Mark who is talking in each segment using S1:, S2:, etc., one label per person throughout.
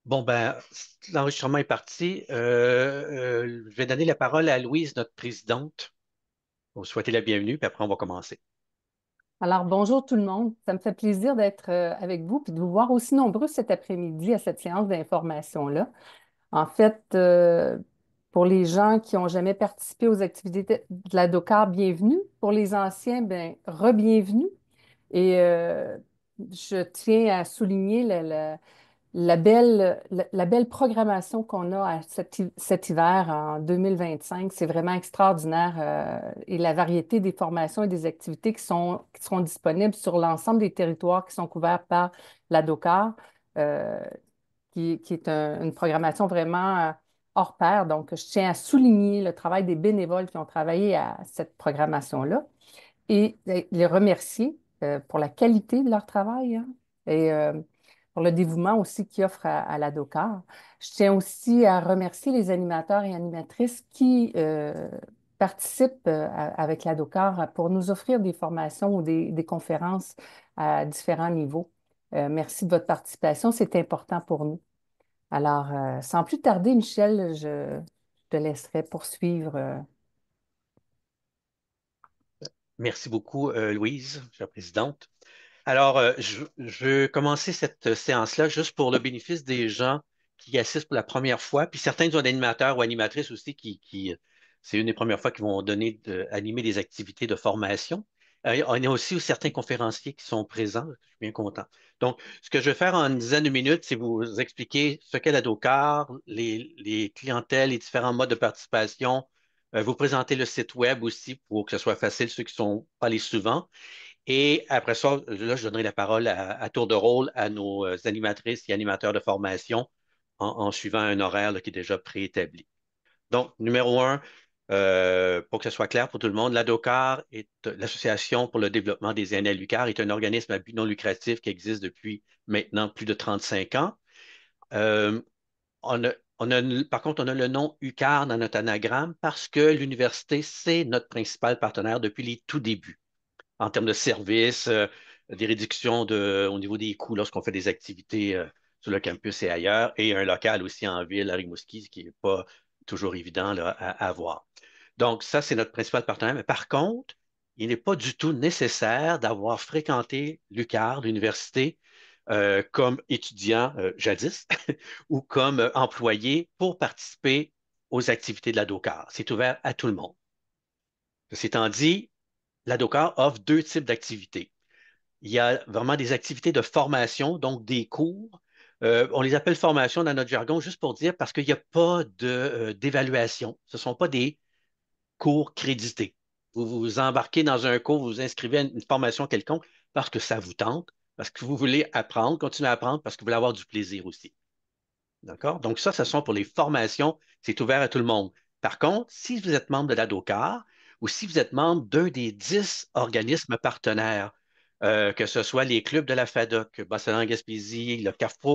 S1: Bon, ben, l'enregistrement est parti. Je vais donner la parole à Louise, notre présidente, pour souhaiter la bienvenue, puis après, on va commencer.
S2: Alors, bonjour tout le monde. Ça me fait plaisir d'être avec vous et de vous voir aussi nombreux cet après-midi à cette séance d'information-là. En fait, pour les gens qui n'ont jamais participé aux activités de la DOCAR, bienvenue. Pour les anciens, ben, re-bienvenue. Et je tiens à souligner la belle programmation qu'on a à cet hiver en 2025. C'est vraiment extraordinaire. Et la variété des formations et des activités qui seront disponibles sur l'ensemble des territoires qui sont couverts par la DOCAR, euh, qui est une programmation vraiment hors pair. Donc, je tiens à souligner le travail des bénévoles qui ont travaillé à cette programmation-là et les remercier pour la qualité de leur travail, hein, et pour le dévouement aussi qu'ils offrent à la DOCAR. Je tiens aussi à remercier les animateurs et animatrices qui participent avec la DOCAR pour nous offrir des formations ou des conférences à différents niveaux. Merci de votre participation, c'est important pour nous. Alors, sans plus tarder, Michel, je te laisserai poursuivre.
S1: Merci beaucoup, Louise, la présidente. Alors, je vais commencer cette séance-là juste pour le bénéfice des gens qui assistent pour la première fois, puis certains des animateurs ou animatrices aussi c'est une des premières fois qu'ils vont animer des activités de formation. On a aussi certains conférenciers qui sont présents, je suis bien content. Donc, ce que je vais faire en une dizaine de minutes, c'est vous expliquer ce qu'est la DOCAR, les clientèles, les différents modes de participation, vous présenter le site web aussi pour que ce soit facile, ceux qui ne sont pas allés souvent. Et après ça, là, je donnerai la parole à tour de rôle à nos animatrices et animateurs de formation en suivant un horaire là, qui est déjà préétabli. Donc, numéro un, pour que ce soit clair pour tout le monde, l'ADOCAR est l'Association pour le développement des aînés à l'UQAR, est un organisme à but non lucratif qui existe depuis maintenant plus de 35 ans. Euh, par contre, on a le nom UQAR dans notre anagramme parce que l'université, c'est notre principal partenaire depuis les tout débuts en termes de services, des réductions au niveau des coûts lorsqu'on fait des activités sur le campus et ailleurs, et un local aussi en ville à Rimouski, ce qui n'est pas toujours évident là, à avoir. Donc, ça, c'est notre principal partenaire. Mais par contre, il n'est pas du tout nécessaire d'avoir fréquenté l'UQAR, l'université, comme étudiant jadis ou comme employé pour participer aux activités de la DOCAR. C'est ouvert à tout le monde. Ceci étant dit, la DOCAR offre deux types d'activités. Il y a vraiment des activités de formation, donc des cours. On les appelle formation dans notre jargon juste pour dire parce qu'il n'y a pas d'évaluation. Ce ne sont pas des cours crédités. Vous vous embarquez dans un cours, vous vous inscrivez à une formation quelconque parce que ça vous tente, parce que vous voulez apprendre, continuer à apprendre, parce que vous voulez avoir du plaisir aussi. D'accord? Donc ça, ce sont pour les formations, c'est ouvert à tout le monde. Par contre, si vous êtes membre de la DOCAR ou si vous êtes membre d'un des 10 organismes partenaires, que ce soit les clubs de la FADOC, Boston-Gaspésie,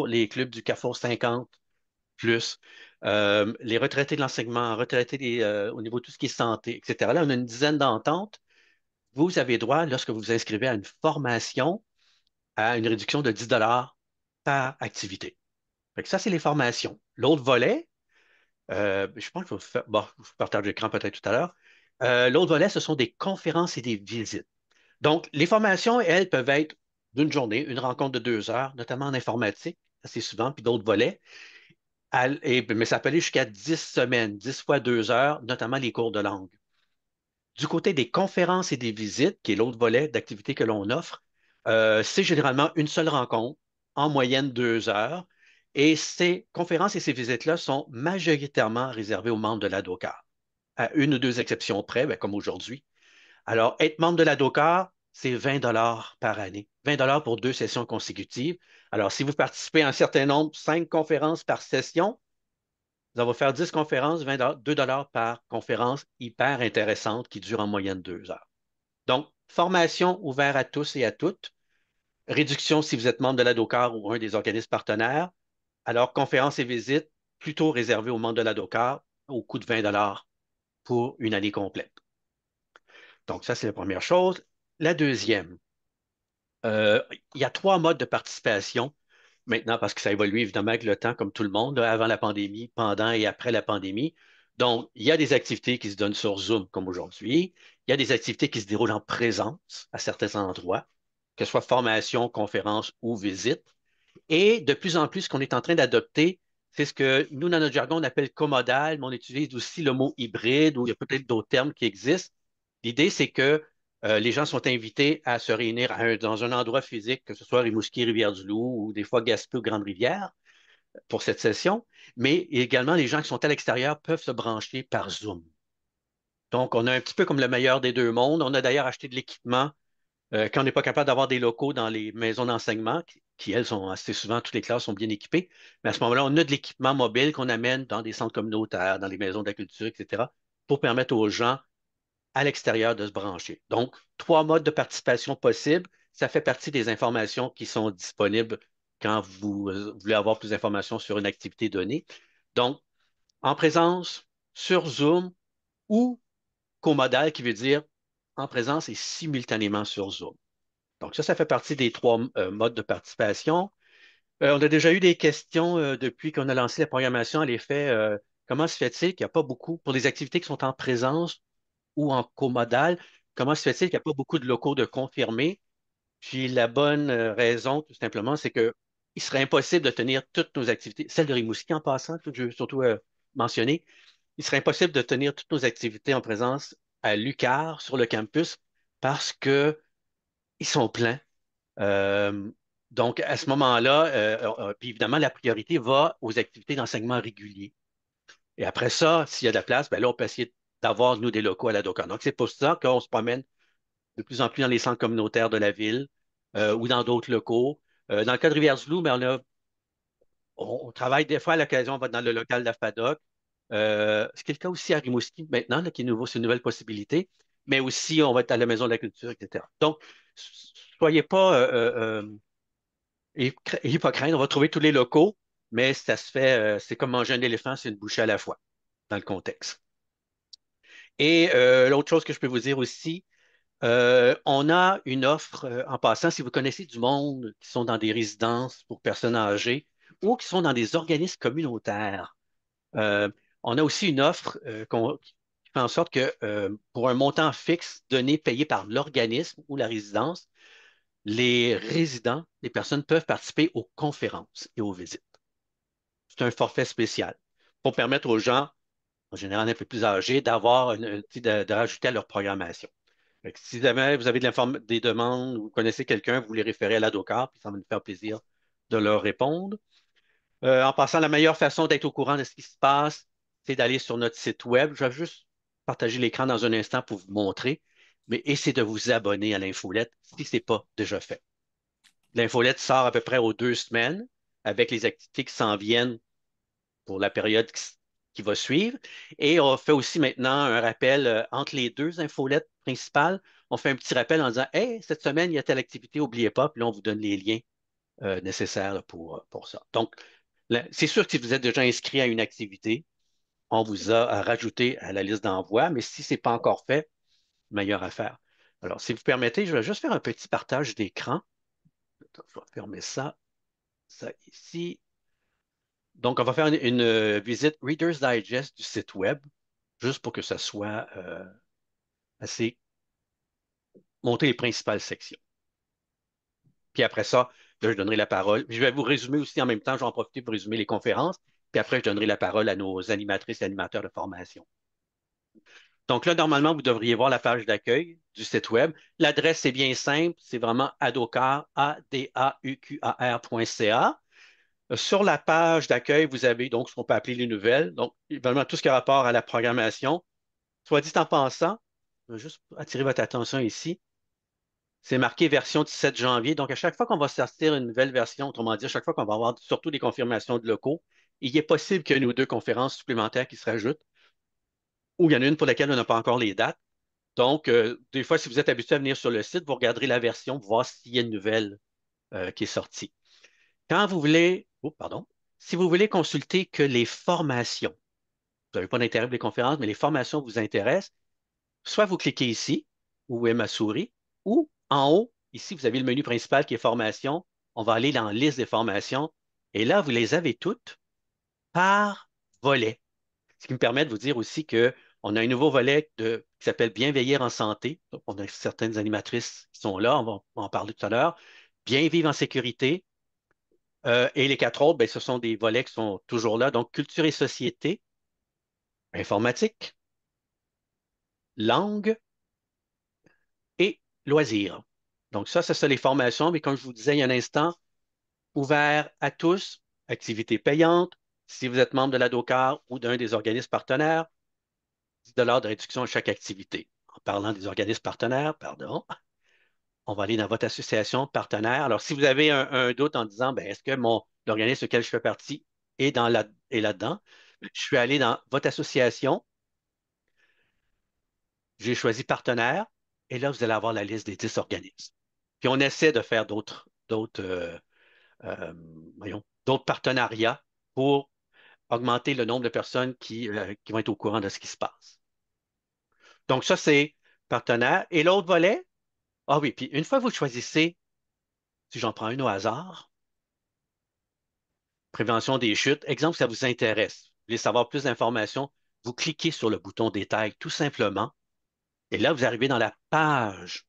S1: les clubs du Carrefour 50, plus, les retraités de l'enseignement, au niveau de tout ce qui est santé, etc. Là, on a une dizaine d'ententes. Vous avez droit, lorsque vous vous inscrivez à une formation, à une réduction de 10 $ par activité. Fait que ça, c'est les formations. L'autre volet, je pense que je vais vous faire, bon, je vous partage l'écran peut-être tout à l'heure. L'autre volet, ce sont des conférences et des visites. Donc, les formations, elles, peuvent être d'une journée, une rencontre de 2 heures, notamment en informatique, assez souvent, puis d'autres volets. Mais ça peut aller jusqu'à 10 semaines, 10 fois 2 heures, notamment les cours de langue. Du côté des conférences et des visites, qui est l'autre volet d'activité que l'on offre, c'est généralement une seule rencontre, en moyenne 2 heures. Et ces conférences et ces visites-là sont majoritairement réservées aux membres de la DOCAR, à une ou deux exceptions près, ben, comme aujourd'hui. Alors, être membre de la DOCAR, c'est 20 $ par année, 20 $ pour 2 sessions consécutives. Alors, si vous participez à un certain nombre, 5 conférences par session, ça va faire 10 conférences, 2 $ par conférence, hyper intéressante, qui dure en moyenne 2 heures. Donc, formation ouverte à tous et à toutes. Réduction si vous êtes membre de la DOCAR ou un des organismes partenaires. Alors, conférences et visites, plutôt réservées aux membres de la DOCAR, au coût de 20 $ pour une année complète. Donc, ça, c'est la première chose. La deuxième, il y a trois modes de participation maintenant parce que ça évolue évidemment avec le temps, comme tout le monde, là, avant la pandémie, pendant et après la pandémie. Donc, il y a des activités qui se donnent sur Zoom, comme aujourd'hui. Il y a des activités qui se déroulent en présence à certains endroits, que ce soit formation, conférence ou visite. Et de plus en plus, ce qu'on est en train d'adopter, c'est ce que nous, dans notre jargon, on appelle comodal, mais on utilise aussi le mot hybride, ou il y a peut-être d'autres termes qui existent. L'idée, c'est que les gens sont invités à se réunir dans un endroit physique, que ce soit Rimouski, Rivière-du-Loup ou des fois Gaspé ou Grande-Rivière pour cette session, mais également les gens qui sont à l'extérieur peuvent se brancher par Zoom. Donc, on a un petit peu comme le meilleur des deux mondes. On a d'ailleurs acheté de l'équipement quand on n'est pas capable d'avoir des locaux dans les maisons d'enseignement, elles sont assez souvent, toutes les classes sont bien équipées, mais à ce moment-là, on a de l'équipement mobile qu'on amène dans des centres communautaires, dans les maisons de la culture, etc., pour permettre aux gens à l'extérieur de se brancher. Donc, trois modes de participation possibles. Ça fait partie des informations qui sont disponibles quand vous voulez avoir plus d'informations sur une activité donnée. Donc, en présence, sur Zoom ou comodal, qui veut dire en présence et simultanément sur Zoom. Donc, ça fait partie des trois modes de participation. On a déjà eu des questions depuis qu'on a lancé la programmation à l'effet comment se fait-il qu'il n'y a pas beaucoup, pour les activités qui sont en présence ou en comodal, comment se fait-il qu'il n'y a pas beaucoup de locaux de confirmés? Puis la bonne raison, tout simplement, c'est que il serait impossible de tenir toutes nos activités, celles de Rimouski en passant, que je veux surtout mentionner, il serait impossible de tenir toutes nos activités en présence à l'UQAR sur le campus parce que ils sont pleins. Euh, donc, à ce moment-là, puis évidemment, la priorité va aux activités d'enseignement régulier. Et après ça, s'il y a de la place, ben là, on peut essayer d'avoir, nous, des locaux à la DOCA. Donc, c'est pour ça qu'on se promène de plus en plus dans les centres communautaires de la ville ou dans d'autres locaux. Dans le cas de Rivière-du-Loup, ben, on travaille des fois à l'occasion, on va dans le local de la FADOC. Ce qui est le cas aussi à Rimouski maintenant, là, qui est nouveau, c'est une nouvelle possibilité. Mais aussi, on va être à la Maison de la Culture, etc. Donc, soyez pas ayez pas crainte, on va trouver tous les locaux, mais ça se fait, c'est comme manger un éléphant, c'est une bouchée à la fois, dans le contexte. Et l'autre chose que je peux vous dire aussi, on a une offre, en passant, si vous connaissez du monde qui sont dans des résidences pour personnes âgées ou qui sont dans des organismes communautaires, euh, on a aussi une offre qui fait en sorte que pour un montant fixe donné, payé par l'organisme ou la résidence, les résidents, les personnes peuvent participer aux conférences et aux visites. C'est un forfait spécial pour permettre aux gens, en général un peu plus âgés, d'avoir de rajouter à leur programmation. Fait que si jamais vous avez des demandes, vous connaissez quelqu'un, vous les référez à la DOCAR, puis ça va nous faire plaisir de leur répondre. En passant, la meilleure façon d'être au courant de ce qui se passe, c'est d'aller sur notre site web. Je vais juste partager l'écran dans un instant pour vous montrer, mais essayez de vous abonner à l'infolette si ce n'est pas déjà fait. L'infolette sort à peu près aux 2 semaines avec les activités qui s'en viennent pour la période qui va suivre. Et on fait aussi maintenant un rappel entre les deux infolettes principales. On fait un petit rappel en disant, hey, cette semaine, il y a telle activité, n'oubliez pas. Puis là, on vous donne les liens nécessaires là, pour ça. Donc, c'est sûr que si vous êtes déjà inscrit à une activité, on vous a rajouté à la liste d'envoi, mais si ce n'est pas encore fait, meilleure affaire. Alors, si vous permettez, je vais juste faire un petit partage d'écran. Je vais fermer ça ici. Donc, on va faire une visite Reader's Digest du site web, juste pour que ça soit assez, montrer les principales sections. Puis après ça, là, je donnerai la parole. Je vais vous résumer aussi en même temps, je vais en profiter pour résumer les conférences. Puis après, je donnerai la parole à nos animatrices et animateurs de formation. Donc là, normalement, vous devriez voir la page d'accueil du site web. L'adresse est bien simple, c'est vraiment adocar, adauqar.ca. Sur la page d'accueil, vous avez donc ce qu'on peut appeler les nouvelles. Donc, évidemment, tout ce qui a rapport à la programmation. Soit dit en passant, je vais juste attirer votre attention ici. C'est marqué version 17 janvier. Donc, à chaque fois qu'on va sortir une nouvelle version, autrement dit, à chaque fois qu'on va avoir surtout des confirmations de locaux, il est possible qu'il y ait une ou deux conférences supplémentaires qui se rajoutent, ou il y en a une pour laquelle on n'a pas encore les dates. Donc, des fois, si vous êtes habitué à venir sur le site, vous regarderez la version pour voir s'il y a une nouvelle qui est sortie. Quand vous voulez, oh, pardon, si vous voulez consulter que les formations, vous n'avez pas d'intérêt pour les conférences, mais les formations vous intéressent, soit vous cliquez ici, où est ma souris, ou en haut, ici, vous avez le menu principal qui est formation. on va aller dans la liste des formations. Et là, vous les avez toutes par volet. Ce qui me permet de vous dire aussi que on a un nouveau volet qui s'appelle Bien veiller en santé. Donc, on a certaines animatrices qui sont là, on va en parler tout à l'heure. Bien vivre en sécurité. Et les quatre autres, ben, ce sont des volets qui sont toujours là. Donc, culture et société, informatique, langue et loisirs. Donc, ça, c'est ça les formations. Mais comme je vous disais il y a un instant, ouvert à tous, activités payantes. Si vous êtes membre de la DOCAR ou d'un des organismes partenaires, 10 de réduction à chaque activité. En parlant des organismes partenaires, pardon, on va aller dans votre association partenaire. Alors, si vous avez un doute en disant, ben, est-ce que l'organisme auquel je fais partie est là-dedans, je suis allé dans votre association, j'ai choisi partenaire, et là, vous allez avoir la liste des 10 organismes. Puis on essaie de faire euh, d'autres partenariats pour augmenter le nombre de personnes qui vont être au courant de ce qui se passe. Donc, ça, c'est partenaire. Et l'autre volet, ah oui, puis une fois que vous choisissez, si j'en prends une au hasard, prévention des chutes, exemple, ça vous intéresse, vous voulez savoir plus d'informations, vous cliquez sur le bouton détail tout simplement. Et là, vous arrivez dans la page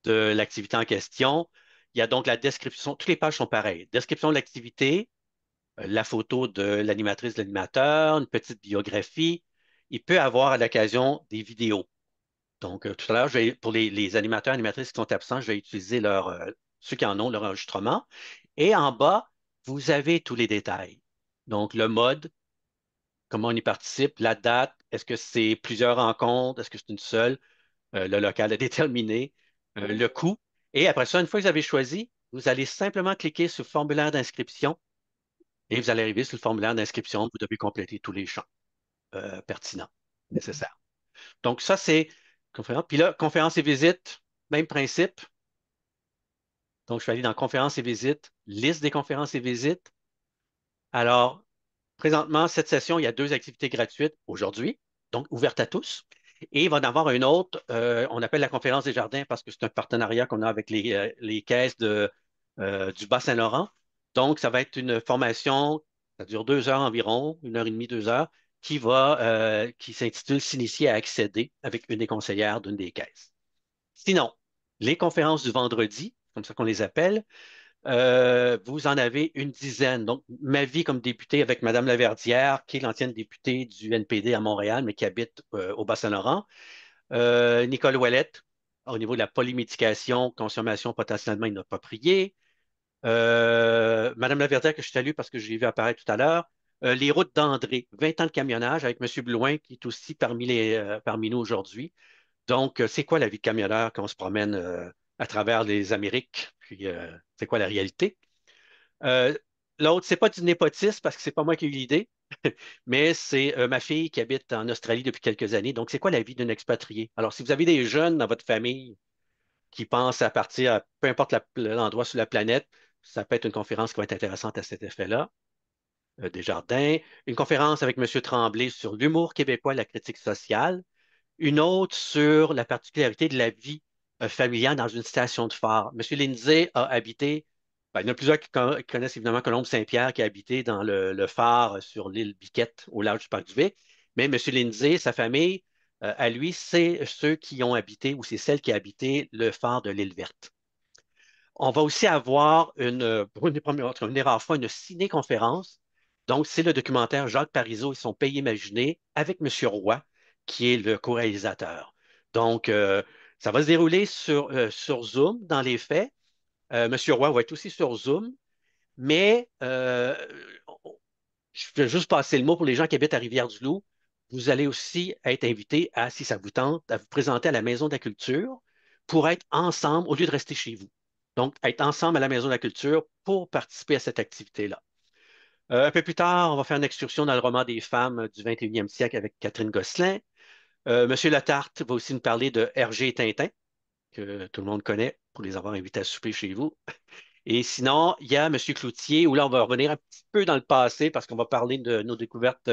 S1: de l'activité en question. Il y a donc la description, toutes les pages sont pareilles. Description de l'activité, la photo de l'animatrice, de l'animateur, une petite biographie. Il peut avoir à l'occasion des vidéos. Donc, tout à l'heure, pour les animateurs, animatrices qui sont absents, je vais utiliser ceux qui en ont, leur enregistrement. Et en bas, vous avez tous les détails. Donc, le mode, comment on y participe, la date, est-ce que c'est plusieurs rencontres, est-ce que c'est une seule, le local à déterminer, le coût. Et après ça, une fois que vous avez choisi, vous allez simplement cliquer sur le formulaire d'inscription et vous allez arriver sur le formulaire d'inscription. Vous devez compléter tous les champs pertinents, nécessaires. Donc, ça, c'est conférence. Puis là, conférence et visite, même principe. Donc, je suis allé dans conférences et visites, liste des conférences et visites. Alors, présentement, cette session, il y a 2 activités gratuites aujourd'hui, donc ouvertes à tous. Et il va y en avoir une autre, on appelle la conférence des jardins parce que c'est un partenariat qu'on a avec les caisses du Bas-Saint-Laurent. Donc, ça va être une formation, ça dure 2 heures environ, 1 heure et demie, 2 heures, qui s'intitule S'initier à accéder avec une des conseillères d'une des caisses. Sinon, les conférences du vendredi, comme ça qu'on les appelle, vous en avez une dizaine. Donc, ma vie comme député avec Mme Laverdière, qui est l'ancienne députée du NPD à Montréal, mais qui habite au Bas-Saint-Laurent. Nicole Ouellette, au niveau de la polymédication, consommation potentiellement inappropriée. Mme Laverdière, que je salue parce que je l'ai vu apparaître tout à l'heure. Les routes d'André, 20 ans de camionnage avec M. Blouin, qui est aussi parmi nous aujourd'hui. Donc, c'est quoi la vie de camionneur quand on se promène à travers les Amériques? Puis, c'est quoi la réalité? Euh, L'autre, c'est pas du népotisme parce que c'est pas moi qui ai eu l'idée, mais c'est ma fille qui habite en Australie depuis quelques années. Donc, c'est quoi la vie d'un expatrié? Alors, si vous avez des jeunes dans votre famille qui pensent à partir à peu importe l'endroit sur la planète, ça peut être une conférence qui va être intéressante à cet effet-là. Desjardins, une conférence avec M. Tremblay sur l'humour québécois, la critique sociale. Une autre sur la particularité de la vie familiale dans une station de phare. M. Lindsay a habité, ben, il y en a plusieurs qui connaissent évidemment Colombe-Saint-Pierre qui a habité dans le phare sur l'île Biquette au large du Parc-du-Vic. Mais M. Lindsay, sa famille, à lui, c'est ceux qui ont habité ou c'est celle qui a habité le phare de l'île Verte. On va aussi avoir pour une des rares fois, une ciné-conférence. Donc, c'est le documentaire Jacques Parizeau et son pays imaginé avec M. Roy, qui est le co-réalisateur. Donc, ça va se dérouler sur Zoom dans les faits. M. Roy va être aussi sur Zoom, mais je vais juste passer le mot pour les gens qui habitent à Rivière-du-Loup. Vous allez aussi être invités à, si ça vous tente, à vous présenter à la Maison de la Culture pour être ensemble au lieu de rester chez vous. Donc, être ensemble à la Maison de la Culture pour participer à cette activité-là. Un peu plus tard, on va faire une excursion dans le roman des femmes du 21e siècle avec Catherine Gosselin. Monsieur Latarte va aussi nous parler de Hergé et Tintin, que tout le monde connaît pour les avoir invités à souper chez vous. Et sinon, il y a Monsieur Cloutier, où là, on va revenir un petit peu dans le passé parce qu'on va parler de nos découvertes,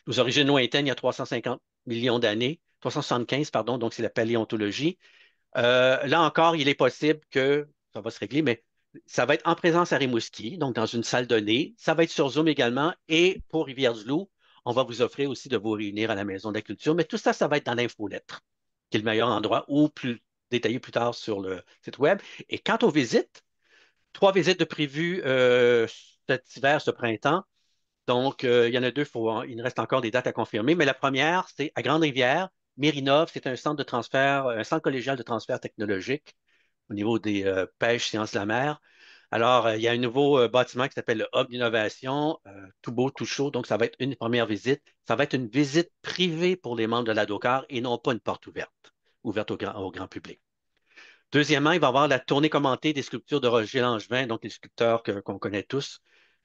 S1: nos origines lointaines il y a 350 millions d'années, 375, pardon, donc c'est la paléontologie. Là encore, il est possible que, ça va se régler, mais Ça va être en présence à Rimouski, donc dans une salle donnée. Ça va être sur Zoom également. Et pour Rivière-du-Loup, on va vous offrir aussi de vous réunir à la Maison de la Culture. Mais tout ça, ça va être dans l'infolettre, qui est le meilleur endroit, ou plus détaillé plus tard sur le site Web. Et quant aux visites, 3 visites de prévues cet hiver, ce printemps. Donc, il y en a deux, il nous reste encore des dates à confirmer. Mais la première, c'est à Grande-Rivière. Mérinov, c'est un centre de transfert, un centre collégial de transfert technologique au niveau des pêches sciences de la mer. Alors, il y a un nouveau bâtiment qui s'appelle le Hub d'innovation, tout beau, tout chaud. Donc, ça va être une première visite. Ça va être une visite privée pour les membres de la DOCAR et non pas une porte ouverte au grand public. Deuxièmement, il va y avoir la tournée commentée des sculptures de Roger Langevin, donc les sculpteurs qu'on connaît tous,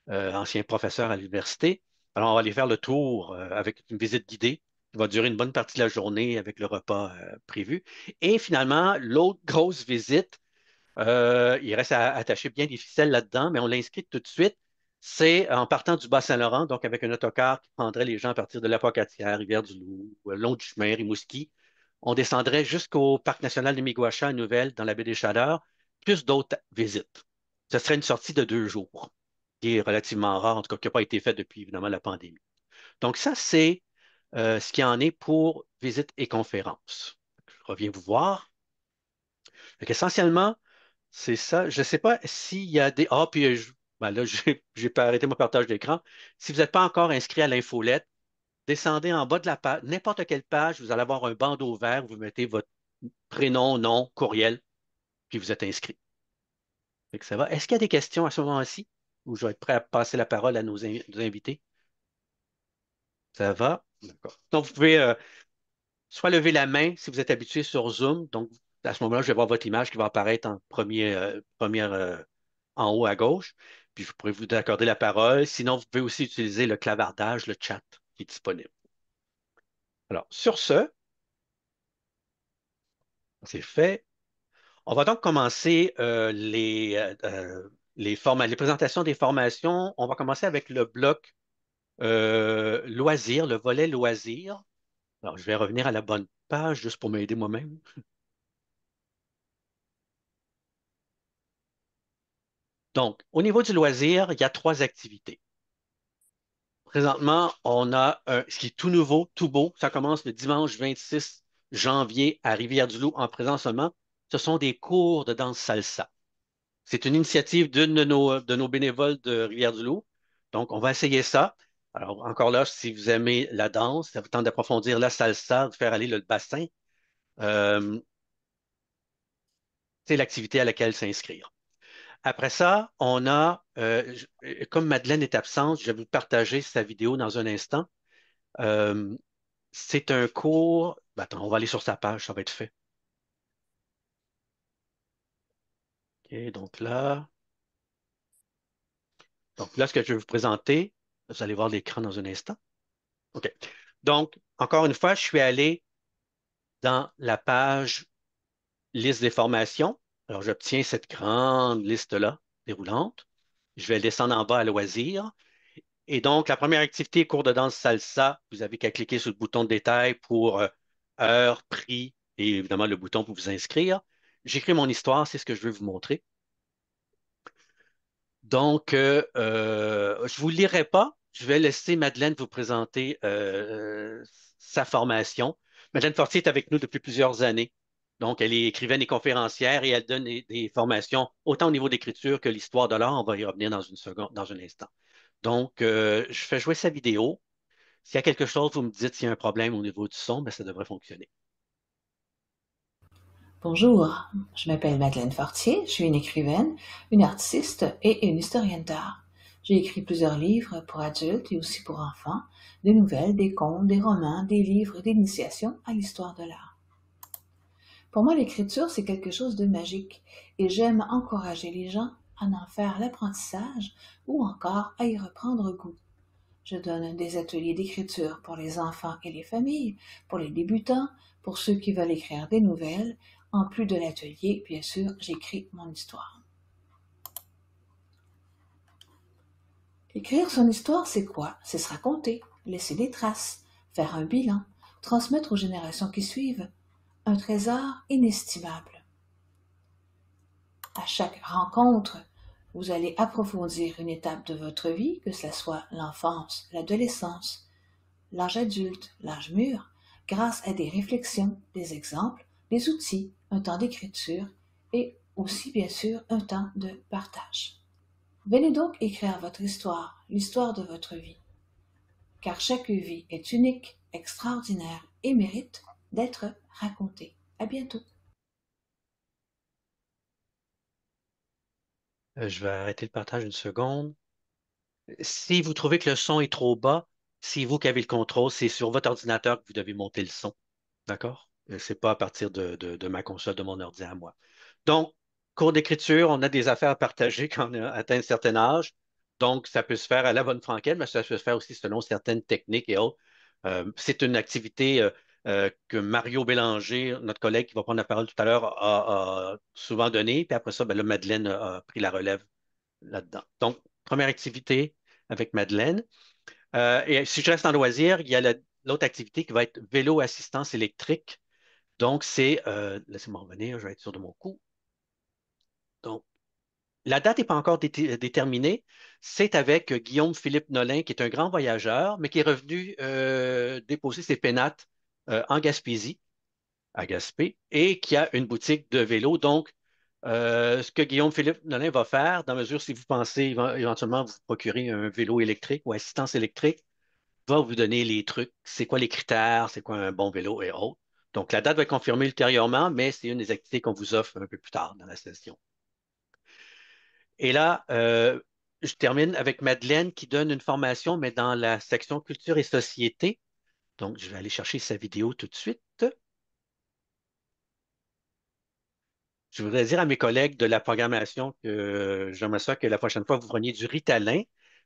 S1: anciens professeurs à l'université. Alors, on va aller faire le tour avec une visite guidée qui va durer une bonne partie de la journée avec le repas prévu. Et finalement, l'autre grosse visite, il reste à attacher bien des ficelles là-dedans, mais on l'inscrit tout de suite. C'est en partant du Bas-Saint-Laurent, donc avec un autocar qui prendrait les gens à partir de la Pocatière, Rivière-du-Loup, le long du chemin, Rimouski. On descendrait jusqu'au Parc national de Miguacha à Nouvelle, dans la baie des Chaleurs, plus d'autres visites. Ce serait une sortie de 2 jours, qui est relativement rare, en tout cas qui n'a pas été faite depuis évidemment la pandémie. Donc ça, c'est ce qui en est pour visites et conférences. Je reviens vous voir. Essentiellement, c'est ça. Je ne sais pas s'il y a des. Ah, puis ben là, j'ai pas arrêté mon partage d'écran. Si vous n'êtes pas encore inscrit à l'infolette, descendez en bas de la page, n'importe quelle page, vous allez avoir un bandeau vert, vous mettez votre prénom, nom, courriel, puis vous êtes inscrit. Fait que ça va. Est-ce qu'il y a des questions à ce moment-ci? Ou je vais être prêt à passer la parole à nos invités? Ça va? D'accord. Donc, vous pouvez soit lever la main si vous êtes habitué sur Zoom. Donc, à ce moment-là, je vais voir votre image qui va apparaître en première en haut à gauche. Puis, vous pourrez vous accorder la parole. Sinon, vous pouvez aussi utiliser le clavardage, le chat qui est disponible. Alors, sur ce, c'est fait. On va donc commencer les présentations des formations. On va commencer avec le bloc loisirs, le volet loisirs. Alors, je vais revenir à la bonne page juste pour m'aider moi-même. Donc, au niveau du loisir, il y a 3 activités. Présentement, on a ce qui est tout nouveau, tout beau. Ça commence le dimanche 26 janvier à Rivière-du-Loup en présence seulement. Ce sont des cours de danse salsa. C'est une initiative d'une de nos bénévoles de Rivière-du-Loup. Donc, on va essayer ça. Alors, encore là, si vous aimez la danse, ça vous tente d'approfondir la salsa, de faire aller le bassin, euh, c'est l'activité à laquelle s'inscrire. Après ça, on a, comme Madeleine est absente, je vais vous partager sa vidéo dans un instant. Euh, c'est un cours. Ben, attends, on va aller sur sa page, ça va être fait. OK, donc là, ce que je vais vous présenter, vous allez voir l'écran dans un instant. OK. Donc, encore une fois, je suis allé dans la page liste des formations. Alors, j'obtiens cette grande liste-là, déroulante. Je vais descendre en bas à loisir. Et donc, la première activité, cours de danse salsa, vous avez qu'à cliquer sur le bouton de détail pour heure, prix et évidemment le bouton pour vous inscrire. J'écris mon histoire, c'est ce que je veux vous montrer. Donc, je ne vous lirai pas. Je vais laisser Madeleine vous présenter sa formation. Madeleine Fortier est avec nous depuis plusieurs années. Donc, elle est écrivaine et conférencière et elle donne des formations autant au niveau d'écriture que l'histoire de l'art. On va y revenir dans une seconde, dans un instant. Donc, je fais jouer sa vidéo. S'il y a quelque chose, vous me dites s'il y a un problème au niveau du son, ben, ça devrait fonctionner.
S3: Bonjour, je m'appelle Madeleine Fortier, je suis une écrivaine, une artiste et une historienne d'art. J'ai écrit plusieurs livres pour adultes et aussi pour enfants, des nouvelles, des contes, des romans, des livres d'initiation à l'histoire de l'art. Pour moi, l'écriture, c'est quelque chose de magique et j'aime encourager les gens à en faire l'apprentissage ou encore à y reprendre goût. Je donne des ateliers d'écriture pour les enfants et les familles, pour les débutants, pour ceux qui veulent écrire des nouvelles. En plus de l'atelier, bien sûr, j'écris mon histoire. Écrire son histoire, c'est quoi? C'est se raconter, laisser des traces, faire un bilan, transmettre aux générations qui suivent. Un trésor inestimable. À chaque rencontre, Vous allez approfondir une étape de votre vie, que ce soit l'enfance, l'adolescence, l'âge adulte, l'âge mûr, grâce à des réflexions, des exemples, des outils, un temps d'écriture et aussi bien sûr un temps de partage. Venez donc écrire votre histoire, l'histoire de votre vie, car chaque vie est unique, extraordinaire et mérite d'être racontée. À bientôt.
S1: Je vais arrêter le partage une seconde. Si vous trouvez que le son est trop bas, c'est vous qui avez le contrôle, c'est sur votre ordinateur que vous devez monter le son. D'accord? C'est pas à partir de ma console, de mon ordi à moi. Donc, cours d'écriture, on a des affaires à partager quand on a atteint un certain âge. Donc, ça peut se faire à la bonne franquette, mais ça peut se faire aussi selon certaines techniques et autres. C'est une activité que Mario Bélanger, notre collègue qui va prendre la parole tout à l'heure, a souvent donnée. Puis après ça, ben, là, Madeleine a pris la relève là-dedans. Donc, première activité avec Madeleine. Et si je reste en loisir, il y a l'autre activité qui va être vélo assistance électrique. Donc, laissez-moi revenir, je vais être sûr de mon coup. Donc, la date n'est pas encore déterminée. C'est avec Guillaume-Philippe Nolin, qui est un grand voyageur, mais qui est revenu déposer ses pénates en Gaspésie, à Gaspé, et qui a une boutique de vélo. Donc, ce que Guillaume-Philippe Nolin va faire, dans la mesure si vous pensez éventuellement vous procurer un vélo électrique ou assistance électrique, va vous donner les trucs, c'est quoi les critères, c'est quoi un bon vélo et autres. Donc, la date va être confirmée ultérieurement, mais c'est une des activités qu'on vous offre un peu plus tard dans la session. Et là, je termine avec Madeleine qui donne une formation, mais dans la section culture et société. Donc, je vais aller chercher sa vidéo tout de suite. Je voudrais dire à mes collègues de la programmation que j'aimerais ça que la prochaine fois, vous preniez du Ritalin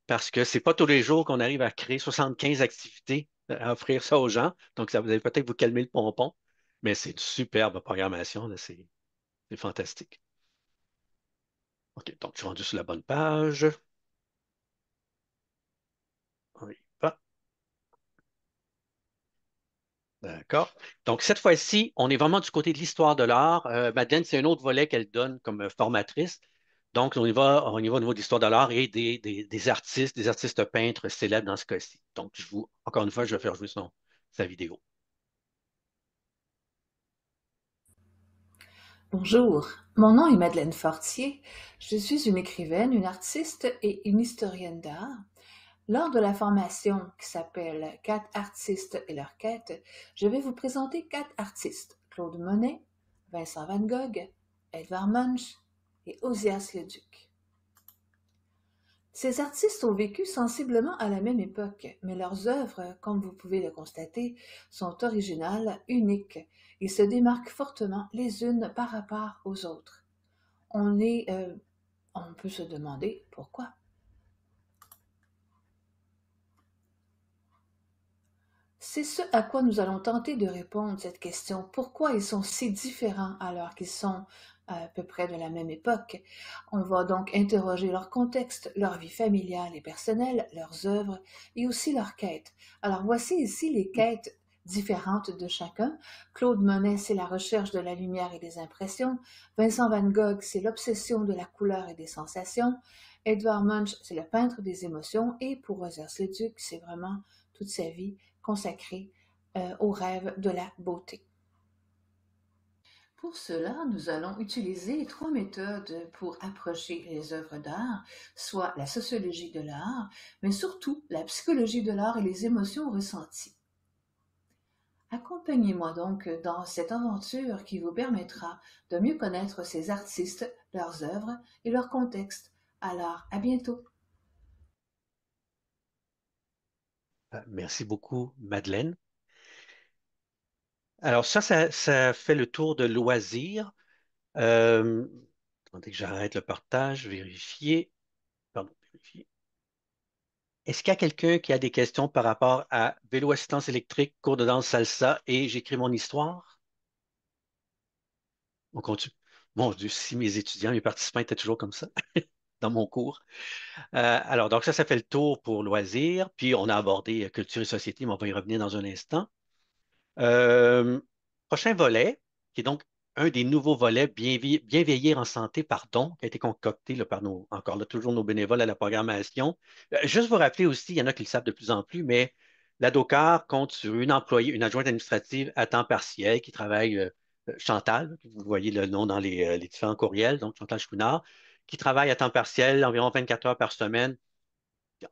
S1: parce que c'est pas tous les jours qu'on arrive à créer 75 activités, à offrir ça aux gens. Donc, ça vous allez peut-être vous calmer le pompon, mais c'est une superbe programmation, là, c'est fantastique. OK, donc je suis rendu sur la bonne page. On y va. D'accord. Donc, cette fois-ci, on est vraiment du côté de l'histoire de l'art. Madeleine, c'est un autre volet qu'elle donne comme formatrice. Donc, on y va au niveau de l'histoire de l'art et des artistes peintres célèbres dans ce cas-ci. Donc, encore une fois, je vais faire jouer sa vidéo.
S3: Bonjour, mon nom est Madeleine Fortier. Je suis une écrivaine, une artiste et une historienne d'art. Lors de la formation qui s'appelle Quatre artistes et leur quête, je vais vous présenter quatre artistes: Claude Monet, Vincent Van Gogh, Edvard Munch et Ozias Leduc. Ces artistes ont vécu sensiblement à la même époque, mais leurs œuvres, comme vous pouvez le constater, sont originales, uniques et se démarquent fortement les unes par rapport aux autres. On peut se demander pourquoi. C'est ce à quoi nous allons tenter de répondre, cette question. Pourquoi ils sont si différents alors qu'ils sont à peu près de la même époque? On va donc interroger leur contexte, leur vie familiale et personnelle, leurs œuvres et aussi leurs quêtes. Alors voici ici les quêtes différentes de chacun. Claude Monet, c'est la recherche de la lumière et des impressions. Vincent Van Gogh, c'est l'obsession de la couleur et des sensations. Edvard Munch, c'est le peintre des émotions. Et pour Ozias Leduc, c'est vraiment toute sa vie consacrée au rêve de la beauté. Pour cela, nous allons utiliser trois méthodes pour approcher les œuvres d'art, soit la sociologie de l'art, mais surtout la psychologie de l'art et les émotions ressenties. Accompagnez-moi donc dans cette aventure qui vous permettra de mieux connaître ces artistes, leurs œuvres et leur contexte. Alors, à bientôt!
S1: Merci beaucoup, Madeleine. Alors, ça fait le tour de loisirs. Euh, Attendez que j'arrête le partage, vérifier. Pardon, vérifier. Est-ce qu'il y a quelqu'un qui a des questions par rapport à vélo assistance électrique, cours de danse salsa et j'écris mon histoire? On continue. Mon Dieu, si mes étudiants, mes participants étaient toujours comme ça dans mon cours. Alors, donc ça fait le tour pour loisirs. Puis on a abordé culture et société, mais on va y revenir dans un instant. Euh, Prochain volet, qui est donc un des nouveaux volets, Bien vieillir en santé, pardon, qui a été concocté là, par encore là, toujours nos bénévoles à la programmation. Juste vous rappeler aussi, il y en a qui le savent de plus en plus, mais la DOCAR compte sur une employée, une adjointe administrative à temps partiel qui travaille, Chantal, vous voyez le nom dans les différents courriels, donc Chantal Chouinard, qui travaille à temps partiel environ 24 heures par semaine,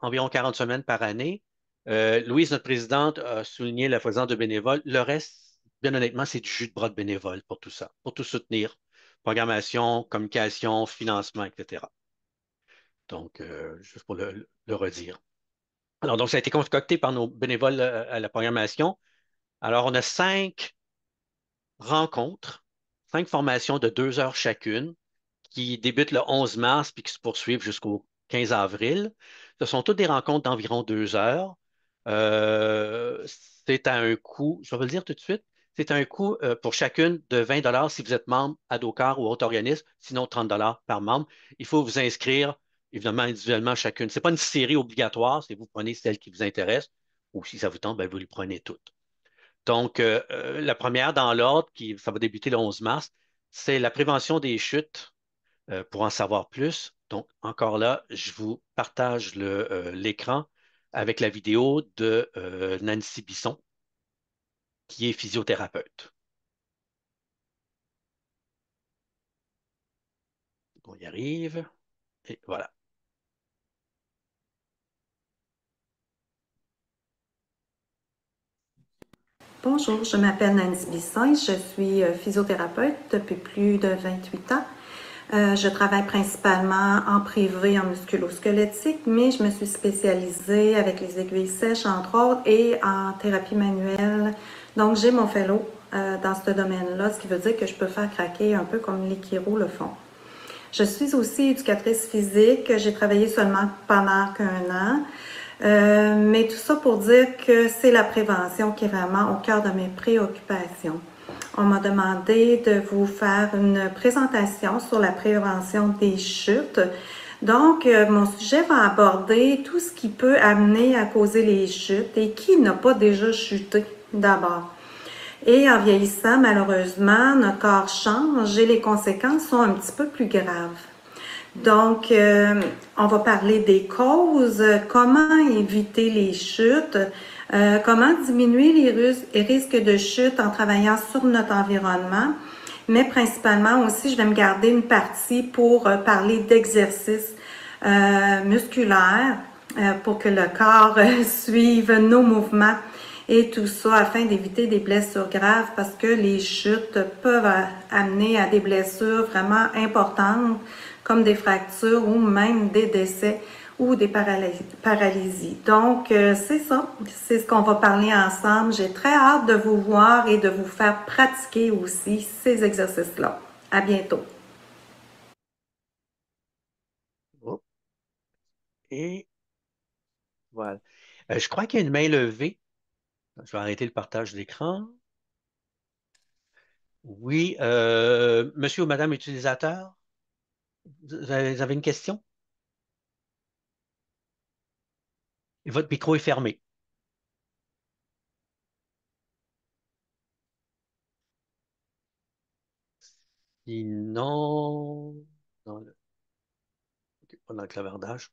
S1: environ 40 semaines par année. Louise, notre présidente, a souligné la présence de bénévoles. Le reste, bien honnêtement, c'est du jus de bras de bénévoles pour tout ça, pour tout soutenir. Programmation, communication, financement, etc. Donc, juste pour le redire. Alors, donc, ça a été concocté par nos bénévoles à la programmation. Alors, on a 5 rencontres, 5 formations de 2 heures chacune qui débutent le 11 mars puis qui se poursuivent jusqu'au 15 avril. Ce sont toutes des rencontres d'environ 2 heures. Euh, c'est à un coût, je vais vous le dire tout de suite, c'est à un coût pour chacune de 20 $ si vous êtes membre à DOCAR ou autre organisme, sinon 30 $ par membre. Il faut vous inscrire, évidemment, individuellement chacune. Ce n'est pas une série obligatoire, c'est vous prenez celle qui vous intéresse, ou si ça vous tente, ben, vous les prenez toutes. Donc, la première dans l'ordre, ça va débuter le 11 mars, c'est la prévention des chutes pour en savoir plus. Donc, encore là, je vous partage l'écran avec la vidéo de Nancy Bisson, qui est physiothérapeute. On y arrive. Et voilà.
S4: Bonjour, je m'appelle Nancy Bisson, je suis physiothérapeute depuis plus de 28 ans. Je travaille principalement en privé, en musculo-squelettique, mais je me suis spécialisée avec les aiguilles sèches, entre autres, et en thérapie manuelle. Donc, j'ai mon fellow dans ce domaine-là, ce qui veut dire que je peux faire craquer un peu comme les chiro le font. Je suis aussi éducatrice physique. J'ai travaillé seulement pendant qu'un an. Mais tout ça pour dire que c'est la prévention qui est vraiment au cœur de mes préoccupations. On m'a demandé de vous faire une présentation sur la prévention des chutes. Donc, mon sujet va aborder tout ce qui peut amener à causer les chutes et qui n'a pas déjà chuté d'abord. Et en vieillissant, malheureusement, notre corps change et les conséquences sont un petit peu plus graves. Donc, on va parler des causes, comment éviter les chutes, comment diminuer les risques de chute en travaillant sur notre environnement, mais principalement aussi, je vais me garder une partie pour parler d'exercices musculaires pour que le corps suive nos mouvements et tout ça afin d'éviter des blessures graves parce que les chutes peuvent amener à des blessures vraiment importantes comme des fractures ou même des décès ou des paralysies. Donc, c'est ça, c'est ce qu'on va parler ensemble. J'ai très hâte de vous voir et de vous faire pratiquer aussi ces exercices-là. À bientôt.
S1: Oh, et voilà. Je crois qu'il y a une main levée. Je vais arrêter le partage d'écran. Oui, monsieur ou madame utilisateur, vous avez une question? Et votre micro est fermé. Sinon, dans le, ok, pas dans le clavardage.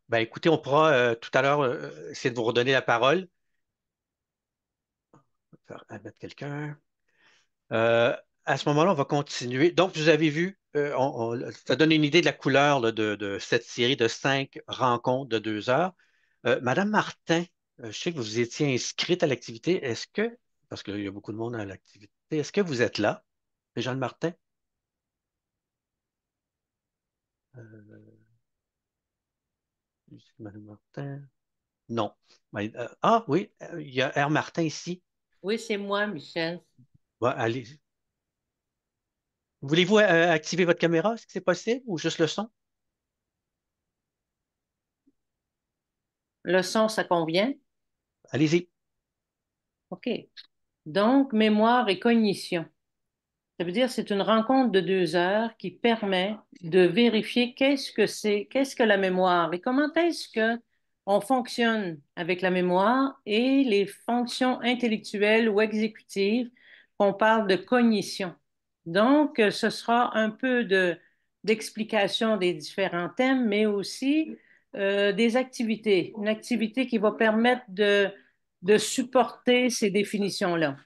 S1: Ben, écoutez, on pourra tout à l'heure essayer de vous redonner la parole. Faire admettre quelqu'un. Euh, à ce moment-là, on va continuer. Donc, vous avez vu, ça donne une idée de la couleur là, de cette série de 5 rencontres de 2 heures. Madame Martin, je sais que vous étiez inscrite à l'activité. Parce qu'il y a beaucoup de monde à l'activité, est-ce que vous êtes là, Jeanne Martin? Euh, Madame Martin? Non. Ah oui, il y a R. Martin ici.
S5: Oui, c'est moi, Michel.
S1: Ouais, allez. Voulez-vous activer votre caméra? Est-ce que c'est possible ou juste le son?
S5: Le son, ça convient?
S1: Allez-y.
S5: OK. Donc, mémoire et cognition. Ça veut dire que c'est une rencontre de 2 heures qui permet de vérifier qu'est-ce que c'est, qu'est-ce que la mémoire et comment est-ce que on fonctionne avec la mémoire et les fonctions intellectuelles ou exécutives qu'on parle de cognition. Donc, ce sera un peu d'explication des différents thèmes, mais aussi des activités. Une activité qui va permettre de supporter ces définitions-là.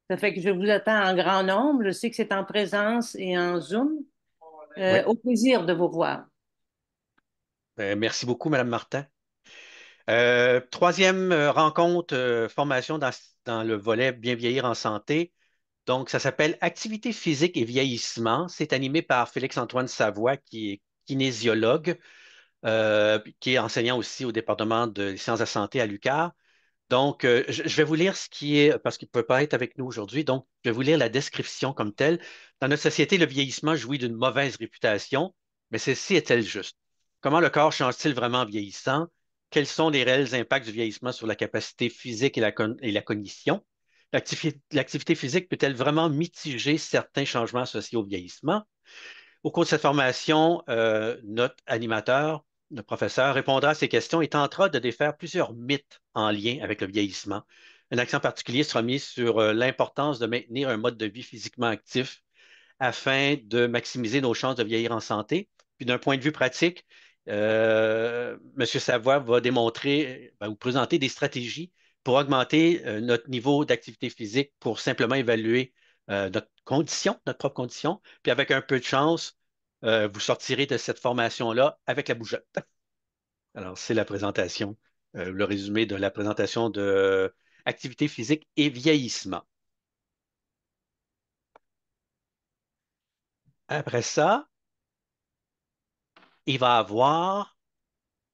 S5: Ça fait que je vous attends en grand nombre. Je sais que c'est en présence et en Zoom.
S1: Oui.
S5: Au plaisir de vous voir.
S1: Merci beaucoup, Madame Martin. Troisième rencontre, formation dans le volet Bien vieillir en santé. Donc, ça s'appelle Activité physique et vieillissement. C'est animé par Félix-Antoine Savoie, qui est kinésiologue, qui est enseignant aussi au département de sciences de la santé à l'UQAR. Donc, je vais vous lire ce qui est, parce qu'il ne peut pas être avec nous aujourd'hui, donc je vais vous lire la description comme telle. Dans notre société, le vieillissement jouit d'une mauvaise réputation, mais celle-ci est-elle juste? Comment le corps change-t-il vraiment en vieillissant? Quels sont les réels impacts du vieillissement sur la capacité physique et la cognition? L'activité physique peut-elle vraiment mitiger certains changements associés au vieillissement? Au cours de cette formation, notre animateur, notre professeur, répondra à ces questions et tentera de défaire plusieurs mythes en lien avec le vieillissement. Un accent particulier sera mis sur l'importance de maintenir un mode de vie physiquement actif afin de maximiser nos chances de vieillir en santé. Puis d'un point de vue pratique, M. Savoie va démontrer, va vous présenter des stratégies pour augmenter notre niveau d'activité physique pour simplement évaluer notre condition, notre propre condition. Puis avec un peu de chance, vous sortirez de cette formation-là avec la bougeotte. Alors, c'est la présentation, le résumé de la présentation de activité physique et vieillissement. Après ça, il va avoir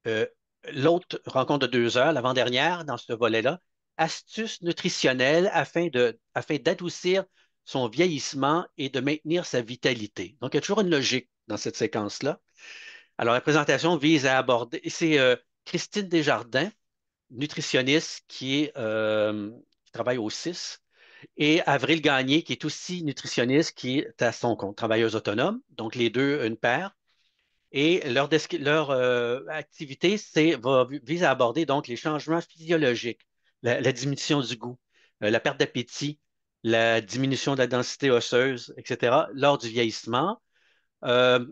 S1: Euh, l'autre rencontre de 2 heures, l'avant-dernière dans ce volet-là, astuces nutritionnelles afin d'adoucir son vieillissement et de maintenir sa vitalité. Donc, il y a toujours une logique dans cette séquence-là. Alors, la présentation vise à aborder, c'est Christine Desjardins, nutritionniste qui travaille au CIS, et Avril Gagné, qui est aussi nutritionniste, qui est à son compte, travailleuse autonome. Donc, les deux, une paire. Et leur activité vise à aborder donc les changements physiologiques, la diminution du goût, la perte d'appétit, la diminution de la densité osseuse, etc., lors du vieillissement. Euh,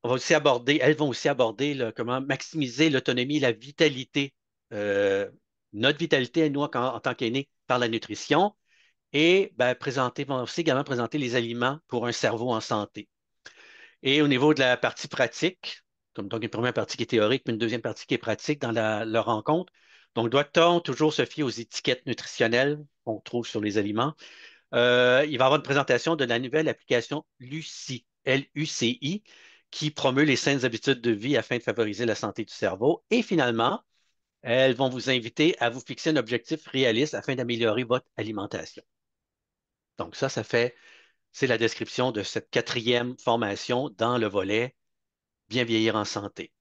S1: elles vont aussi aborder comment maximiser l'autonomie et la vitalité, notre vitalité à nous en tant qu'aînés par la nutrition, et ben, vont aussi également présenter les aliments pour un cerveau en santé. Et au niveau de la partie pratique, comme donc une première partie qui est théorique, puis une deuxième partie qui est pratique dans leur rencontre. Donc, doit-on toujours se fier aux étiquettes nutritionnelles qu'on trouve sur les aliments? Il va y avoir une présentation de la nouvelle application LUCI, LUCI, qui promeut les saines habitudes de vie afin de favoriser la santé du cerveau. Et finalement, elles vont vous inviter à vous fixer un objectif réaliste afin d'améliorer votre alimentation. Donc, c'est la description de cette quatrième formation dans le volet Bien vieillir en santé.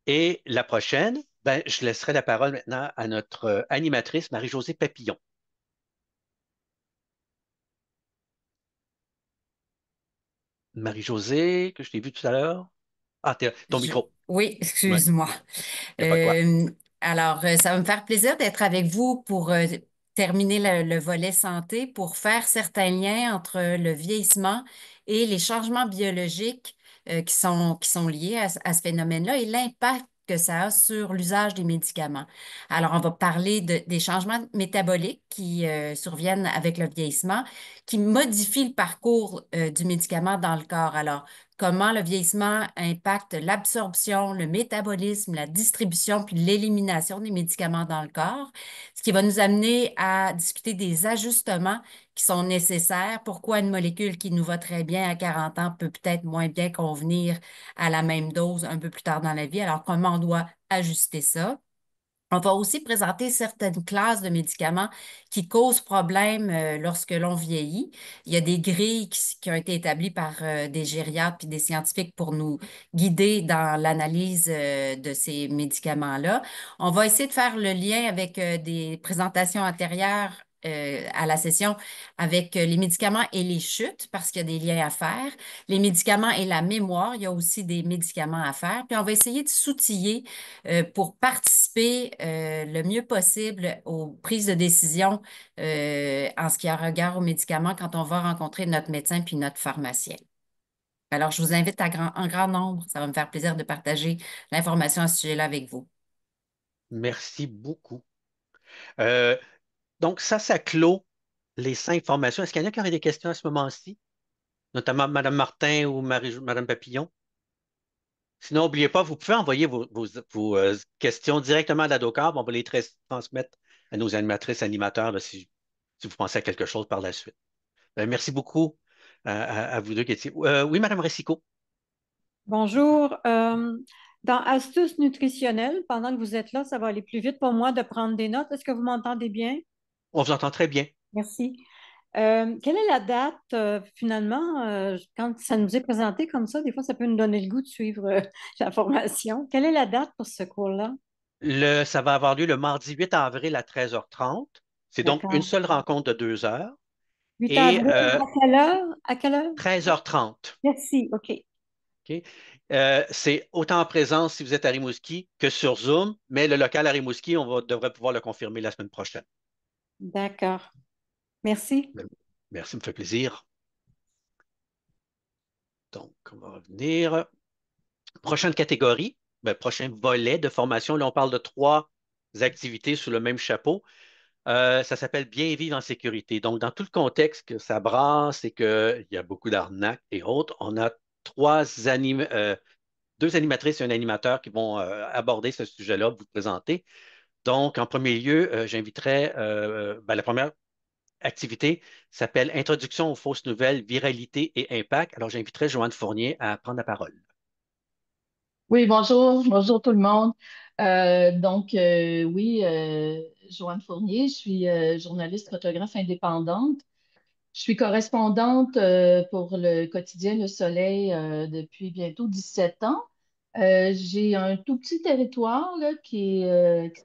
S1: Et la prochaine, ben, je laisserai la parole maintenant à notre animatrice, Marie-Josée Papillon. Marie-Josée, que je t'ai vue tout à l'heure. Ah, ton micro.
S6: Oui,
S1: Oui,
S6: excuse-moi.
S1: il n'y a pas de quoi.
S6: Ça va me faire plaisir d'être avec vous pour terminer le volet santé, pour faire certains liens entre le vieillissement et les changements biologiques qui sont liés à ce phénomène-là et l'impact que ça a sur l'usage des médicaments. Alors, on va parler des changements métaboliques qui surviennent avec le vieillissement, qui modifient le parcours du médicament dans le corps. Alors, comment le vieillissement impacte l'absorption, le métabolisme, la distribution puis l'élimination des médicaments dans le corps, ce qui va nous amener à discuter des ajustements qui sont nécessaires. Pourquoi une molécule qui nous va très bien à 40 ans peut peut-être moins bien convenir à la même dose un peu plus tard dans la vie. Alors, comment on doit ajuster ça? On va aussi présenter certaines classes de médicaments qui causent problème lorsque l'on vieillit. Il y a des grilles qui ont été établies par des gériatres puis des scientifiques pour nous guider dans l'analyse de ces médicaments-là. On va essayer de faire le lien avec des présentations antérieures à la session avec les médicaments et les chutes, parce qu'il y a des liens à faire. Les médicaments et la mémoire, il y a aussi des médicaments à faire. Puis on va essayer de s'outiller pour participer participer le mieux possible aux prises de décision en ce qui a regard aux médicaments quand on va rencontrer notre médecin puis notre pharmacien. Alors, je vous invite en grand nombre. Ça va me faire plaisir de partager l'information à ce sujet-là avec vous.
S1: Merci beaucoup. Euh, donc, ça clôt les 5 formations. Est-ce qu'il y en a qui auraient des questions à ce moment-ci, notamment Mme Martin ou Mme Papillon? Sinon, n'oubliez pas, vous pouvez envoyer vos questions directement à la DOCAB. On va les transmettre à nos animatrices, animateurs, là, si vous pensez à quelque chose par la suite. Merci beaucoup à vous deux qui étiez. Oui, Mme Ressico,
S7: Bonjour. Dans astuces nutritionnelles, pendant que vous êtes là, ça va aller plus vite pour moi de prendre des notes. Est-ce que vous m'entendez bien?
S1: on vous entend très bien.
S7: Merci. Quelle est la date, finalement, quand ça nous est présenté comme ça, des fois, ça peut nous donner le goût de suivre la formation. Quelle est la date pour ce cours-là?
S1: Ça va avoir lieu le mardi 8 avril à 13h30. C'est donc une
S7: D'accord.
S1: seule rencontre de 2 heures.
S7: 8
S1: Et
S7: avril, à quelle heure? À quelle heure?
S1: 13h30.
S7: Merci, OK.
S1: OK? C'est autant en présence si vous êtes à Rimouski que sur Zoom, mais le local à Rimouski, devrait pouvoir le confirmer la semaine prochaine.
S7: D'accord. Merci.
S1: Merci, ça me fait plaisir. Donc, on va revenir. Prochaine catégorie, prochain volet de formation. Là, on parle de 3 activités sous le même chapeau. Ça s'appelle Bien vivre en sécurité. Donc, dans tout le contexte que ça brasse et qu'il y a beaucoup d'arnaques et autres, on a 2 animatrices et un animateur qui vont aborder ce sujet-là, vous présenter. Donc, en premier lieu, j'inviterai la première activité s'appelle Introduction aux fausses nouvelles, viralité et impact. Alors, j'inviterai Joanne Fournier à prendre la parole.
S8: Oui, bonjour tout le monde. Oui, Joanne Fournier, je suis journaliste photographe indépendante. Je suis correspondante pour le quotidien Le Soleil depuis bientôt 17 ans. J'ai un tout petit territoire là, qui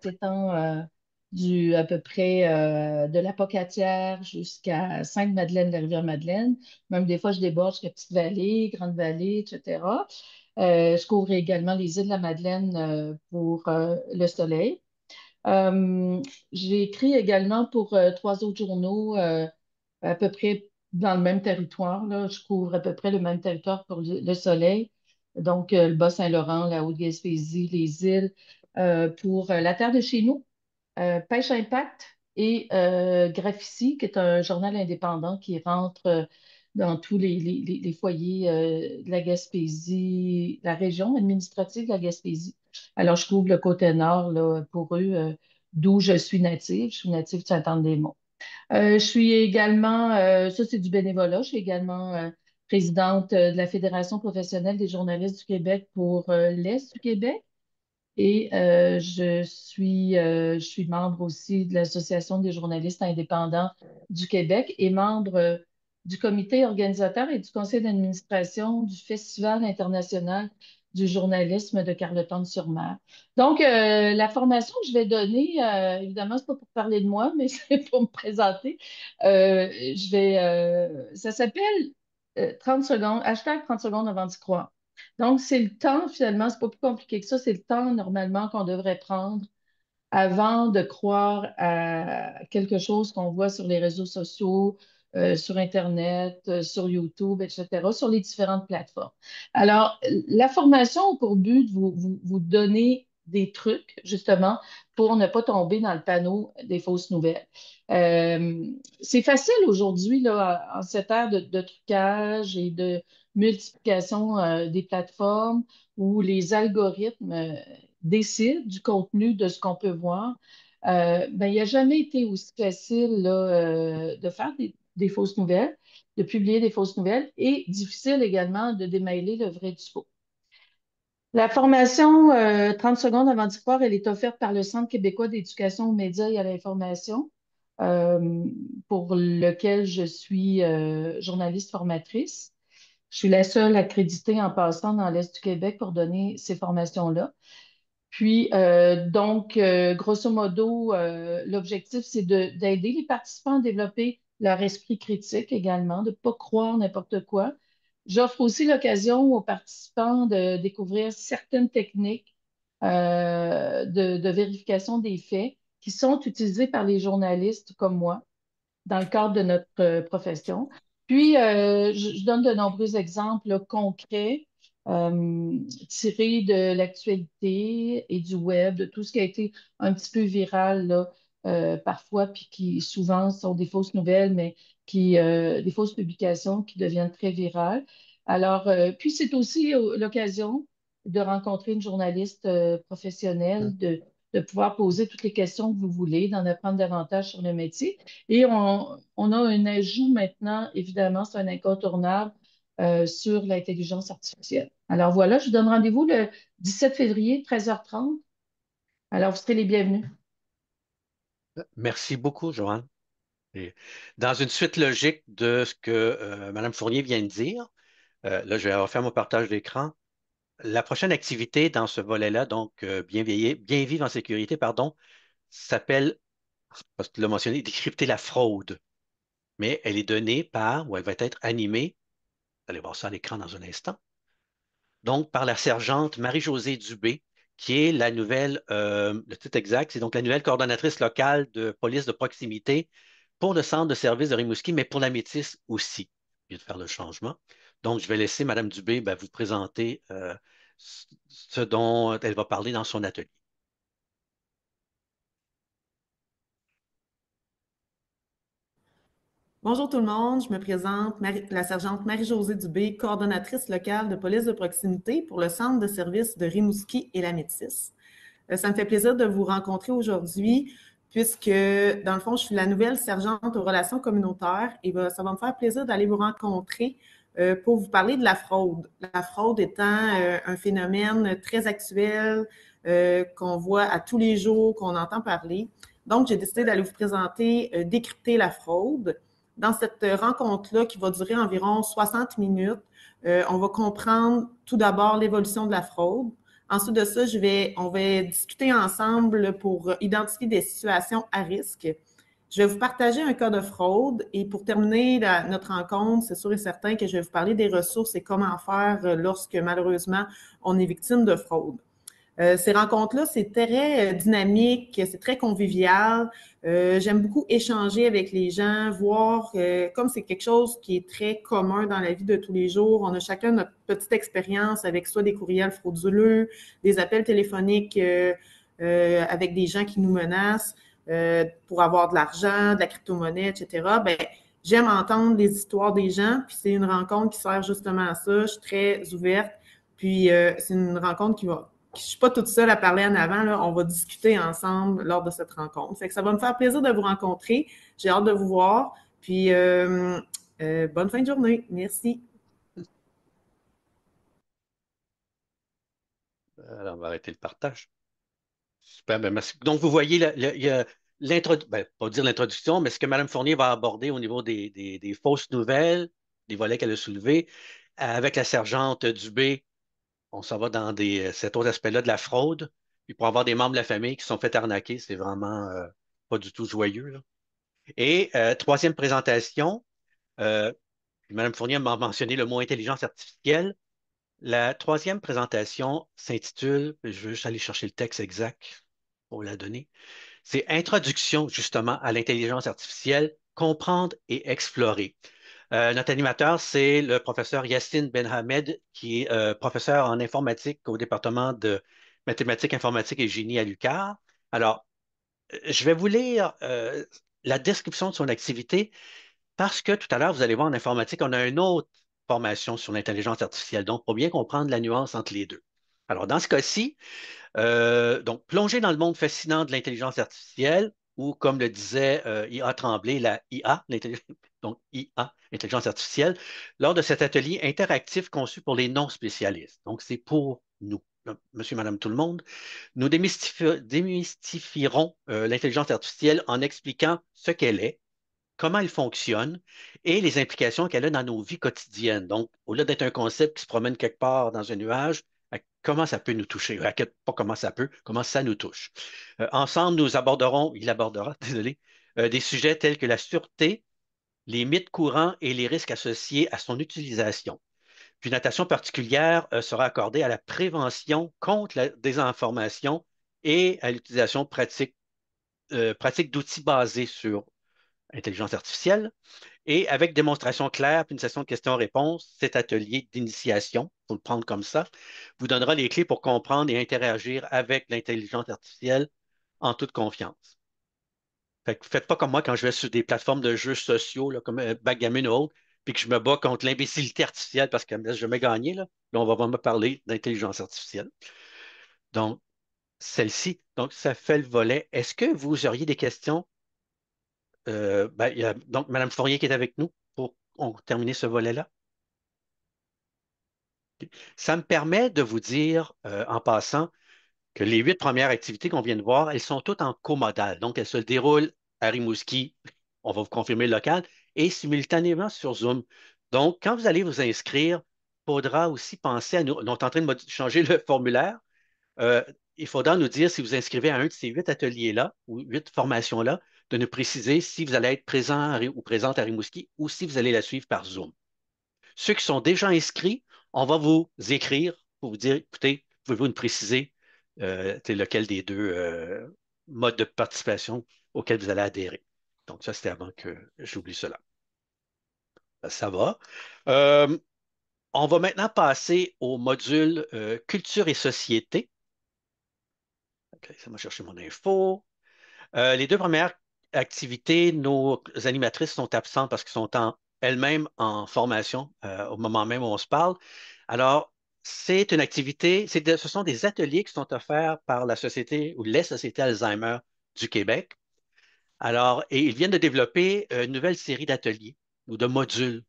S8: s'étend à peu près de la Pocatière jusqu'à Sainte-Madeleine, la rivière-Madeleine. Même des fois, je déborde jusqu'à Petite-Vallée, Grande-Vallée, etc. Je couvre également les îles de la Madeleine pour Le Soleil. Euh, j'ai écrit également pour 3 autres journaux à peu près dans le même territoire, là. Je couvre à peu près le même territoire pour Le Soleil, donc le Bas-Saint-Laurent, la Haute-Gaspésie, les îles, pour la terre de chez nous, Pêche Impact et Graphici, qui est un journal indépendant qui rentre dans tous les foyers de la Gaspésie, la région administrative de la Gaspésie. Alors, je couvre le côté nord là, pour eux, d'où je suis native. Je suis native de Saint-Anne-des-Monts. Je suis également, ça c'est du bénévolat, je suis également présidente de la Fédération professionnelle des journalistes du Québec pour l'Est du Québec. Et je suis membre aussi de l'Association des journalistes indépendants du Québec et membre du comité organisateur et du conseil d'administration du Festival international du journalisme de Carleton-sur-Mer. Donc, la formation que je vais donner, évidemment, c'est pas pour parler de moi, mais c'est pour me présenter. Ça s'appelle 30 secondes, hashtag 30 secondes avant d'y croire. Donc, c'est le temps, finalement, c'est pas plus compliqué que ça, c'est le temps normalement qu'on devrait prendre avant de croire à quelque chose qu'on voit sur les réseaux sociaux, sur Internet, sur YouTube, etc., sur les différentes plateformes. Alors, la formation a pour but de vous donner des trucs, justement, pour ne pas tomber dans le panneau des fausses nouvelles. Euh, c'est facile aujourd'hui, là, en cette ère de trucage et de multiplication des plateformes où les algorithmes décide du contenu de ce qu'on peut voir, il n'a jamais été aussi facile là, de faire des fausses nouvelles, de publier des fausses nouvelles et difficile également de démêler le vrai du faux. La formation 30 secondes avant d'y croire, elle est offerte par le Centre québécois d'éducation aux médias et à l'information, euh, pour lequel je suis journaliste formatrice. Je suis la seule accréditée en passant dans l'Est du Québec pour donner ces formations-là. Puis, grosso modo, l'objectif, c'est d'aider les participants à développer leur esprit critique également, de ne pas croire n'importe quoi. J'offre aussi l'occasion aux participants de découvrir certaines techniques de vérification des faits qui sont utilisés par les journalistes comme moi dans le cadre de notre profession. Puis, je donne de nombreux exemples là, concrets tirés de l'actualité et du web, de tout ce qui a été un petit peu viral là, parfois, puis qui souvent sont des fausses nouvelles, mais des fausses publications qui deviennent très virales. Alors, puis c'est aussi l'occasion de rencontrer une journaliste professionnelle, de pouvoir poser toutes les questions que vous voulez, d'en apprendre davantage sur le métier. Et on a un ajout maintenant, évidemment, c'est un incontournable sur l'intelligence artificielle. Alors voilà, je vous donne rendez-vous le 17 février, 13h30. Alors, vous serez les bienvenus.
S1: Merci beaucoup, Joanne. Et dans une suite logique de ce que Mme Fournier vient de dire, là, je vais refaire mon partage d'écran. La prochaine activité dans ce volet-là, donc bien vivre en sécurité, pardon, s'appelle, parce que tu l'as mentionné, décrypter la fraude. Mais elle est donnée par, ou elle va être animée, vous allez voir ça à l'écran dans un instant, donc par la sergente Marie-Josée Dubé, qui est la nouvelle, le titre exact, c'est donc la nouvelle coordonnatrice locale de police de proximité pour le centre de service de Rimouski, mais pour la Métis aussi. Je viens de faire le changement. Donc, je vais laisser Mme Dubé vous présenter ce dont elle va parler dans son atelier.
S9: Bonjour tout le monde, je me présente la sergente Marie-Josée Dubé, coordonnatrice locale de police de proximité pour le centre de service de Rimouski et la Métis. Ça me fait plaisir de vous rencontrer aujourd'hui puisque, dans le fond, je suis la nouvelle sergente aux relations communautaires et ça va me faire plaisir d'aller vous rencontrer pour vous parler de la fraude. La fraude étant un phénomène très actuel qu'on voit à tous les jours, qu'on entend parler. Donc, j'ai décidé d'aller vous présenter Décrypter la fraude. Dans cette rencontre-là, qui va durer environ 60 minutes, on va comprendre tout d'abord l'évolution de la fraude. Ensuite de ça, on va discuter ensemble pour identifier des situations à risque. Je vais vous partager un cas de fraude et pour terminer notre rencontre, c'est sûr et certain que je vais vous parler des ressources et comment faire lorsque malheureusement on est victime de fraude. Ces rencontres-là, c'est très dynamique, c'est très convivial. J'aime beaucoup échanger avec les gens, voir comme c'est quelque chose qui est très commun dans la vie de tous les jours. On a chacun notre petite expérience avec soit des courriels frauduleux, des appels téléphoniques avec des gens qui nous menacent pour avoir de l'argent, de la crypto-monnaie, etc. Ben, j'aime entendre les histoires des gens, puis c'est une rencontre qui sert justement à ça. Je suis très ouverte, puis c'est une rencontre je ne suis pas toute seule à parler en avant, là. On va discuter ensemble lors de cette rencontre. Fait que ça va me faire plaisir de vous rencontrer. J'ai hâte de vous voir. Puis, bonne fin de journée. Merci.
S1: Alors, on va arrêter le partage. Super, ben merci. Donc, vous voyez, pas dire l'introduction, mais ce que Mme Fournier va aborder au niveau des fausses nouvelles, des volets qu'elle a soulevés, avec la sergente Dubé, on s'en va dans cet autre aspect-là de la fraude. Puis pour avoir des membres de la famille qui se sont fait arnaquer, c'est vraiment pas du tout joyeux, là. Et troisième présentation, Mme Fournier m'a mentionné le mot intelligence artificielle. La troisième présentation s'intitule, je veux juste aller chercher le texte exact pour la donner, c'est Introduction justement à l'intelligence artificielle, comprendre et explorer. Notre animateur, c'est le professeur Yassine Benhamed, qui est professeur en informatique au département de mathématiques, informatique et génie à l'UQAR. Alors, je vais vous lire la description de son activité parce que tout à l'heure, vous allez voir en informatique, on a une autre formation sur l'intelligence artificielle. Donc, pour bien comprendre la nuance entre les deux. Alors, dans ce cas-ci, donc, plonger dans le monde fascinant de l'intelligence artificielle, ou comme le disait IA Tremblay, la IA, donc IA, intelligence artificielle, lors de cet atelier interactif conçu pour les non-spécialistes. Donc, c'est pour nous, monsieur, madame, tout le monde. Nous démystifierons l'intelligence artificielle en expliquant ce qu'elle est, comment elle fonctionne et les implications qu'elle a dans nos vies quotidiennes. Donc, au lieu d'être un concept qui se promène quelque part dans un nuage, comment ça peut nous toucher? Pas comment ça peut, comment ça nous touche. Ensemble, il abordera, désolé, des sujets tels que la sûreté, les mythes courants et les risques associés à son utilisation. Puis une attention particulière sera accordée à la prévention contre la désinformation et à l'utilisation pratique d'outils basés sur intelligence artificielle. Et avec démonstration claire, puis une session de questions-réponses, cet atelier d'initiation, il faut le prendre comme ça, vous donnera les clés pour comprendre et interagir avec l'intelligence artificielle en toute confiance. Fait que faites pas comme moi quand je vais sur des plateformes de jeux sociaux, là, comme Backgammon ou autre, puis que je me bats contre l'imbécilité artificielle parce que je vais gagner, là, on va vraiment parler d'intelligence artificielle. Donc, celle-ci, donc ça fait le volet. Est-ce que vous auriez des questions? Il y a donc Mme Fourier qui est avec nous pour terminer ce volet-là. Ça me permet de vous dire, en passant, que les 8 premières activités qu'on vient de voir, elles sont toutes en comodal. Donc, elles se déroulent à Rimouski, on va vous confirmer le local, et simultanément sur Zoom. Donc, quand vous allez vous inscrire, il faudra aussi penser à nous. On est en train de changer le formulaire. Euh, il faudra nous dire si vous inscrivez à un de ces 8 ateliers-là ou 8 formations-là, de nous préciser si vous allez être présent ou présente à Rimouski ou si vous allez la suivre par Zoom. Ceux qui sont déjà inscrits, on va vous écrire pour vous dire, écoutez, pouvez-vous nous préciser lequel des deux modes de participation auxquels vous allez adhérer. Donc, ça, c'était avant que j'oublie cela. Ça va. Euh, on va maintenant passer au module culture et société. OK, ça m'a cherché mon info. Les 2 premières activités, nos animatrices sont absentes parce qu'elles sont elles-mêmes en formation au moment même où on se parle. Alors, c'est une activité, ce sont des ateliers qui sont offerts par la société ou les sociétés Alzheimer du Québec. Alors, et ils viennent de développer une nouvelle série d'ateliers ou de modules,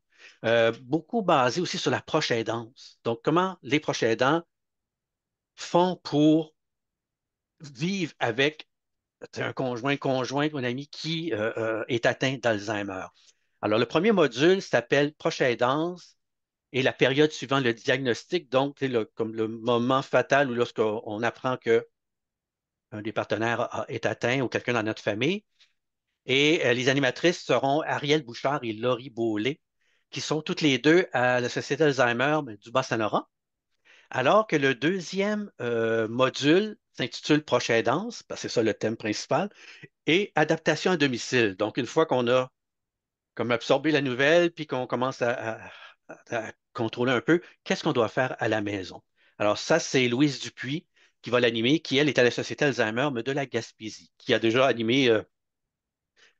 S1: beaucoup basés aussi sur la proche aidance. Donc, comment les proches aidants font pour vivre avec un conjoint, un ami qui est atteint d'Alzheimer. Alors, le premier module s'appelle Proche aidance et la période suivant le diagnostic, donc comme le moment fatal où lorsqu'on apprend qu'un des partenaires est atteint ou quelqu'un dans notre famille. Et les animatrices seront Ariel Bouchard et Laurie Beaulé, qui sont toutes les deux à la Société Alzheimer du Bas-Saint-Laurent. Alors que le deuxième module s'intitule Proche aidance, parce que c'est ça le thème principal, et adaptation à domicile. Donc, une fois qu'on a comme absorbé la nouvelle, puis qu'on commence à contrôler un peu, qu'est-ce qu'on doit faire à la maison? Alors, ça, c'est Louise Dupuis qui va l'animer, qui, elle, est à la Société Alzheimer, mais de la Gaspésie, qui a déjà animé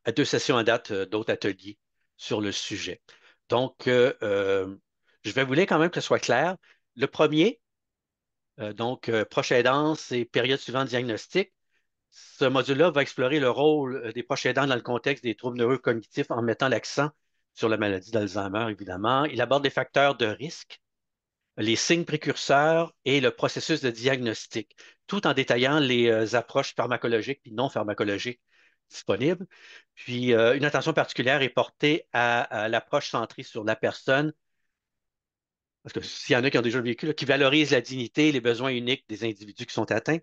S1: à 2 sessions à date d'autres ateliers sur le sujet. Donc, je vais vous lire quand même que ce soit clair. Le premier, proche aidance et période suivante diagnostic. Ce module-là va explorer le rôle des proches aidants dans le contexte des troubles neurocognitifs en mettant l'accent sur la maladie d'Alzheimer, évidemment. Il aborde les facteurs de risque, les signes précurseurs et le processus de diagnostic, tout en détaillant les approches pharmacologiques et non pharmacologiques disponibles. Puis, une attention particulière est portée à l'approche centrée sur la personne, parce que s'il y en a qui ont déjà vécu, là, qui valorise la dignité et les besoins uniques des individus qui sont atteints.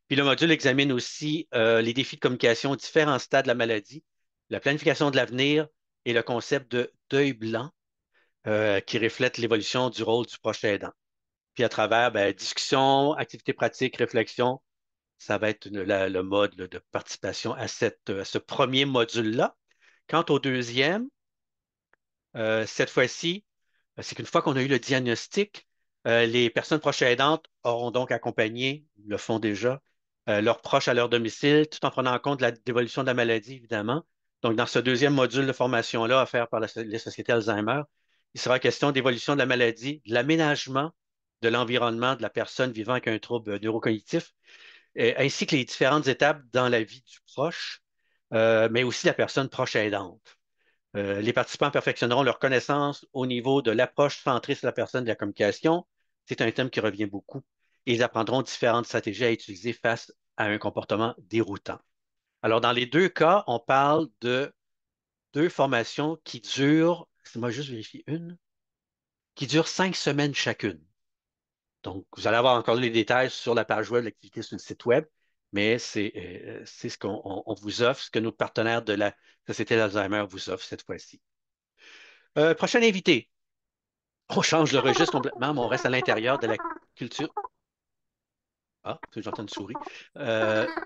S1: Puis le module examine aussi les défis de communication aux différents stades de la maladie, la planification de l'avenir et le concept de deuil blanc qui reflète l'évolution du rôle du proche aidant. Puis à travers discussion, activités pratiques, réflexion, ça va être le mode là, de participation à ce premier module-là. Quant au deuxième, cette fois-ci, c'est qu'une fois qu'on a eu le diagnostic, les personnes proches aidantes auront donc accompagné, le font déjà, leurs proches à leur domicile, tout en prenant en compte la dévolution de la maladie, évidemment. Donc, dans ce deuxième module de formation-là offert par les sociétés Alzheimer, il sera question d'évolution de la maladie, de l'aménagement de l'environnement de la personne vivant avec un trouble neurocognitif, ainsi que les différentes étapes dans la vie du proche, mais aussi la personne proche aidante. Les participants perfectionneront leur connaissance au niveau de l'approche centrée sur la personne de la communication. C'est un thème qui revient beaucoup. Et ils apprendront différentes stratégies à utiliser face à un comportement déroutant. Alors, dans les 2 cas, on parle de 2 formations qui durent, moi juste vérifier qui durent 5 semaines chacune. Donc, vous allez avoir encore les détails sur la page web de l'activité sur le site web, mais c'est ce qu'on vous offre, ce que nos partenaires de la Société d'Alzheimer vous offrent cette fois-ci. Prochain invité. On change le registre complètement, mais on reste à l'intérieur de la culture. Ah, j'entends une souris.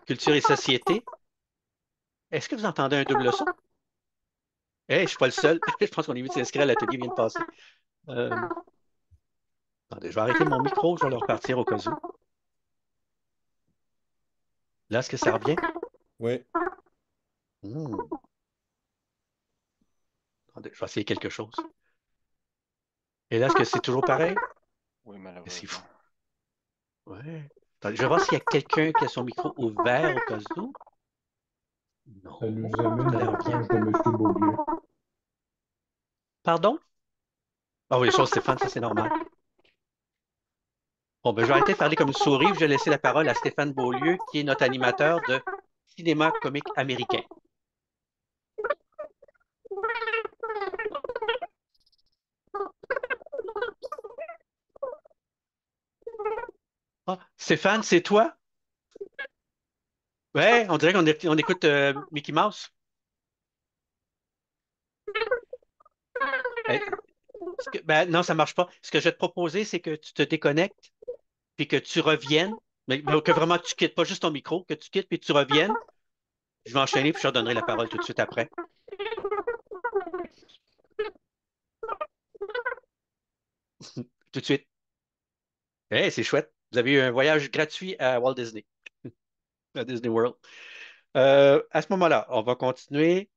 S1: Culture et société. Est-ce que vous entendez un double son? Je ne suis pas le seul. Je pense qu'on est vite s'inscrire à l'atelier vient de passer. Euh, Attendez, je vais arrêter mon micro, je vais le repartir au cas où. Là, est-ce que ça revient?
S10: Oui.
S1: Hmm. Attendez, je vais essayer quelque chose. Et là, est-ce que c'est toujours pareil?
S10: Oui,
S1: C'est
S10: malheureusement.
S1: fou. Ouais. Attendez, je vais voir s'il y a quelqu'un qui a son micro ouvert au cas où.
S11: Ça
S1: Non,
S11: nous amène
S1: ça a
S11: à
S1: l'air
S11: la
S1: bien.
S11: page de M. Beaulieu.
S1: Pardon? Ah oui, chose Stéphane, ça c'est normal. Bon, ben, je vais arrêter de parler comme une souris, puis je vais laisser la parole à Stéphane Beaulieu, qui est notre animateur de cinéma comique américain. Ah, Stéphane, c'est toi? Ouais, on dirait on écoute Mickey Mouse. Eh, ben, non, ça marche pas. Ce que je vais te proposer, c'est que tu te déconnectes, puis que tu reviennes, mais que vraiment tu quittes, pas juste ton micro, que tu quittes, puis tu reviennes. Je vais enchaîner, puis je te redonnerai la parole tout de suite après. Tout de suite. C'est chouette. Vous avez eu un voyage gratuit à Walt Disney, à Disney World. À ce moment-là, on va continuer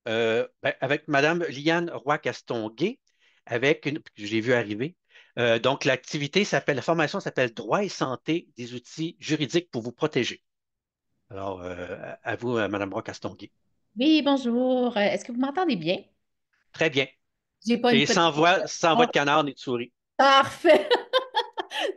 S1: avec Madame Liane Roy-Castonguay, avec une, que j'ai vu arriver. Donc, la formation s'appelle Droit et santé des outils juridiques pour vous protéger. Alors, à vous, Madame Roy-Castonguay.
S12: Oui, bonjour. Est-ce que vous m'entendez bien?
S1: Très bien.
S12: J'ai pas une
S1: Et
S12: petite...
S1: sans voix
S12: Oh,
S1: de canard ni de souris.
S12: parfait.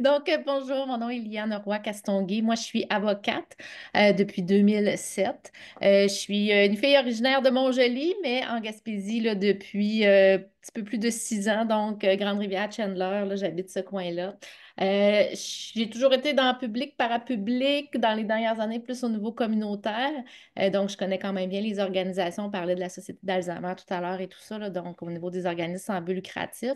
S12: Donc, bonjour, mon nom est Liane Roy-Castonguay. Moi, je suis avocate depuis 2007. Je suis une fille originaire de Montjoli, mais en Gaspésie là, depuis un petit peu plus de 6 ans. Donc, Grande-Rivière, Chandler, là, j'habite ce coin-là. J'ai toujours été dans le public, parapublic, dans les dernières années, plus au niveau communautaire. Donc, je connais quand même bien les organisations. On parlait de la Société d'Alzheimer tout à l'heure et tout ça, là, donc au niveau des organismes sans but lucratif.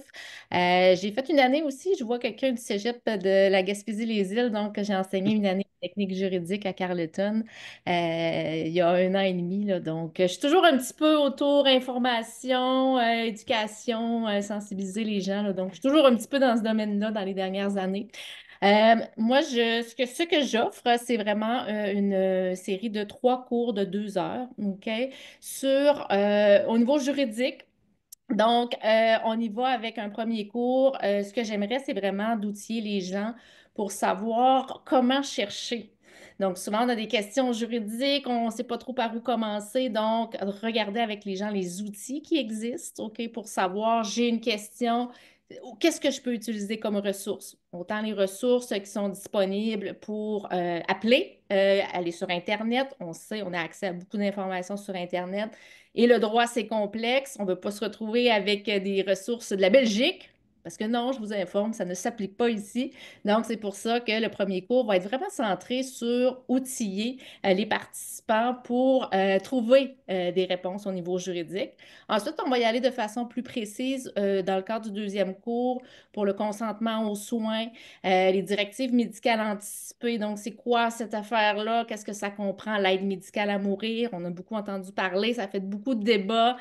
S12: J'ai fait une année aussi, je vois quelqu'un du cégep de la Gaspésie-les-Îles, donc j'ai enseigné une année de technique juridique à Carleton il y a 1 an et demi. Là, donc, je suis toujours un petit peu autour information, éducation, sensibiliser les gens. Là, donc, je suis toujours un petit peu dans ce domaine-là dans les dernières années. Moi, ce que j'offre, c'est vraiment une série de 3 cours de 2 heures, OK, au niveau juridique. Donc, on y va avec un premier cours. Ce que j'aimerais, c'est vraiment d'outiller les gens pour savoir comment chercher. Donc, souvent, on a des questions juridiques, on ne sait pas trop par où commencer. Donc, regarder avec les gens les outils qui existent, OK, pour savoir, j'ai une question, qu'est-ce que je peux utiliser comme ressources? Autant les ressources qui sont disponibles pour appeler, aller sur Internet. On sait, on a accès à beaucoup d'informations sur Internet. Et le droit, c'est complexe. On ne veut pas se retrouver avec des ressources de la Belgique. Parce que non, je vous informe, ça ne s'applique pas ici. Donc, c'est pour ça que le premier cours va être vraiment centré sur outiller les participants pour trouver des réponses au niveau juridique. Ensuite, on va y aller de façon plus précise dans le cadre du deuxième cours pour le consentement aux soins, les directives médicales anticipées. Donc, c'est quoi cette affaire-là? Qu'est-ce que ça comprend, l'aide médicale à mourir? On a beaucoup entendu parler, ça fait beaucoup de débats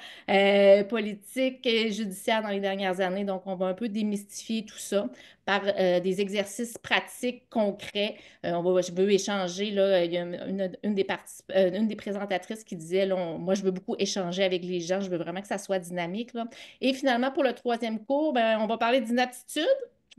S12: politiques et judiciaires dans les dernières années. Donc, on va un peu démystifier tout ça par des exercices pratiques concrets. Je veux échanger, là, il y a une des présentatrices qui disait, là, moi, je veux beaucoup échanger avec les gens, je veux vraiment que ça soit dynamique, là. Et finalement, pour le troisième cours, ben, on va parler d'inaptitude.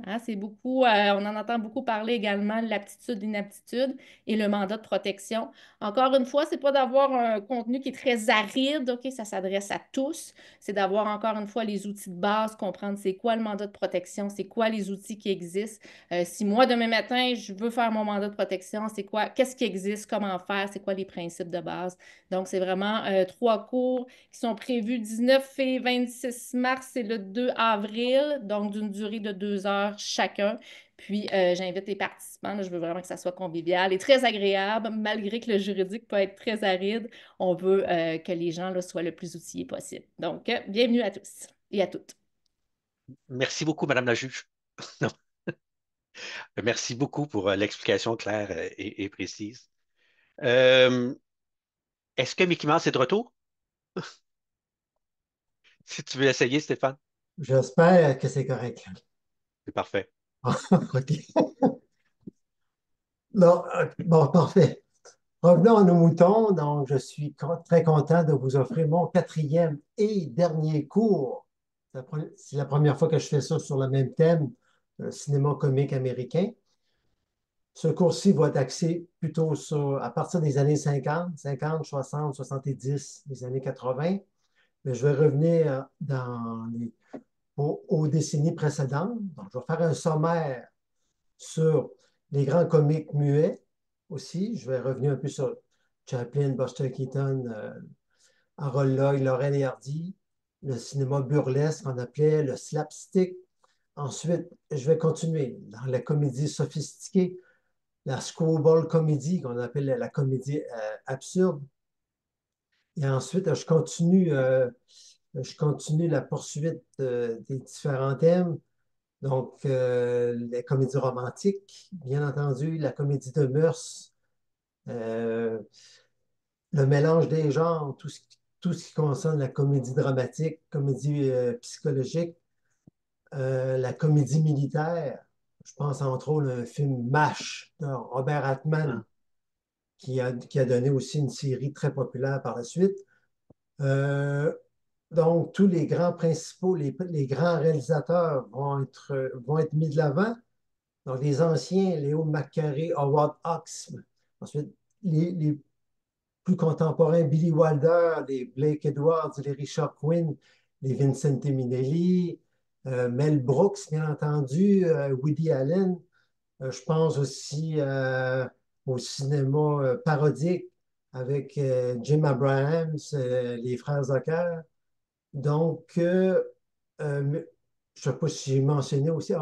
S12: Hein, c'est beaucoup, on en entend beaucoup parler également de l'aptitude, l'inaptitude et le mandat de protection. Encore une fois, c'est pas d'avoir un contenu qui est très aride, OK, ça s'adresse à tous. C'est d'avoir encore une fois les outils de base, comprendre c'est quoi le mandat de protection, c'est quoi les outils qui existent. Si moi, demain matin, je veux faire mon mandat de protection, c'est quoi, qu'est-ce qui existe, comment faire, c'est quoi les principes de base. Donc, c'est vraiment 3 cours qui sont prévus 19 et 26 mars et le 2 avril, donc d'une durée de 2 heures chacun. Puis, j'invite les participants, là, je veux vraiment que ça soit convivial et très agréable, malgré que le juridique peut être très aride. On veut que les gens là, soient le plus outillés possible. Donc, bienvenue à tous et à toutes.
S1: Merci beaucoup, Madame la juge. Non. Merci beaucoup pour l'explication claire et précise. Euh, Est-ce que Mickey Mouse est de retour? Si tu veux essayer, Stéphane,
S10: J'espère que c'est correct.
S1: c'est parfait.
S10: OK. Non, bon, parfait. Revenons à nos moutons. Donc, je suis très content de vous offrir mon quatrième et dernier cours. C'est la première fois que je fais ça sur le même thème, le cinéma comique américain. Ce cours-ci va être axé plutôt à partir des années 50, 60, 70, les années 80. Mais je vais revenir aux décennies précédentes. Donc, je vais faire un sommaire sur les grands comiques muets aussi. Je vais revenir un peu sur Chaplin, Buster Keaton, Harold Lloyd, Laurel et Hardy, le cinéma burlesque qu'on appelait le slapstick. Ensuite, je vais continuer dans la comédie sophistiquée, la screwball comedy qu'on appelle la comédie absurde. Et ensuite, je continue la poursuite des différents thèmes. Donc, les comédies romantiques, bien entendu, la comédie de mœurs, euh, le mélange des genres, tout ce qui concerne la comédie dramatique, comédie psychologique, la comédie militaire. Je pense entre autres à un film MASH de Robert Altman,
S1: Ah,
S10: qui a donné aussi une série très populaire par la suite. Euh, donc, tous les grands principaux, les grands réalisateurs vont être mis de l'avant. Donc, les anciens, Léo McCarey, Howard Hawks. Ensuite, les plus contemporains, Billy Wilder, les Blake Edwards, les Richard Quinn, les Vincent Minnelli, Mel Brooks, bien entendu, Woody Allen. Je pense aussi au cinéma parodique avec Jim Abrahams, les frères Zucker. Donc, je ne sais pas si j'ai mentionné aussi,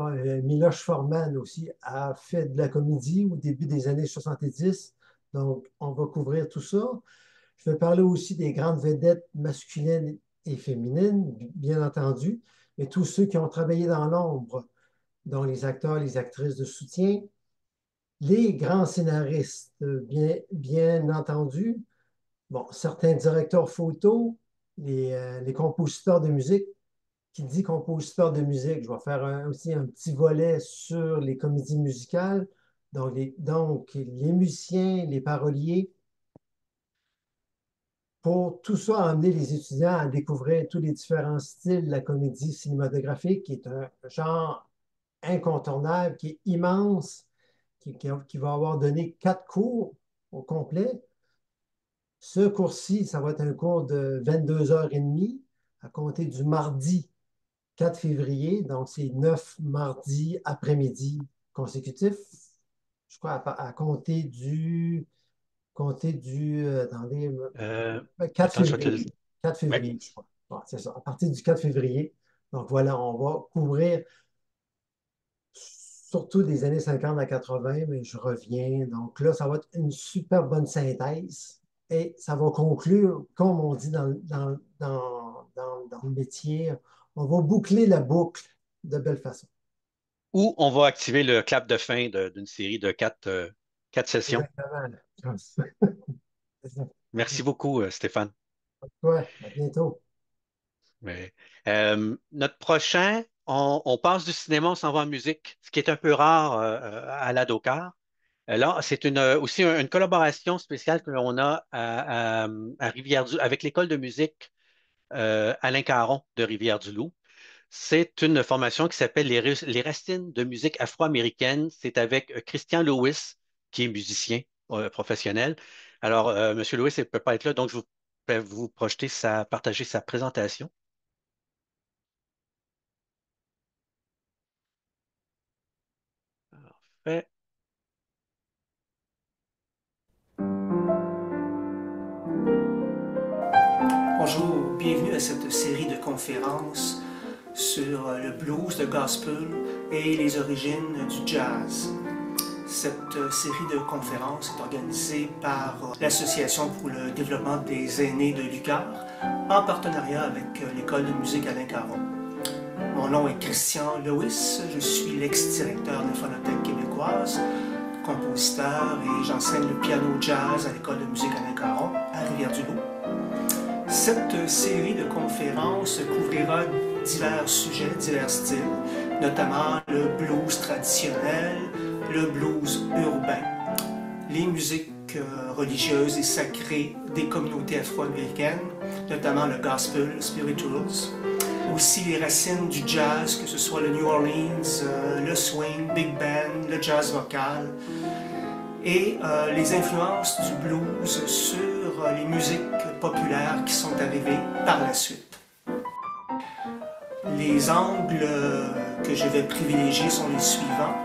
S10: Miloš Forman aussi a fait de la comédie au début des années 70. Donc, on va couvrir tout ça. Je vais parler aussi des grandes vedettes masculines et féminines, bien entendu, mais tous ceux qui ont travaillé dans l'ombre, dont les acteurs, les actrices de soutien, les grands scénaristes, bien entendu, bon, certains directeurs photo, les compositeurs de musique. Qui dit compositeur de musique, je vais faire aussi un petit volet sur les comédies musicales. Donc, les musiciens, les paroliers, pour tout ça, amener les étudiants à découvrir tous les différents styles de la comédie cinématographique, qui est un genre incontournable, qui est immense, qui va avoir donné 4 cours au complet. Ce cours-ci, ça va être un cours de 22h30 à compter du mardi 4 février, donc c'est 9 mardis après-midi consécutifs. Je crois attendez, 4
S1: attends, je vais te le...
S10: février. 4
S1: Ouais.
S10: février, je crois. Bon, c'est ça, à partir du 4 février. Donc voilà, on va couvrir surtout des années 50 à 80, mais je reviens. Donc là, ça va être une super bonne synthèse et ça va conclure, comme on dit dans le métier, on va boucler la boucle de belle façon.
S1: Ou on va activer le clap de fin d'une série de 4 sessions.
S10: Exactement.
S1: Merci beaucoup, Stéphane.
S10: Ouais, à bientôt.
S1: Mais, notre prochain, on passe du cinéma, on s'en va en musique, ce qui est un peu rare à l'Adocar. Là, c'est aussi une collaboration spéciale que l'on a à Rivière-du avec l'école de musique Alain Caron de Rivière-du-Loup. C'est une formation qui s'appelle les Racines de musique afro-américaine. C'est avec Christian Lewis, qui est musicien professionnel. Alors, Monsieur Lewis ne peut pas être là, donc je vais vous partager sa présentation. Parfait.
S13: Bonjour, bienvenue à cette série de conférences sur le blues, le gospel et les origines du jazz. Cette série de conférences est organisée par l'Association pour le développement des aînés de l'UQAR en partenariat avec l'École de musique Alain Caron. Mon nom est Christian Lewis, je suis l'ex-directeur de la Phonothèque québécoise, compositeur et j'enseigne le piano jazz à l'École de musique Alain Caron à Rivière-du-Loup. Cette série de conférences couvrira divers sujets, divers styles, notamment le blues traditionnel, le blues urbain, les musiques religieuses et sacrées des communautés afro-américaines, notamment le gospel, spirituals, aussi les racines du jazz, que ce soit le New Orleans, le swing, big band, le jazz vocal, et les influences du blues sur les musiques populaires qui sont arrivées par la suite. Les angles que je vais privilégier sont les suivants.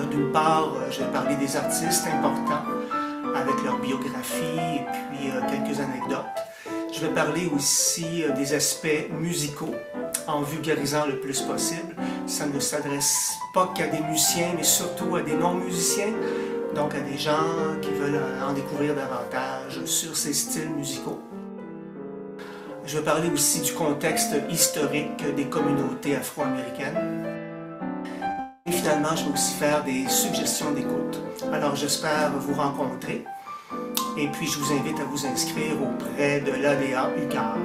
S13: D'une part, je vais parler des artistes importants avec leur biographie et puis quelques anecdotes. Je vais parler aussi des aspects musicaux en vulgarisant le plus possible. Ça ne s'adresse pas qu'à des musiciens, mais surtout à des non-musiciens, donc à des gens qui veulent en découvrir davantage sur ces styles musicaux. Je vais parler aussi du contexte historique des communautés afro-américaines. Et finalement, je vais aussi faire des suggestions d'écoute. Alors j'espère vous rencontrer. Et puis je vous invite à vous inscrire auprès de l'ADA UQAR.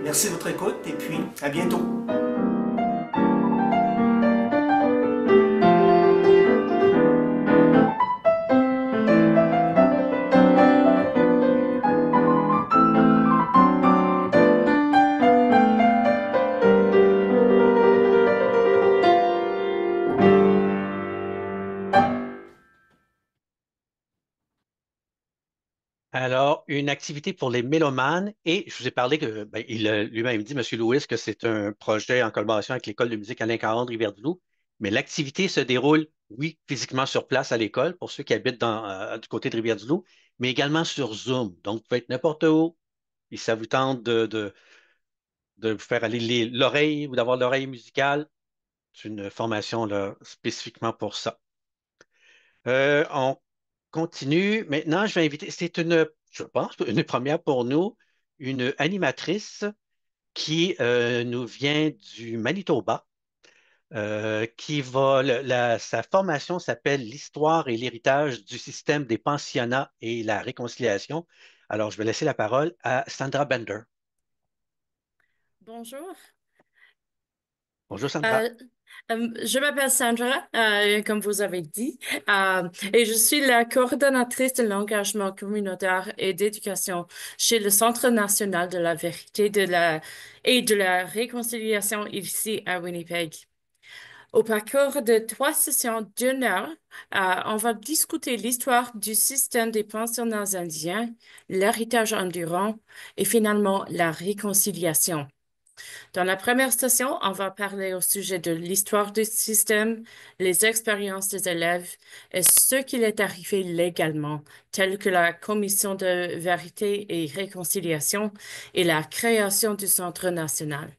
S13: Merci de votre écoute et puis à bientôt.
S1: Alors, une activité pour les mélomanes, et je vous ai parlé que, ben, il a lui-même dit, M. Lewis, que c'est un projet en collaboration avec l'École de musique Alain Caron de Rivière-du-Loup, mais l'activité se déroule, oui, physiquement sur place à l'école, pour ceux qui habitent du côté de Rivière-du-Loup, mais également sur Zoom. Donc, vous pouvez être n'importe où, et ça vous tente de vous faire aller l'oreille ou d'avoir l'oreille musicale. C'est une formation là, spécifiquement pour ça. On continue. Maintenant, je vais inviter, je pense, une première pour nous, une animatrice qui nous vient du Manitoba, sa formation s'appelle l'histoire et l'héritage du système des pensionnats et la réconciliation. Alors, je vais laisser la parole à Sandra Bender.
S14: Bonjour.
S1: Bonjour, Sandra.
S14: Je m'appelle Sandra, comme vous avez dit, et je suis la coordonnatrice de l'engagement communautaire et d'éducation chez le Centre national de la vérité et de la réconciliation ici à Winnipeg. Au parcours de 3 sessions d'1 heure, on va discuter l'histoire du système des pensionnats indiens, l'héritage endurant et finalement la réconciliation. Dans la première session, on va parler au sujet de l'histoire du système, les expériences des élèves et ce qu'il est arrivé légalement, tel que la Commission de vérité et réconciliation et la création du Centre national.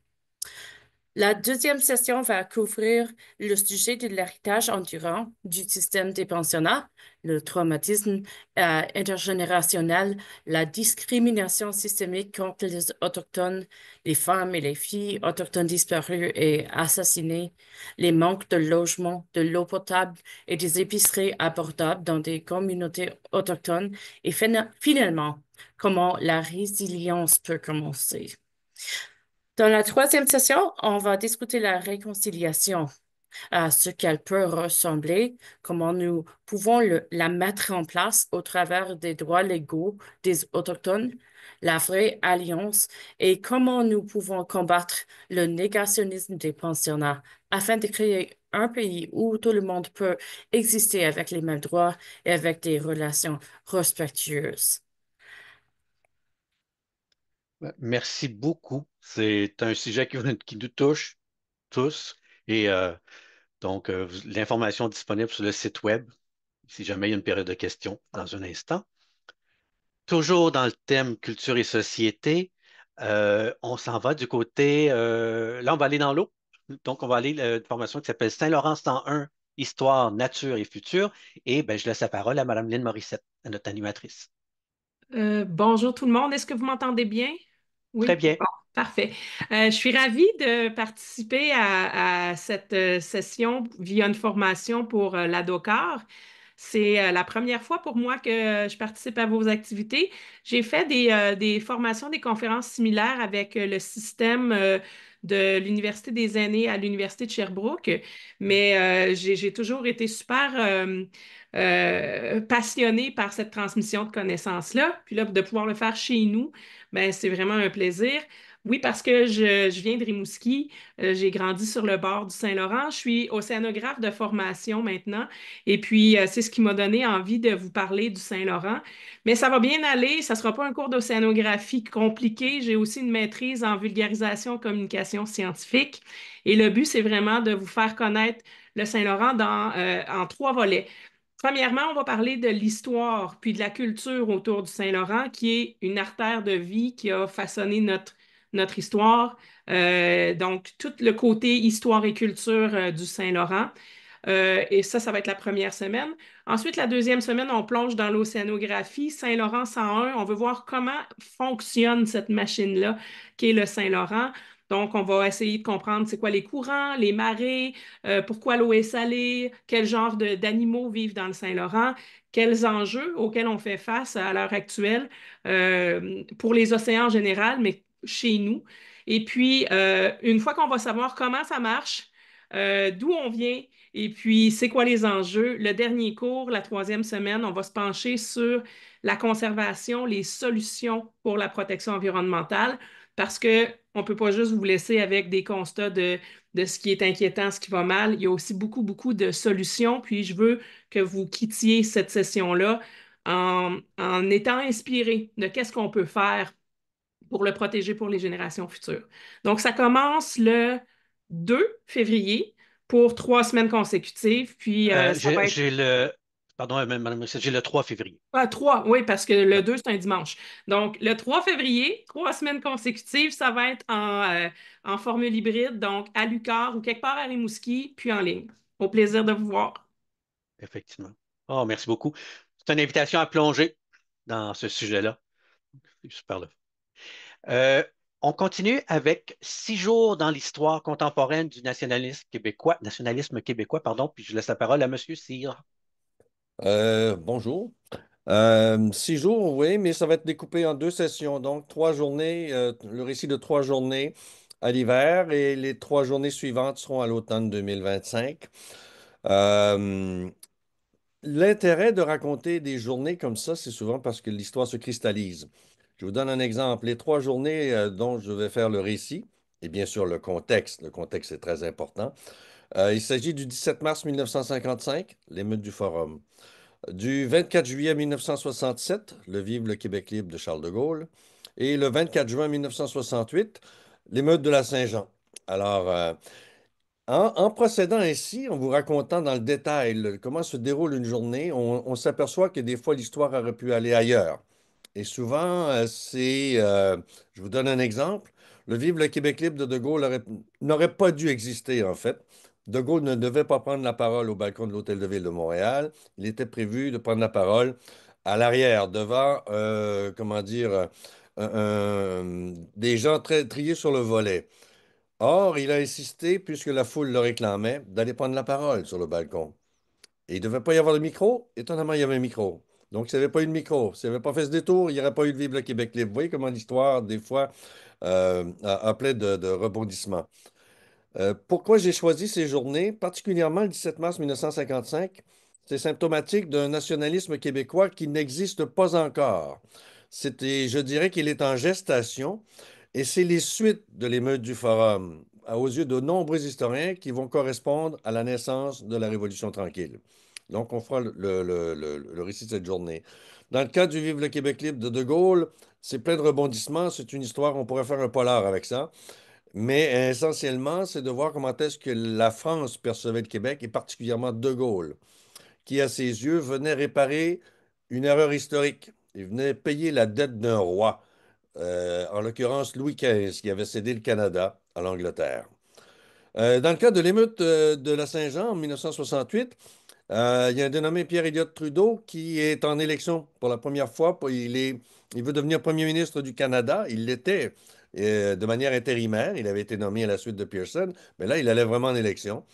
S14: La deuxième session va couvrir le sujet de l'héritage endurant du système des pensionnats, le traumatisme intergénérationnel, la discrimination systémique contre les Autochtones, les femmes et les filles autochtones disparues et assassinées, les manques de logement, de l'eau potable et des épiceries abordables dans des communautés autochtones et finalement, comment la résilience peut commencer. Dans la troisième session, on va discuter la réconciliation, ce qu'elle peut ressembler, comment nous pouvons la mettre en place au travers des droits légaux des Autochtones, la vraie alliance et comment nous pouvons combattre le négationnisme des pensionnats afin de créer un pays où tout le monde peut exister avec les mêmes droits et avec des relations respectueuses.
S1: Merci beaucoup. C'est un sujet qui nous touche tous. Et donc, l'information est disponible sur le site web, si jamais il y a une période de questions dans un instant. Toujours dans le thème culture et société, on s'en va du côté, là, on va aller dans l'eau. Donc, on va aller à une formation qui s'appelle Saint-Laurent 101, Histoire, Nature et Futur. Et ben, je laisse la parole à Mme Lynne Morissette, notre animatrice.
S15: Bonjour tout le monde. Est-ce que vous m'entendez bien?
S1: Très
S15: Oui?
S1: bien.
S15: Bon. Parfait. Je suis ravie de participer à cette session via une formation pour la DOCAR. C'est la première fois pour moi que je participe à vos activités. J'ai fait des formations, des conférences similaires avec le système de l'Université des aînés à l'Université de Sherbrooke, mais j'ai toujours été super passionnée par cette transmission de connaissances-là. Puis là, de pouvoir le faire chez nous, ben, c'est vraiment un plaisir. Oui, parce que je viens de Rimouski. J'ai grandi sur le bord du Saint-Laurent. Je suis océanographe de formation maintenant. Et puis, c'est ce qui m'a donné envie de vous parler du Saint-Laurent. Mais ça va bien aller. Ça ne sera pas un cours d'océanographie compliqué. J'ai aussi une maîtrise en vulgarisation et communication scientifique. Et le but, c'est vraiment de vous faire connaître le Saint-Laurent en trois volets. Premièrement, on va parler de l'histoire puis de la culture autour du Saint-Laurent, qui est une artère de vie qui a façonné notre histoire. Donc, tout le côté histoire et culture du Saint-Laurent. Et ça va être la première semaine. Ensuite, la deuxième semaine, on plonge dans l'océanographie. Saint-Laurent 101, on veut voir comment fonctionne cette machine-là, qui est le Saint-Laurent. Donc, on va essayer de comprendre c'est quoi les courants, les marées, pourquoi l'eau est salée, quel genre d'animaux vivent dans le Saint-Laurent, quels enjeux auxquels on fait face à l'heure actuelle pour les océans en général, mais chez nous. Et puis, une fois qu'on va savoir comment ça marche, d'où on vient, et puis c'est quoi les enjeux, le dernier cours, la troisième semaine, on va se pencher sur la conservation, les solutions pour la protection environnementale, parce que on ne peut pas juste vous laisser avec des constats de ce qui est inquiétant, ce qui va mal. Il y a aussi beaucoup, beaucoup de solutions. Puis je veux que vous quittiez cette session-là en étant inspiré de qu'est-ce qu'on peut faire pour le protéger pour les générations futures. Donc, ça commence le 2 février pour 3 semaines consécutives. Puis, ça va être
S1: J'ai le. Pardon, madame, j'ai le 3 février.
S15: 3, oui, parce que le 2, c'est un dimanche. Donc, le 3 février, 3 semaines consécutives, ça va être en formule hybride, donc à Lucar ou quelque part à Rimouski, puis en ligne. Au plaisir de vous voir.
S1: Effectivement. Oh, merci beaucoup. C'est une invitation à plonger dans ce sujet-là. C'est super là. Euh, on continue avec 6 jours dans l'histoire contemporaine du nationalisme québécois, pardon, puis je laisse la parole à M. Cyr.
S16: Bonjour. 6 jours, oui, mais ça va être découpé en 2 sessions. Donc, 3 journées, le récit de 3 journées à l'hiver et les 3 journées suivantes seront à l'automne 2025. Euh, L'intérêt de raconter des journées comme ça, c'est souvent parce que l'histoire se cristallise. Je vous donne un exemple. Les 3 journées dont je vais faire le récit, et bien sûr le contexte est très important. Il s'agit du 17 mars 1955, l'émeute du Forum. Du 24 juillet 1967, le Vive le Québec libre de Charles de Gaulle. Et le 24 juin 1968, l'émeute de la Saint-Jean. Alors, en procédant ainsi, en vous racontant dans le détail comment se déroule une journée, on s'aperçoit que des fois l'histoire aurait pu aller ailleurs. Et souvent, je vous donne un exemple, le Vive le Québec libre de Gaulle n'aurait pas dû exister en fait. De Gaulle ne devait pas prendre la parole au balcon de l'Hôtel de Ville de Montréal. Il était prévu de prendre la parole à l'arrière, devant, comment dire, des gens très triés sur le volet. Or, il a insisté, puisque la foule le réclamait, d'aller prendre la parole sur le balcon. Et il ne devait pas y avoir de micro. Étonnamment, il y avait un micro. Donc, s'il n'y avait pas eu de micro, s'il n'avait pas fait ce détour, il n'y aurait pas eu de Vive le Québec libre. Vous voyez comment l'histoire, des fois, a plein de rebondissements. Pourquoi j'ai choisi ces journées, particulièrement le 17 mars 1955? C'est symptomatique d'un nationalisme québécois qui n'existe pas encore. Je dirais qu'il est en gestation. Et c'est les suites de l'émeute du Forum, aux yeux de nombreux historiens, qui vont correspondre à la naissance de la Révolution tranquille. Donc, on fera le récit de cette journée. Dans le cas du Vive le Québec libre de Gaulle, c'est plein de rebondissements. C'est une histoire, on pourrait faire un polar avec ça. Mais essentiellement, c'est de voir comment est-ce que la France percevait le Québec, et particulièrement De Gaulle, qui, à ses yeux, venait réparer une erreur historique. Il venait payer la dette d'un roi, en l'occurrence Louis XV, qui avait cédé le Canada à l'Angleterre. Dans le cas de l'émeute de la Saint-Jean en 1968, il y a un dénommé Pierre-Éliott Trudeau qui est en élection pour la première fois. Il veut devenir premier ministre du Canada. Il l'était de manière intérimaire. Il avait été nommé à la suite de Pearson, mais là, il allait vraiment en élection.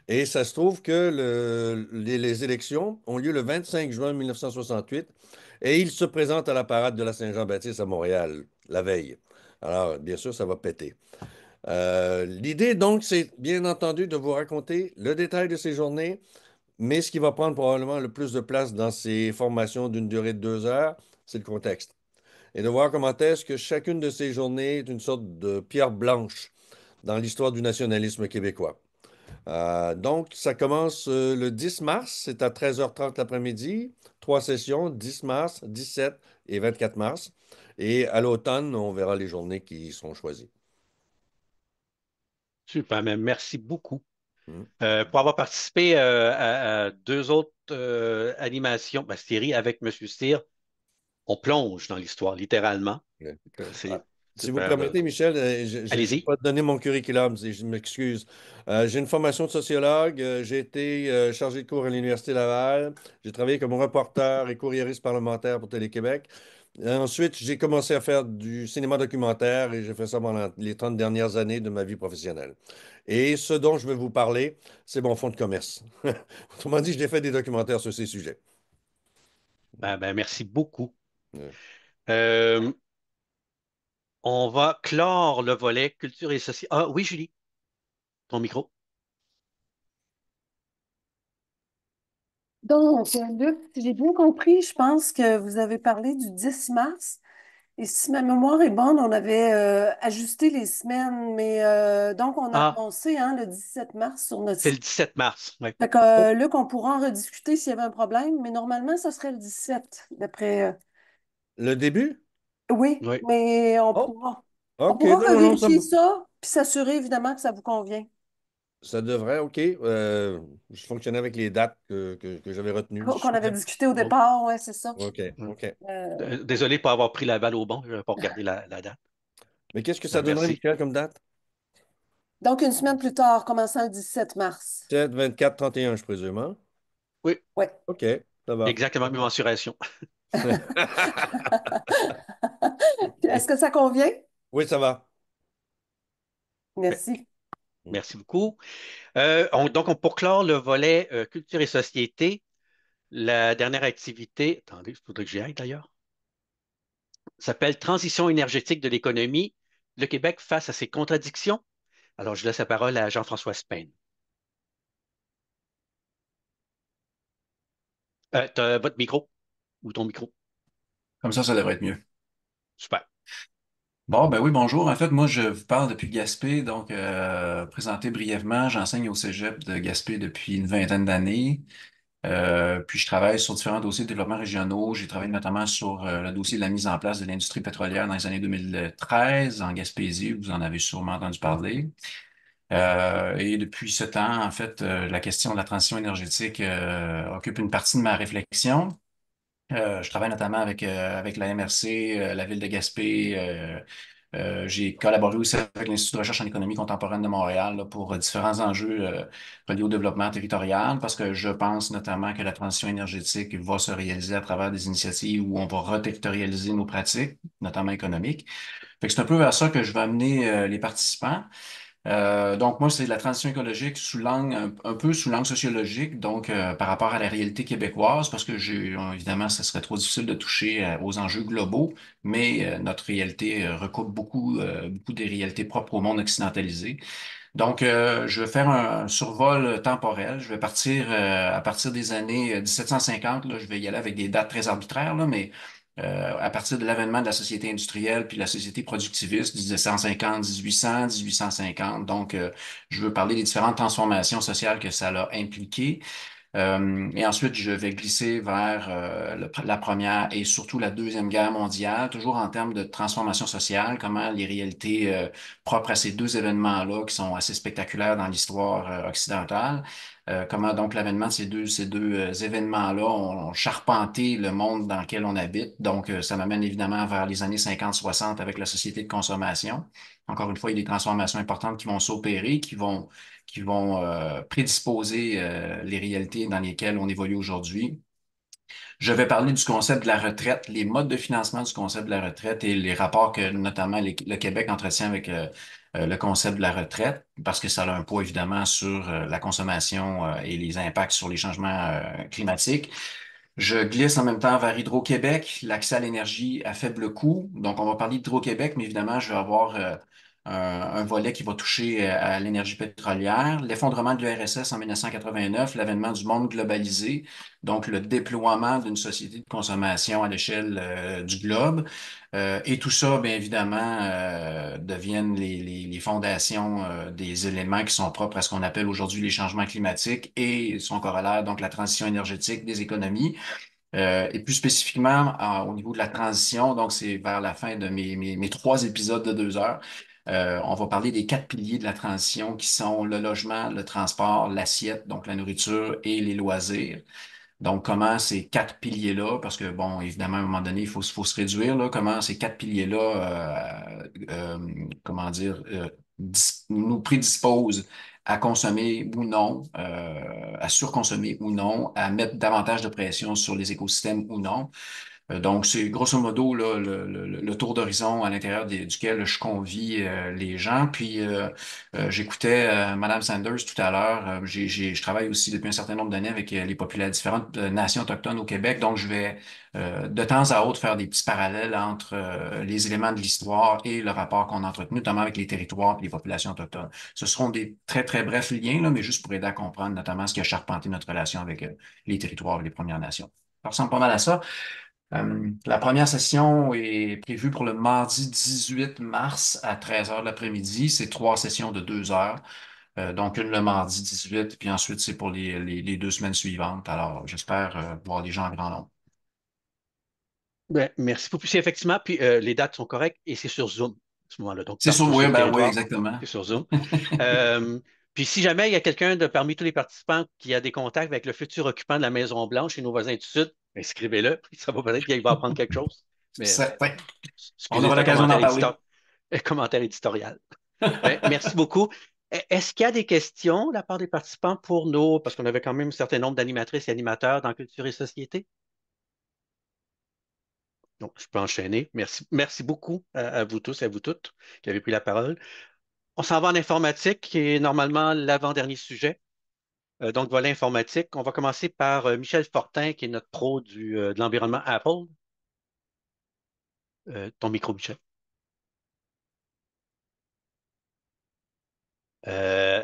S16: Et ça se trouve que les élections ont lieu le 25 juin 1968 et il se présente à la parade de la Saint-Jean-Baptiste à Montréal la veille. Alors, bien sûr, ça va péter. L'idée, donc, c'est bien entendu de vous raconter le détail de ces journées, mais ce qui va prendre probablement le plus de place dans ces formations d'une durée de 2 heures, c'est le contexte. Et de voir comment est-ce que chacune de ces journées est une sorte de pierre blanche dans l'histoire du nationalisme québécois. Donc, ça commence le 10 mars, c'est à 13h30 l'après-midi, 3 sessions, 10 mars, 17 et 24 mars. Et à l'automne, on verra les journées qui seront choisies.
S1: Super, mais merci beaucoup.
S16: Mm.
S1: Pour avoir participé à deux autres animations, séries avec M. Cyr, on plonge dans l'histoire, littéralement.
S16: Ouais.
S1: C'est
S16: Si vous
S1: super.
S16: permettez, Michel, je n'ai
S1: Allez-y.
S16: pas donné mon curriculum, je m'excuse. J'ai une formation de sociologue, j'ai été chargé de cours à l'Université Laval, j'ai travaillé comme reporter et courriériste parlementaire pour Télé-Québec. Ensuite, j'ai commencé à faire du cinéma documentaire et j'ai fait ça pendant les 30 dernières années de ma vie professionnelle. Et ce dont je vais vous parler, c'est mon fonds de commerce. Autrement dit, j'ai fait des documentaires sur ces sujets.
S1: Merci beaucoup.
S16: Ouais.
S1: Euh, on va clore le volet culture et société. Ah oui, Julie, ton micro.
S17: Donc, Luc, si j'ai bien compris, je pense que vous avez parlé du 10 mars. Et si ma mémoire est bonne, on avait ajusté les semaines, mais donc on a
S1: Ah,
S17: annoncé hein, le 17 mars sur notre
S1: c'est le
S17: site.
S1: 17 mars. Ouais.
S17: Fait que, Luc, on pourra en rediscuter s'il y avait un problème, mais normalement, ce serait le 17, d'après.
S16: Le début?
S17: Oui,
S1: Oui.
S17: mais
S16: Oh,
S17: on
S16: OK.
S17: pourra
S16: Non, non, non,
S17: revérifier ça, puis s'assurer évidemment que ça vous convient.
S16: ça devrait, OK. Je fonctionnais avec les dates que j'avais retenues. Je
S17: Qu'on
S16: suis
S17: avait
S16: bien.
S17: discuté au
S1: Bon.
S17: départ, ouais, c'est ça.
S16: OK,
S1: Mm.
S16: OK.
S1: Désolé pour avoir pris la balle au bon. Je n'avais pas regardé la date.
S16: Mais qu'est-ce que ça donnerait,
S1: Merci.
S16: Michel, comme date?
S17: Donc, une semaine plus tard, commençant le 17 mars.
S16: 7, 24, 31, je présume, hein?
S1: Oui,
S17: Ouais.
S16: OK, ça va.
S1: exactement mes mensurations.
S17: Est-ce que ça convient?
S16: Oui, ça va.
S17: Merci.
S1: Merci beaucoup. Pour clore le volet culture et société, la dernière activité, attendez, il faudrait que j'y aille d'ailleurs, s'appelle Transition énergétique de l'économie, le Québec face à ses contradictions. Alors, je laisse la parole à Jean-François Spain. T'as votre micro ou ton micro?
S18: Comme ça devrait être mieux.
S1: Super.
S18: Bon, ben oui, bonjour. En fait, moi, je vous parle depuis Gaspé. Donc, présenter brièvement, j'enseigne au Cégep de Gaspé depuis une vingtaine d'années. Puis, je travaille sur différents dossiers de développement régionaux. J'ai travaillé notamment sur le dossier de la mise en place de l'industrie pétrolière dans les années 2013 en Gaspésie. Vous en avez sûrement entendu parler. Et depuis ce temps, en fait, la question de la transition énergétique occupe une partie de ma réflexion. Je travaille notamment avec la MRC, la ville de Gaspé. J'ai collaboré aussi avec l'Institut de recherche en économie contemporaine de Montréal là, pour différents enjeux reliés au développement territorial parce que je pense notamment que la transition énergétique va se réaliser à travers des initiatives où on va reterritorialiser nos pratiques, notamment économiques. Fait que c'est un peu vers ça que je vais amener les participants. Donc, moi, c'est la transition écologique sous l'angle, un peu sous l'angle sociologique, donc par rapport à la réalité québécoise, parce que évidemment, ce serait trop difficile de toucher aux enjeux globaux, mais notre réalité recoupe beaucoup des réalités propres au monde occidentalisé. Donc, je vais faire un survol temporel. Je vais partir à partir des années 1750. Là, je vais y aller avec des dates très arbitraires, là, mais à partir de l'avènement de la société industrielle puis la société productiviste, 1750, 1800, 1850. Donc, je veux parler des différentes transformations sociales que ça a impliquées. Et ensuite, je vais glisser vers la première et surtout la deuxième guerre mondiale, toujours en termes de transformation sociale, comment les réalités propres à ces deux événements-là, qui sont assez spectaculaires dans l'histoire occidentale, comment donc l'avènement de ces deux événements-là ont charpenté le monde dans lequel on habite. Donc, ça m'amène évidemment vers les années 50-60 avec la société de consommation. Encore une fois, il y a des transformations importantes qui vont s'opérer, qui vont prédisposer les réalités dans lesquelles on évolue aujourd'hui. Je vais parler du concept de la retraite, les modes de financement du concept de la retraite et les rapports que notamment le Québec entretient avec le concept de la retraite, parce que ça a un poids évidemment sur la consommation et les impacts sur les changements climatiques. Je glisse en même temps vers Hydro-Québec, l'accès à l'énergie à faible coût. Donc, on va parler d'Hydro-Québec, mais évidemment, je vais avoir un volet qui va toucher à l'énergie pétrolière, l'effondrement de l'URSS en 1989, l'avènement du monde globalisé, donc le déploiement d'une société de consommation à l'échelle du globe. Et tout ça, bien évidemment, deviennent les fondations des éléments qui sont propres à ce qu'on appelle aujourd'hui les changements climatiques et son corollaire, donc la transition énergétique des économies. Et plus spécifiquement, au niveau de la transition, donc c'est vers la fin de mes 3 épisodes de 2 heures, on va parler des 4 piliers de la transition qui sont le logement, le transport, l'assiette, donc la nourriture et les loisirs. Donc, comment ces 4 piliers-là, parce que, bon, évidemment, à un moment donné, faut se réduire, là, comment ces 4 piliers-là, comment dire, nous prédisposent à consommer ou non, à surconsommer ou non, à mettre davantage de pression sur les écosystèmes ou non. Donc, c'est grosso modo là, le tour d'horizon à l'intérieur duquel je convie les gens. Puis, j'écoutais Madame Sanders tout à l'heure. Je travaille aussi depuis un certain nombre d'années avec différentes nations autochtones au Québec. Donc, je vais de temps à autre faire des petits parallèles entre les éléments de l'histoire et le rapport qu'on a entretenu, notamment avec les territoires et les populations autochtones. Ce seront des très, très brefs liens, là, mais juste pour aider à comprendre notamment ce qui a charpenté notre relation avec les territoires et les Premières Nations. Ça ressemble pas mal à ça. La première session est prévue pour le mardi 18 mars à 13 heures l'après-midi. C'est 3 sessions de 2 heures. Donc, une le mardi 18, puis ensuite, c'est pour les 2 semaines suivantes. Alors, j'espère voir les gens en grand nombre.
S1: Ben, merci beaucoup. C'est effectivement, puis les dates sont correctes et c'est sur Zoom à ce moment-là. Donc,
S18: C'est sur,
S1: partout sur
S18: oui,
S1: le
S18: ben oui,
S1: territoire,
S18: exactement.
S1: c'est sur Zoom. Euh, Puis si jamais il y a quelqu'un de parmi tous les participants qui a des contacts avec le futur occupant de la Maison-Blanche et nos voisins du Sud, inscrivez-le. Ça va peut-être qu'il va apprendre quelque chose. Mais
S18: Certain. On
S1: excusez,
S18: aura
S1: c'est un
S18: l'occasion d'en parler.
S1: commentaire éditorial. Ben, merci beaucoup. Est-ce qu'il y a des questions de la part des participants pour nos, parce qu'on avait quand même un certain nombre d'animatrices et animateurs dans Culture et Société? Donc, je peux enchaîner. Merci beaucoup à vous tous et à vous toutes qui avez pris la parole. On s'en va en informatique, qui est normalement l'avant-dernier sujet. Donc, volet informatique. On va commencer par Michel Fortin, qui est notre pro de l'environnement Apple. Ton micro, Michel. Euh,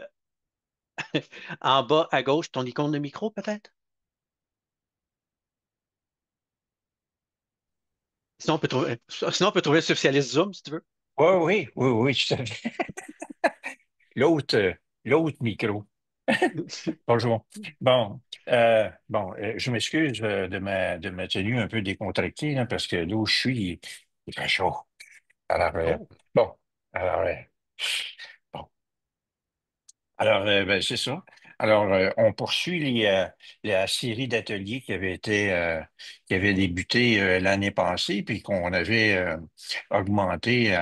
S1: En bas à gauche, ton icône de micro, peut-être? Sinon, on peut trouver le spécialiste Zoom, si tu veux.
S19: Oui, tout à fait. L'autre, l'autre micro. Bonjour. Je m'excuse de ma tenue un peu décontractée, là, parce que là où je suis, il fait chaud. Alors,
S1: Oh.
S19: bon, alors, bon. Alors, c'est ça. Alors, on poursuit la série d'ateliers qui avait débuté l'année passée, puis qu'on avait augmenté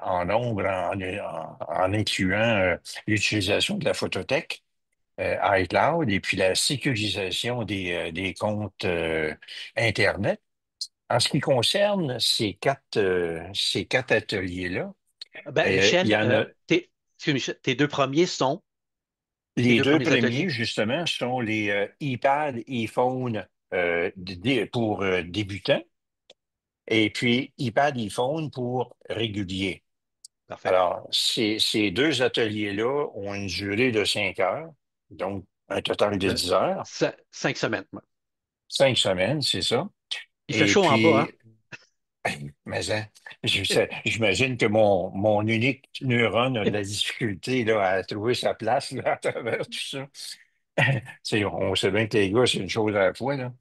S19: en nombre en incluant l'utilisation de la photothèque, iCloud, et puis la sécurisation des comptes Internet. En ce qui concerne ces quatre ateliers-là,
S1: Ben,
S19: il y
S1: Michel,
S19: en a.
S1: excuse-moi, tes deux premiers sont tes
S19: Les
S1: deux
S19: deux
S1: premiers
S19: premiers,
S1: ateliers.
S19: justement, sont les iPad, iPhone pour débutants et puis iPad, iPhone pour réguliers.
S1: Parfait.
S19: Alors, ces deux ateliers-là ont une durée de 5 heures, donc un total de
S1: Euh,
S19: 10 heures.
S1: 5 semaines. Ouais.
S19: 5 semaines, c'est ça.
S1: Il fait
S19: Et
S1: chaud en bas, hein?
S19: puis, mais hein, j'imagine que mon unique neurone a de la difficulté là, à trouver sa place là, à travers tout ça. On sait bien que les gars, c'est une chose à la fois, là.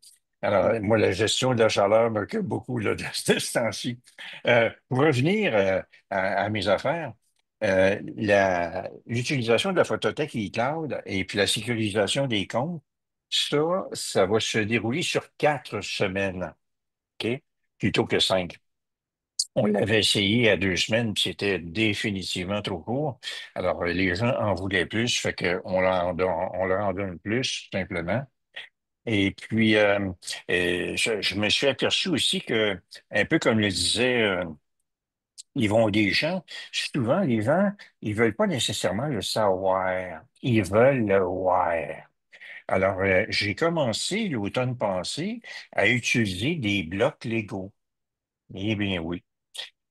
S19: Alors, moi, la gestion de la chaleur m'occupe beaucoup là, de ce temps-ci. Pour revenir à mes affaires, l'utilisation de la photothèque iCloud et puis la sécurisation des comptes, ça va se dérouler sur 4 semaines, OK? Plutôt que 5. On l'avait essayé à 2 semaines, puis c'était définitivement trop court. Alors, les gens en voulaient plus, fait qu'on leur en donne plus, tout simplement. Et puis, je me suis aperçu aussi que, un peu comme le disait Yvon Deschamps, souvent les gens, ils veulent pas nécessairement le savoir, ils veulent le voir. Alors, j'ai commencé l'automne passé à utiliser des blocs Lego. Eh bien oui.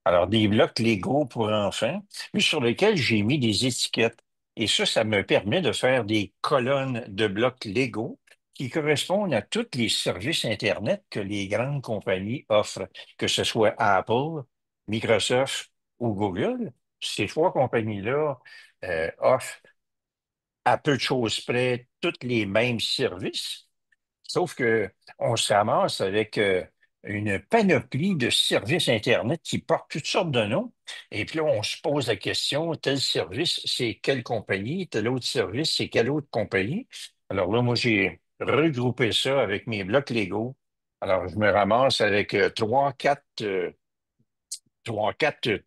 S19: Alors, des blocs Lego pour enfants, mais sur lesquels j'ai mis des étiquettes. Et ça me permet de faire des colonnes de blocs Lego qui correspondent à tous les services Internet que les grandes compagnies offrent, que ce soit Apple, Microsoft ou Google. Ces trois compagnies-là offrent à peu de choses près tous les mêmes services. Sauf que on se ramasse avec une panoplie de services Internet qui portent toutes sortes de noms. Et puis là, on se pose la question, tel service, c'est quelle compagnie? Tel autre service, c'est quelle autre compagnie? Alors là, moi, j'ai regroupé ça avec mes blocs Lego. Alors, je me ramasse avec trois, quatre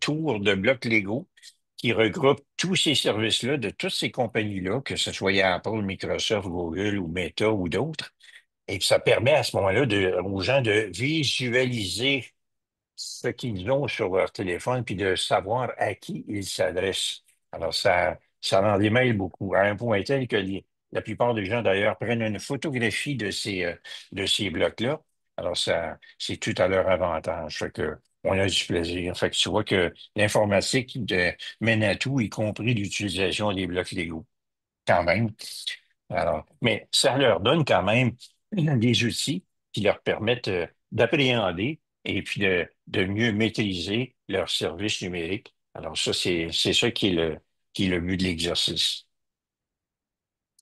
S19: tours de blocs Lego qui regroupent tous ces services-là de toutes ces compagnies-là, que ce soit Apple, Microsoft, Google ou Meta ou d'autres. Et puis ça permet à ce moment-là aux gens de visualiser ce qu'ils ont sur leur téléphone puis de savoir à qui ils s'adressent. Alors ça en démêle beaucoup, à un point tel que la plupart des gens d'ailleurs prennent une photographie de ces blocs-là. Alors c'est tout à leur avantage. Fait que on a du plaisir. Fait que tu vois que l'informatique mène à tout, y compris l'utilisation des blocs Lego, quand même. Alors, mais ça leur donne quand même des outils qui leur permettent d'appréhender et puis de mieux maîtriser leurs services numériques. Alors, ça, c'est ça qui est le but de l'exercice.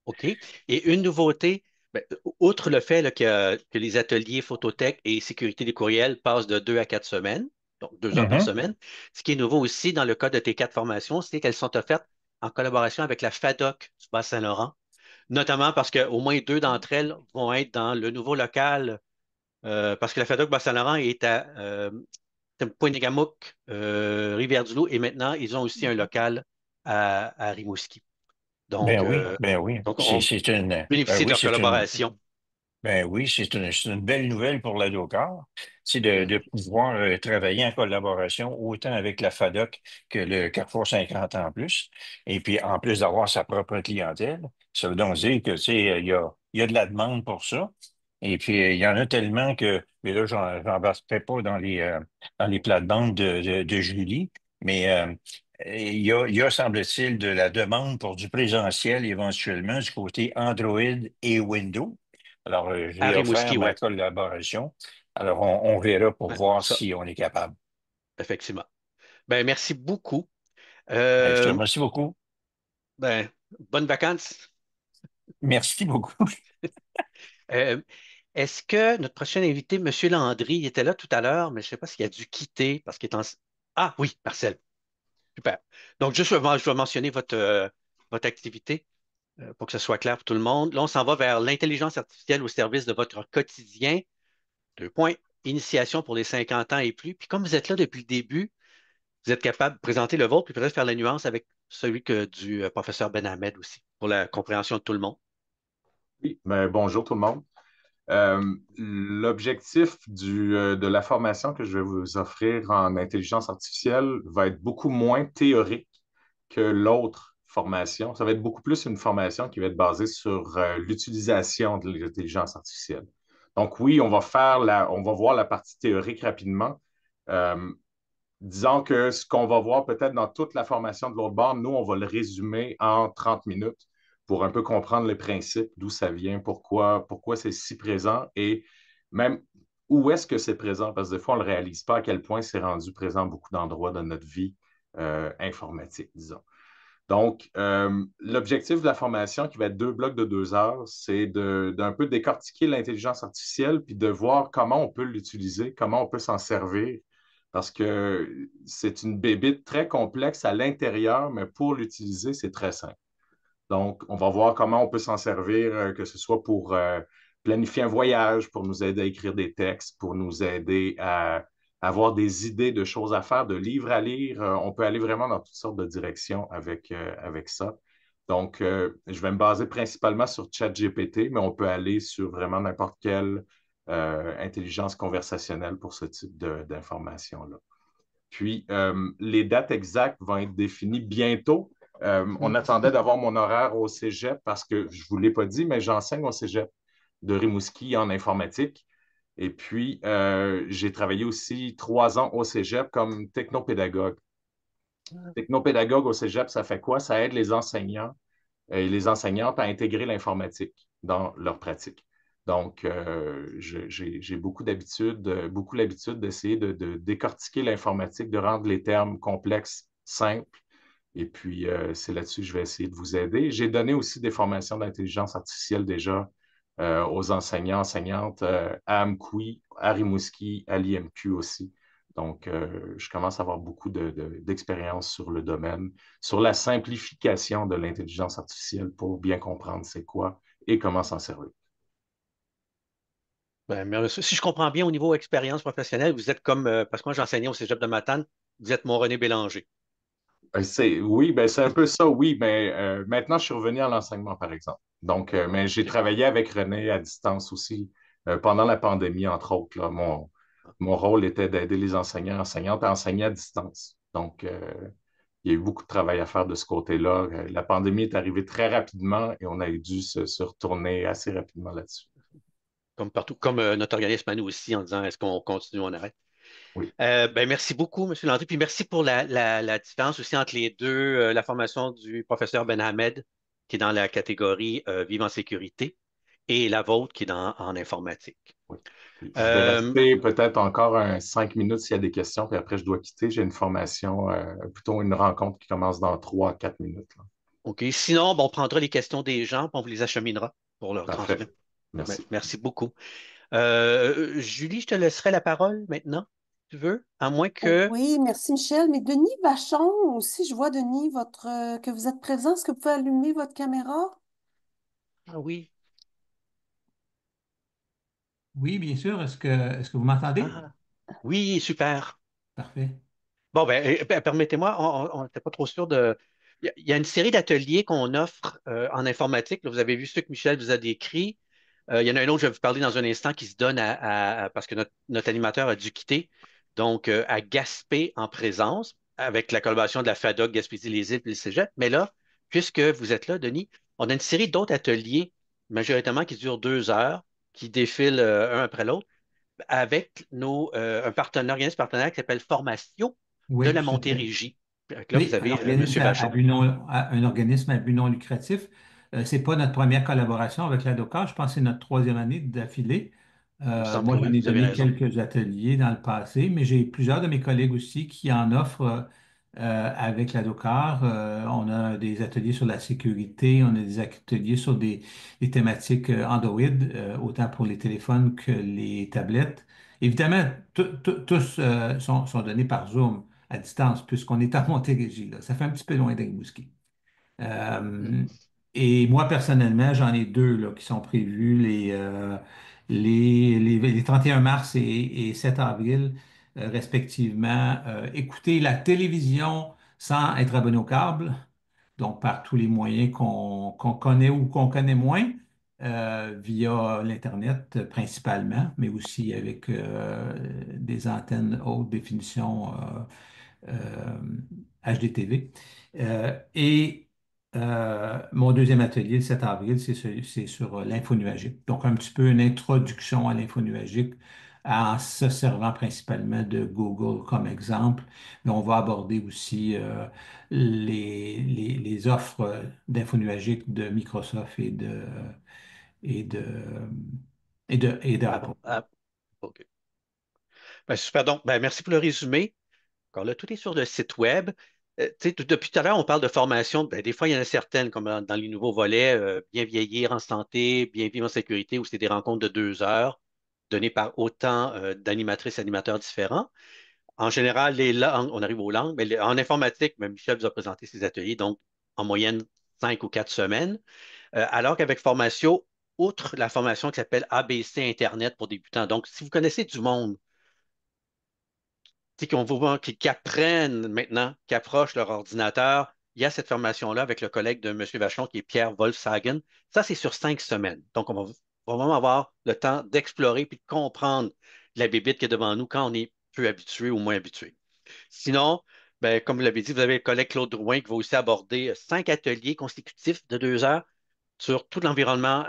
S1: OK. Et une nouveauté, ben, outre le fait là, que les ateliers photothèque et sécurité des courriels passent de 2 à 4 semaines, donc 2 heures par
S19: Mhm.
S1: semaine, ce qui est nouveau aussi dans le cas de tes 4 formations, c'est qu'elles sont offertes en collaboration avec la FADOC du Bas-Saint-Laurent, notamment parce qu'au moins deux d'entre elles vont être dans le nouveau local, parce que la FADOC Bas-Saint-Laurent est à Pointe-Négamouk, Rivière-du-Loup, et maintenant, ils ont aussi un local à Rimouski. Donc,
S19: Ben oui,
S1: on
S19: ben
S1: bénéficie de
S19: oui,
S1: leur collaboration.
S19: ben oui, c'est une belle nouvelle pour l'ADOCAR, c'est de
S1: Mhm.
S19: pouvoir travailler en collaboration autant avec la FADOC que le Carrefour 50 en plus. Et puis, en plus d'avoir sa propre clientèle, ça veut donc dire que, tu sais, il y a de la demande pour ça. Et puis, il y en a tellement que, mais là, j'embarquerai pas dans les plates-bandes de Julie, mais il y a, semble-t-il, de la demande pour du présentiel éventuellement du côté Android et Windows. Alors,
S1: À
S19: j'ai offert
S1: Rimouski,
S19: ma
S1: oui.
S19: collaboration. Alors, on verra pour
S1: Ouais,
S19: voir
S1: ça,
S19: si on est capable.
S1: effectivement. Ben, merci beaucoup.
S19: Ben, je te
S1: Euh,
S19: remercie beaucoup.
S1: ben, bonnes vacances.
S19: Merci beaucoup.
S1: Euh, Est-ce que notre prochain invité, M. Landry, il était là tout à l'heure, mais je ne sais pas s'il a dû quitter parce qu'il est en... Ah oui, Marcel. Super. Donc, juste, je vais mentionner votre activité pour que ce soit clair pour tout le monde. Là, on s'en va vers l'intelligence artificielle au service de votre quotidien. 2 points. Initiation pour les 50 ans et plus. Puis comme vous êtes là depuis le début, vous êtes capable de présenter le vôtre, puis peut-être faire la nuance avec celui du professeur Ben Ahmed aussi, pour la compréhension de tout le monde.
S20: Oui, ben, bonjour tout le monde. L'objectif de la formation que je vais vous offrir en intelligence artificielle va être beaucoup moins théorique que l'autre formation. Ça va être beaucoup plus une formation qui va être basée sur l'utilisation de l'intelligence artificielle. Donc oui, on va voir la partie théorique rapidement. Euh, Disons que ce qu'on va voir peut-être dans toute la formation de l'autre bord, nous, on va le résumer en 30 minutes pour un peu comprendre les principes, d'où ça vient, pourquoi c'est si présent et même où est-ce que c'est présent, parce que des fois, on ne le réalise pas à quel point c'est rendu présent à beaucoup d'endroits de notre vie informatique, disons. Donc, l'objectif de la formation, qui va être 2 blocs de 2 heures, c'est d'un peu décortiquer l'intelligence artificielle, puis de voir comment on peut l'utiliser, comment on peut s'en servir, parce que c'est une bébite très complexe à l'intérieur, mais pour l'utiliser, c'est très simple. Donc, on va voir comment on peut s'en servir, que ce soit pour planifier un voyage, pour nous aider à écrire des textes, pour nous aider à avoir des idées de choses à faire, de livres à lire. On peut aller vraiment dans toutes sortes de directions avec ça. Donc, je vais me baser principalement sur ChatGPT, mais on peut aller sur vraiment n'importe quelle intelligence conversationnelle pour ce type d'informations-là. Puis, les dates exactes vont être définies bientôt. On attendait d'avoir mon horaire au cégep parce que je ne vous l'ai pas dit, mais j'enseigne au cégep de Rimouski en informatique. Et puis, j'ai travaillé aussi 3 ans au cégep comme technopédagogue. Technopédagogue au cégep, ça fait quoi? Ça aide les enseignants et les enseignantes à intégrer l'informatique dans leur pratique. Donc, j'ai beaucoup l'habitude d'essayer de décortiquer l'informatique, de rendre les termes complexes simples. Et puis, c'est là-dessus que je vais essayer de vous aider. J'ai donné aussi des formations d'intelligence artificielle déjà aux enseignants, enseignantes à Amqui, à Rimouski, à l'IMQ aussi. Donc, je commence à avoir beaucoup d'expérience sur le domaine, sur la simplification de l'intelligence artificielle pour bien comprendre c'est quoi et comment s'en servir.
S1: Mais si je comprends bien, au niveau expérience professionnelle, vous êtes comme, parce que moi j'enseignais au Cégep de Matane, vous êtes mon René Bélanger.
S20: Oui, ben, c'est un peu ça, oui, mais maintenant je suis revenu à l'enseignement, par exemple. Donc, mais j'ai travaillé avec René à distance aussi pendant la pandémie, entre autres. Là, mon rôle était d'aider les enseignants, enseignantes à enseigner à distance. Donc, il y a eu beaucoup de travail à faire de ce côté-là. La pandémie est arrivée très rapidement et on a dû se retourner assez rapidement là-dessus.
S1: Comme partout, comme notre organisme à nous aussi, en disant est-ce qu'on continue ou on arrête?
S20: Oui.
S1: Ben, merci beaucoup, M. Landry. Puis merci pour la différence aussi entre les deux, la formation du professeur Ben Hamed, qui est dans la catégorie Vive en sécurité, et la vôtre, qui est en informatique.
S20: Oui. Je vais rester peut-être encore 5 minutes s'il y a des questions, puis après je dois quitter. J'ai une formation, plutôt une rencontre qui commence dans 3 à 4 minutes. Là.
S1: OK. Sinon, bon, on prendra les questions des gens, puis on vous les acheminera pour leur
S20: Parfait.
S1: transmettre.
S20: Merci.
S1: Ben, merci beaucoup. Julie, je te laisserai la parole maintenant, si tu veux, à moins que...
S17: Oui, merci Michel. Mais Denis Vachon aussi, je vois Denis, que vous êtes présent. Est-ce que vous pouvez allumer votre caméra?
S1: Ah oui.
S21: Oui, bien sûr. Est-ce que vous m'entendez?
S1: Ah, oui, super.
S21: Parfait.
S1: Bon, permettez-moi, on n'était pas trop sûr de... Il y a une série d'ateliers qu'on offre en informatique. Là, vous avez vu ceux que Michel vous a décrits. Il y en a un autre, je vais vous parler dans un instant, qui se donne parce que notre animateur a dû quitter, donc à Gaspé en présence, avec la collaboration de la FADOC, Gaspésie-les-Îles et le Cégep. Mais là, puisque vous êtes là, Denis, on a une série d'autres ateliers, majoritairement qui durent 2 heures, qui défilent un après l'autre, avec un organisme partenaire qui s'appelle Formation de
S21: Oui,
S1: la
S21: tout à fait.
S1: Montérégie. Donc là, vous
S21: Oui,
S1: avez M. Vachon.
S21: un organisme à but non lucratif. Ce n'est pas notre première collaboration avec la DOCA. Je pense que c'est notre 3e année d'affilée.
S1: Il me semble
S21: Moi,
S1: que
S21: j'en
S1: oui,
S21: ai
S1: vous avez
S21: donné
S1: raison.
S21: quelques ateliers dans le passé, mais j'ai plusieurs de mes collègues aussi qui en offrent avec la DOCAR. On a des ateliers sur la sécurité, on a des ateliers sur des thématiques Android, autant pour les téléphones que les tablettes. Évidemment, tous sont donnés par Zoom à distance, puisqu'on est à Montérégie, là. Ça fait un petit peu loin de Rimouski. Et moi, personnellement, j'en ai 2 là, qui sont prévus les 31 mars et 7 avril, respectivement. Écouter la télévision sans être abonné au câble, donc par tous les moyens qu'on connaît ou qu'on connaît moins, via l'Internet principalement, mais aussi avec des antennes haute définition HDTV. Et mon deuxième atelier, le 7 avril, c'est sur l'info nuagique. Donc, un petit peu une introduction à l'info nuagique en se servant principalement de Google comme exemple. Mais on va aborder aussi les offres d'info nuagique de Microsoft et de, et de
S1: Ah
S21: Apple.
S1: bon, OK. Super. Donc, merci pour le résumé. Alors là, tout est sur le site web. Tu sais, depuis tout à l'heure, on parle de formation. Des fois, il y en a certaines, comme dans les nouveaux volets, Bien vieillir en santé, Bien vivre en sécurité, où c'est des rencontres de 2 heures données par autant d'animatrices et animateurs différents. En général, les langues, on arrive aux langues, mais en informatique, même Michel vous a présenté ses ateliers, donc en moyenne 5 ou 4 semaines. Alors qu'avec Formatio, outre la formation qui s'appelle ABC Internet pour débutants, donc si vous connaissez du monde, tu sais, qui apprennent maintenant, qui approchent leur ordinateur il y a cette formation-là avec le collègue de M. Vachon, qui est Pierre Wolfshagen. Ça, c'est sur 5 semaines. Donc, on va vraiment avoir le temps d'explorer puis de comprendre la bébite qui est devant nous quand on est peu habitué ou moins habitué. Sinon, ben, comme vous l'avez dit, vous avez le collègue Claude Drouin qui va aussi aborder 5 ateliers consécutifs de 2 heures sur tout l'environnement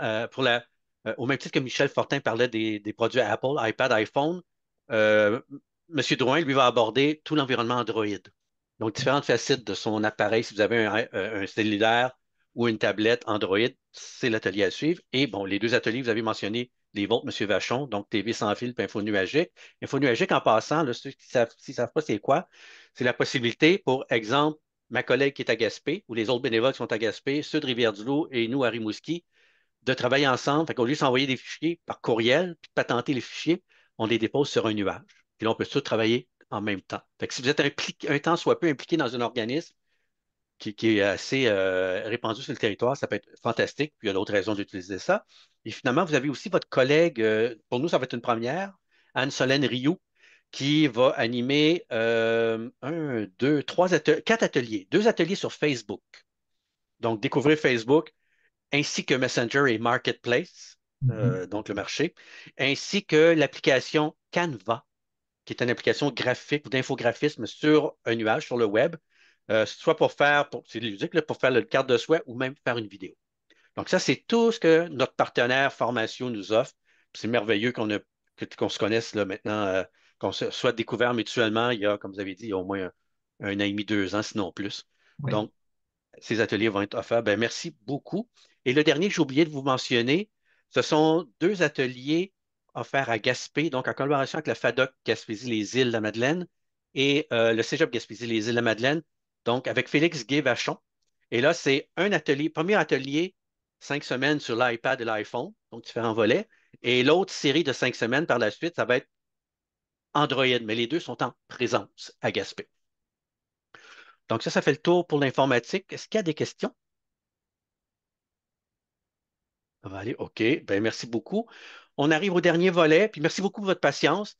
S1: au même titre que Michel Fortin parlait des produits Apple, iPad, iPhone. Monsieur Drouin, lui, va aborder tout l'environnement Android. Donc, différentes facettes de son appareil. Si vous avez un cellulaire ou une tablette Android, c'est l'atelier à suivre. Et bon, les 2 ateliers, vous avez mentionné les vôtres, M. Vachon, donc TV sans fil et info nuagique. Info nuagique, en passant, là, ceux qui savent, s'ils ne savent pas c'est quoi, c'est la possibilité, pour exemple, ma collègue qui est à Gaspé ou les autres bénévoles qui sont à Gaspé, ceux de Rivière-du-Loup et nous à Rimouski, de travailler ensemble. Fait qu'au lieu de s'envoyer des fichiers par courriel, puis de patenter les fichiers, on les dépose sur un nuage. Puis là, on peut tout travailler en même temps. Fait que si vous êtes un temps soit peu impliqué dans un organisme qui est assez répandu sur le territoire, ça peut être fantastique. Puis il y a d'autres raisons d'utiliser ça. Et finalement, vous avez aussi votre collègue, pour nous, ça va être une première, Anne-Solène Rioux, qui va animer 4 ateliers, 2 ateliers sur Facebook. Donc, découvrir Facebook, ainsi que Messenger et Marketplace, donc le marché, ainsi que l'application Canva, qui est une application graphique ou d'infographisme sur un nuage, sur le web, soit c'est ludique, là, pour faire le carte de souhait ou même faire une vidéo. Donc ça, c'est tout ce que notre partenaire Formation nous offre. C'est merveilleux qu'on se connaisse là maintenant, qu'on se soit découvert mutuellement il y a, comme vous avez dit, il y a au moins un an et demi, 2 ans, sinon plus.
S21: Oui.
S1: Donc, ces ateliers vont être offerts. Ben, merci beaucoup. Et le dernier que j'ai oublié de vous mentionner, ce sont 2 ateliers offerts à Gaspé, donc en collaboration avec la FADOC Gaspésie-les-Îles-la-Madeleine et le Cégep Gaspésie-les-Îles-la-Madeleine, donc avec Félix Gué-Vachon. Et là, c'est un atelier, premier atelier, 5 semaines sur l'iPad et l'iPhone, donc différents volets. Et l'autre série de 5 semaines par la suite, ça va être Android, mais les deux sont en présence à Gaspé. Donc ça fait le tour pour l'informatique. Est-ce qu'il y a des questions? Ça va aller, OK. Ben, merci beaucoup. On arrive au dernier volet, puis merci beaucoup de votre patience.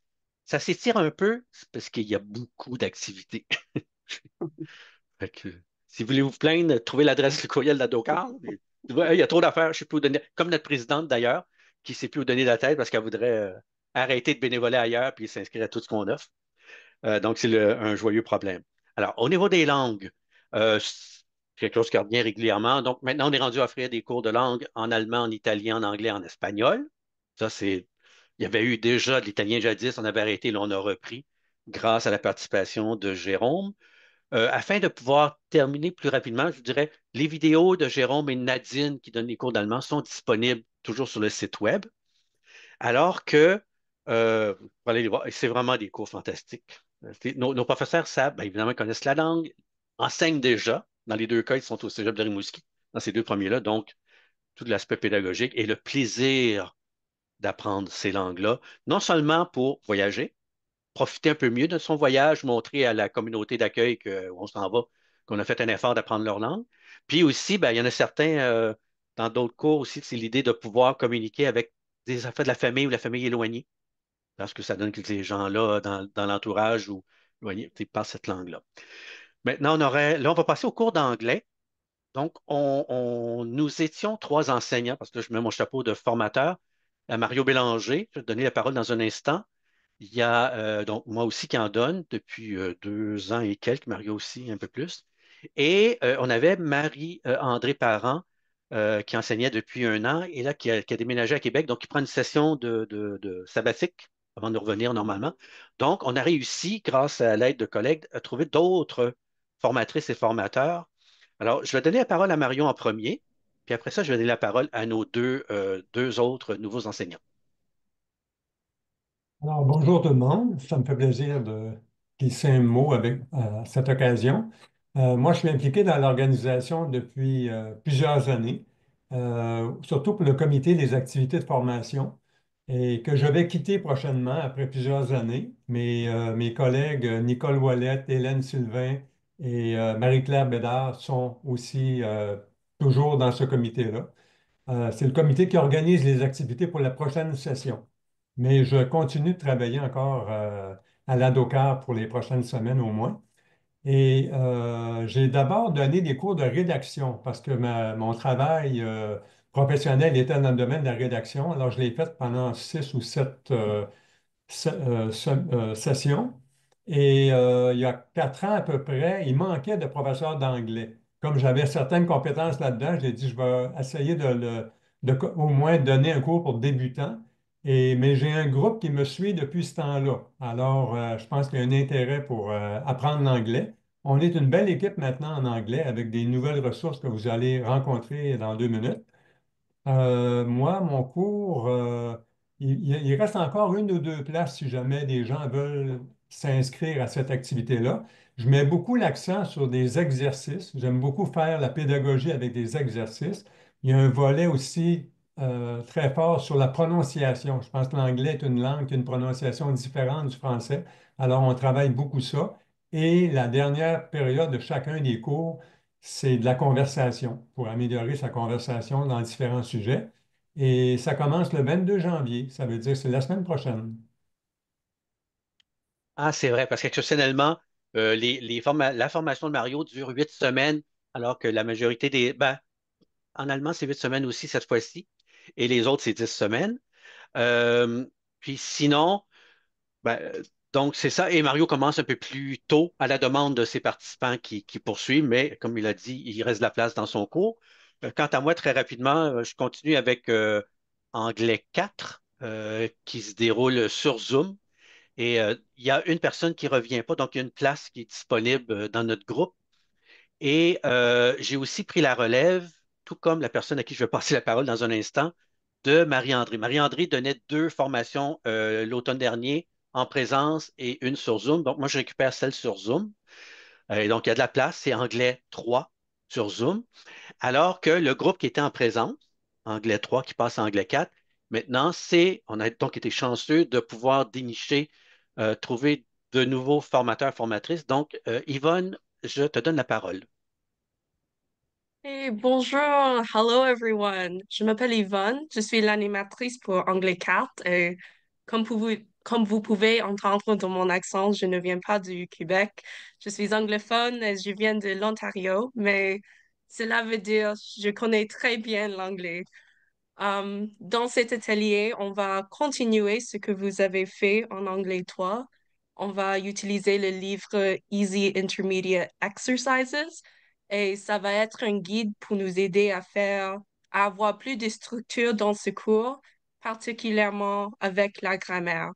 S1: Ça s'étire un peu, c'est parce qu'il y a beaucoup d'activités. Fait que, si vous voulez vous plaindre, trouvez l'adresse, le courriel de la DOCAR. Il y a trop d'affaires, je ne sais plus où donner. Comme notre présidente d'ailleurs, qui ne sait plus où donner la tête parce qu'elle voudrait arrêter de bénévoler ailleurs puis s'inscrire à tout ce qu'on offre. Donc, c'est un joyeux problème. Alors, au niveau des langues, c'est quelque chose qui revient régulièrement. Donc, maintenant, on est rendu à offrir des cours de langue en allemand, en italien, en anglais, en espagnol. Ça, c'est. Il y avait eu déjà de l'italien jadis, on avait arrêté, là, on a repris grâce à la participation de Jérôme. Afin de pouvoir terminer plus rapidement, je vous dirais, les vidéos de Jérôme et Nadine qui donnent les cours d'allemand sont disponibles toujours sur le site web. Alors que, vous allez les voir, et c'est vraiment des cours fantastiques. Nos professeurs savent, bien évidemment, ils connaissent la langue, enseignent déjà. Dans les 2 cas, ils sont au Cégep de Rimouski, dans ces 2 premiers-là. Donc, tout l'aspect pédagogique et le plaisir d'apprendre ces langues-là, non seulement pour voyager, profiter un peu mieux de son voyage, montrer à la communauté d'accueil où on s'en va, qu'on a fait un effort d'apprendre leur langue. Puis aussi, ben, il y en a certains, dans d'autres cours aussi, c'est l'idée de pouvoir communiquer avec des affaires de la famille ou la famille éloignée, parce que ça donne que ces gens-là, dans l'entourage ou éloignés, parlent cette langue-là. Maintenant, là, on va passer au cours d'anglais. Donc, nous étions 3 enseignants, parce que là, je mets mon chapeau de formateur, à Mario Bélanger. Je vais te donner la parole dans un instant. Il y a donc moi aussi qui en donne depuis 2 ans et quelques, Mario aussi un peu plus. Et on avait Marie-André Parent qui enseignait depuis un an et là qui a déménagé à Québec, donc qui prend une session de sabbatique avant de revenir normalement. Donc, on a réussi, grâce à l'aide de collègues, à trouver d'autres formatrices et formateurs. Alors, je vais donner la parole à Mario en premier, puis après ça, je vais donner la parole à nos deux autres nouveaux enseignants.
S2: Alors, bonjour tout le monde. Ça me fait plaisir de glisser un mot à cette occasion. Moi, je suis impliqué dans l'organisation depuis plusieurs années, surtout pour le comité des activités de formation, et que je vais quitter prochainement après plusieurs années. Mes collègues Nicole Ouellette, Hélène Sylvain et Marie-Claire Bédard sont aussi toujours dans ce comité-là. C'est le comité qui organise les activités pour la prochaine session. Mais je continue de travailler encore à l'ADOCAR pour les prochaines semaines au moins. Et j'ai d'abord donné des cours de rédaction parce que mon travail professionnel était dans le domaine de la rédaction. Alors, je l'ai fait pendant 6 ou 7 session. Et il y a 4 ans à peu près, il manquait de professeurs d'anglais. Comme j'avais certaines compétences là-dedans, j'ai dit, je vais essayer au moins donner un cours pour débutants. Mais j'ai un groupe qui me suit depuis ce temps-là. Alors, je pense qu'il y a un intérêt pour apprendre l'anglais. On est une belle équipe maintenant en anglais avec des nouvelles ressources que vous allez rencontrer dans 2 minutes. Moi, mon cours, il reste encore 1 ou 2 places si jamais des gens veulent s'inscrire à cette activité-là. Je mets beaucoup l'accent sur des exercices. J'aime beaucoup faire la pédagogie avec des exercices. Il y a un volet aussi très fort sur la prononciation. Je pense que l'anglais est une langue qui a une prononciation différente du français. Alors, on travaille beaucoup ça. Et la dernière période de chacun des cours, c'est de la conversation pour améliorer sa conversation dans différents sujets. Et ça commence le 22 janvier. Ça veut dire que c'est la semaine prochaine.
S1: Ah, c'est vrai, parce qu'exceptionnellement, la formation de Mario dure 8 semaines, alors que la majorité ben, en allemand, c'est 8 semaines aussi cette fois-ci, et les autres, c'est 10 semaines. Euh, Puis sinon, ben, donc c'est ça, et Mario commence un peu plus tôt à la demande de ses participants qui poursuivent, mais comme il a dit, il reste de la place dans son cours. Quant à moi, très rapidement, je continue avec Anglais 4, qui se déroule sur Zoom. Et il y a une personne qui ne revient pas, donc il y a une place qui est disponible dans notre groupe. Et j'ai aussi pris la relève, tout comme la personne à qui je vais passer la parole dans un instant, de Marie-André. Marie-André donnait 2 formations l'automne dernier en présence et une sur Zoom. Donc moi, je récupère celle sur Zoom. Et donc il y a de la place, c'est anglais 3 sur Zoom. Alors que le groupe qui était en présence, anglais 3 qui passe à anglais 4, maintenant, on a donc été chanceux de pouvoir dénicher, trouver de nouveaux formateurs, formatrices. Donc, Yvonne, je te donne la parole.
S14: Hey, bonjour, hello everyone. Je m'appelle Yvonne, je suis l'animatrice pour Anglais 4 et comme vous pouvez entendre dans mon accent, je ne viens pas du Québec. Je suis anglophone et je viens de l'Ontario, mais cela veut dire je connais très bien l'anglais. Dans cet atelier, on va continuer ce que vous avez fait en anglais 3. On va utiliser le livre Easy Intermediate Exercises et ça va être un guide pour nous aider à avoir plus de structure dans ce cours, particulièrement avec la grammaire.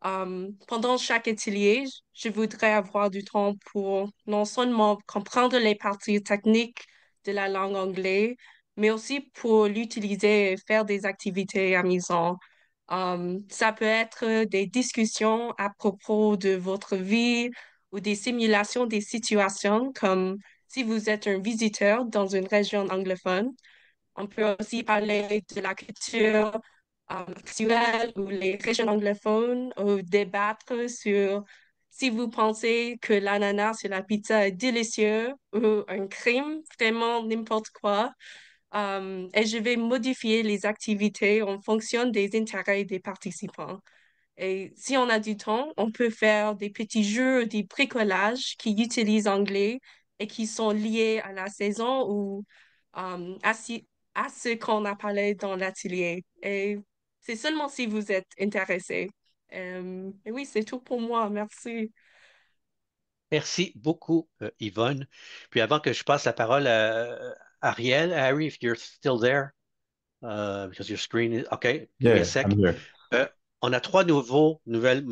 S14: Pendant chaque atelier, je voudrais avoir du temps pour non seulement comprendre les parties techniques de la langue anglaise, mais aussi pour l'utiliser et faire des activités amusantes. Ça peut être des discussions à propos de votre vie ou des simulations des situations comme si vous êtes un visiteur dans une région anglophone. On peut aussi parler de la culture actuelle ou les régions anglophones ou débattre sur si vous pensez que l'ananas sur la pizza est délicieux ou un crime, vraiment n'importe quoi. Et je vais modifier les activités en fonction des intérêts des participants. Et si on a du temps, on peut faire des petits jeux, des bricolages qui utilisent anglais et qui sont liés à la saison ou à ce qu'on a parlé dans l'atelier. Et c'est seulement si vous êtes intéressé. Et oui, c'est tout pour moi. Merci.
S1: Merci beaucoup, Yvonne. Puis avant que je passe la parole à Ariel, Harry, if you're still there, because your screen is... OK, give me a
S3: Yeah, I'm
S1: sec.
S3: here.
S1: On a trois nouvelles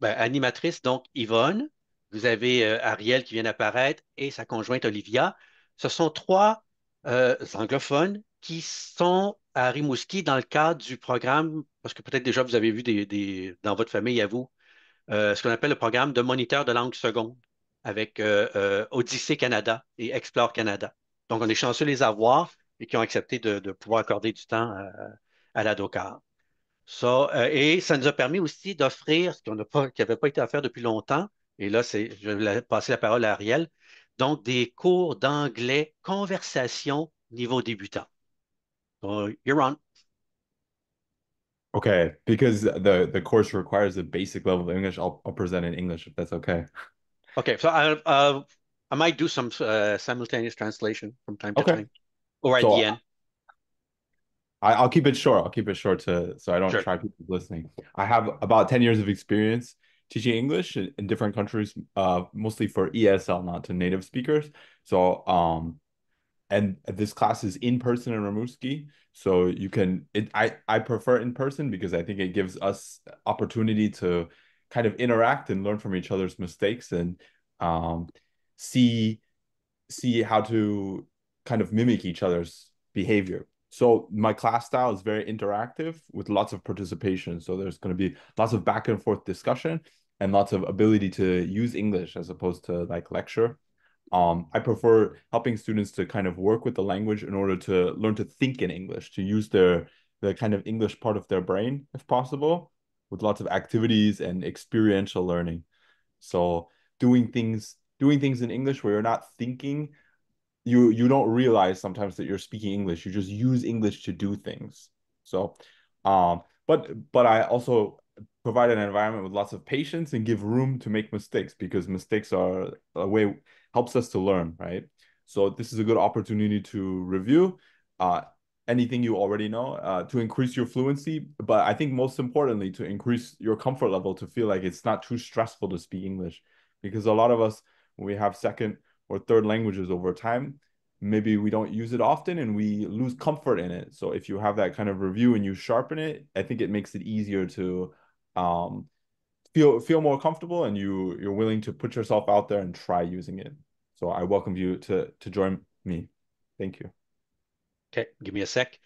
S1: animatrices, donc Yvonne, vous avez Ariel qui vient d'apparaître et sa conjointe Olivia. Ce sont trois anglophones qui sont à Rimouski dans le cadre du programme, parce que peut-être déjà vous avez vu dans votre famille à vous, ce qu'on appelle le programme de moniteur de langue seconde avec Odyssée Canada et Explore Canada. Donc on est chanceux de les avoir et qui ont accepté de pouvoir accorder du temps à la DOCAR. Ça, et ça nous a permis aussi d'offrir ce qui n'avait pas été offert depuis longtemps. Et là, je vais passer la parole à Ariel. Donc, des cours d'anglais conversation niveau débutant. So, you're on.
S3: Okay, because the course requires a basic level of English, I'll present in English if that's okay.
S1: OK. So I might do some simultaneous translation from time to
S3: Okay.
S1: time, or at the
S3: So
S1: end.
S3: I'll keep it short. I'll keep it short so I don't
S1: Sure.
S3: try people listening. I have about 10 years of experience teaching English in different countries, mostly for ESL, not to native speakers. So and this class is in person in Rimouski. So you can I prefer in person because I think it gives us opportunity to kind of interact and learn from each other's mistakes and um see how to kind of mimic each other's behavior. So my class style is very interactive with lots of participation. So there's going to be lots of back and forth discussion and lots of ability to use English as opposed to like lecture. I prefer helping students to kind of work with the language in order to learn to think in English, to use the kind of English part of their brain if possible, with lots of activities and experiential learning. So doing things in English where you're not thinking, you don't realize sometimes that you're speaking English. You just use English to do things. So, but I also provide an environment with lots of patience and give room to make mistakes because mistakes are a way helps us to learn, right? So this is a good opportunity to review anything you already know to increase your fluency, but I think most importantly to increase your comfort level to feel like it's not too stressful to speak English because a lot of us when we have second or third languages over time, maybe we don't use it often and we lose comfort in it. So if you have that kind of review and you sharpen it, I think it makes it easier to um, feel more comfortable and you're willing to put yourself out there and try using it. So I welcome you to join me. Thank you.
S1: OK, give me a sec.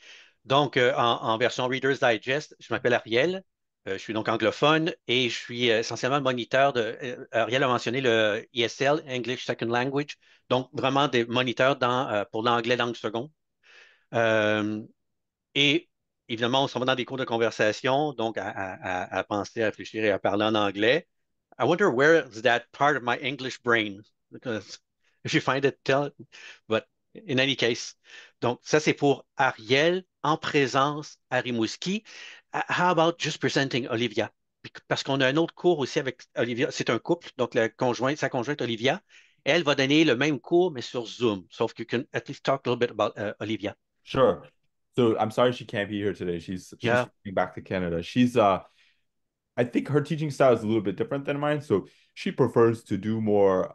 S1: Donc, en version Reader's Digest, je m'appelle Ariel. Je suis donc anglophone et je suis essentiellement le moniteur de. Ariel a mentionné le ESL, English Second Language. Donc, vraiment des moniteurs pour l'anglais langue seconde. Et évidemment, on s'en va dans des cours de conversation, donc à penser, à réfléchir et à parler en anglais. I wonder where is that part of my English brain? Because if you find it, tell it. But in any case, donc ça c'est pour Ariel en présence à Rimouski. How about just presenting Olivia? Parce qu'on a un autre cours aussi avec Olivia. C'est un couple, donc sa conjointe Olivia. Elle va donner le même cours, mais sur Zoom. So if you can at least talk a little bit about Olivia.
S3: Sure. So I'm sorry she can't be here today. She's
S1: Yeah.
S3: coming back to Canada. She's I think her teaching style is a little bit different than mine. So she prefers to do more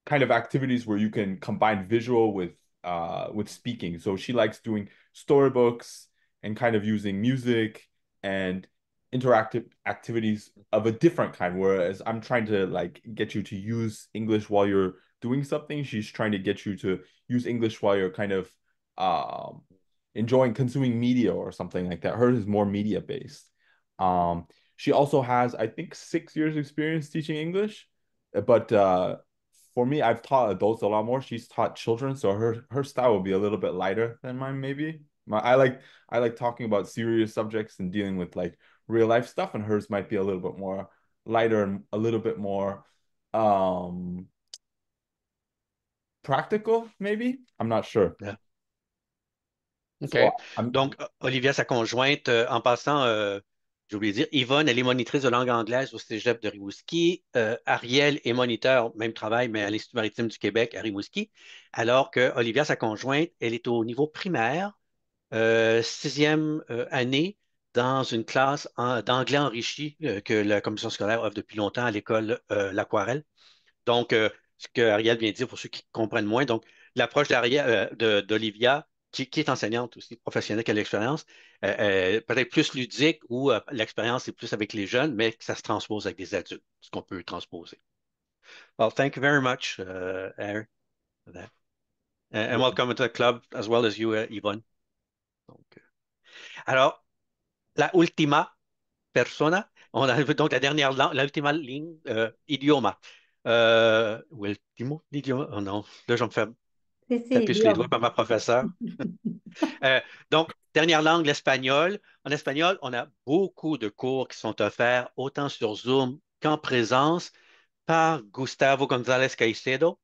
S3: kind of activities where you can combine visual with speaking. So she likes doing storybooks and kind of using music and interactive activities of a different kind. Whereas I'm trying to like get you to use English while you're doing something. She's trying to get you to use English while you're kind of enjoying consuming media or something like that. Hers is more media based. She also has, I think, 6 years experience teaching English, but for me, I've taught adults a lot more. She's taught children, so her style will be a little bit lighter than mine, maybe. I like talking about serious subjects and dealing with like real life stuff, and hers might be a little bit more lighter and a little bit more practical, maybe. I'm not sure.
S1: Yeah. OK.
S3: So,
S1: Donc, Olivia, sa conjointe, en passant, j'ai oublié de dire, Yvonne, elle est monitrice de langue anglaise au Cégep de Rimouski. Ariel est moniteur, même travail, mais à l'Institut maritime du Québec à Rimouski. Alors que Olivia, sa conjointe, elle est au niveau primaire, sixième année, dans une classe d'anglais enrichi que la commission scolaire offre depuis longtemps à l'école L'Aquarelle. Donc, ce que Ariel vient de dire pour ceux qui comprennent moins. Donc, l'approche d'Olivia, qui est enseignante aussi, professionnelle qui a l'expérience, peut-être plus ludique où l'expérience est plus avec les jeunes, mais que ça se transpose avec des adultes, ce qu'on peut transposer. Well, thank you very much, Aaron, for that. And welcome to the club as well as you, Yvonne. Donc, alors, la ultima persona, on a donc la dernière langue, la ultima ligne, idioma. Ultimo, l'idioma, oh non, là, je vais me faire taper sur les doigts par ma professeure. Donc, dernière langue, l'espagnol. En espagnol, on a beaucoup de cours qui sont offerts autant sur Zoom qu'en présence par Gustavo González Caicedo.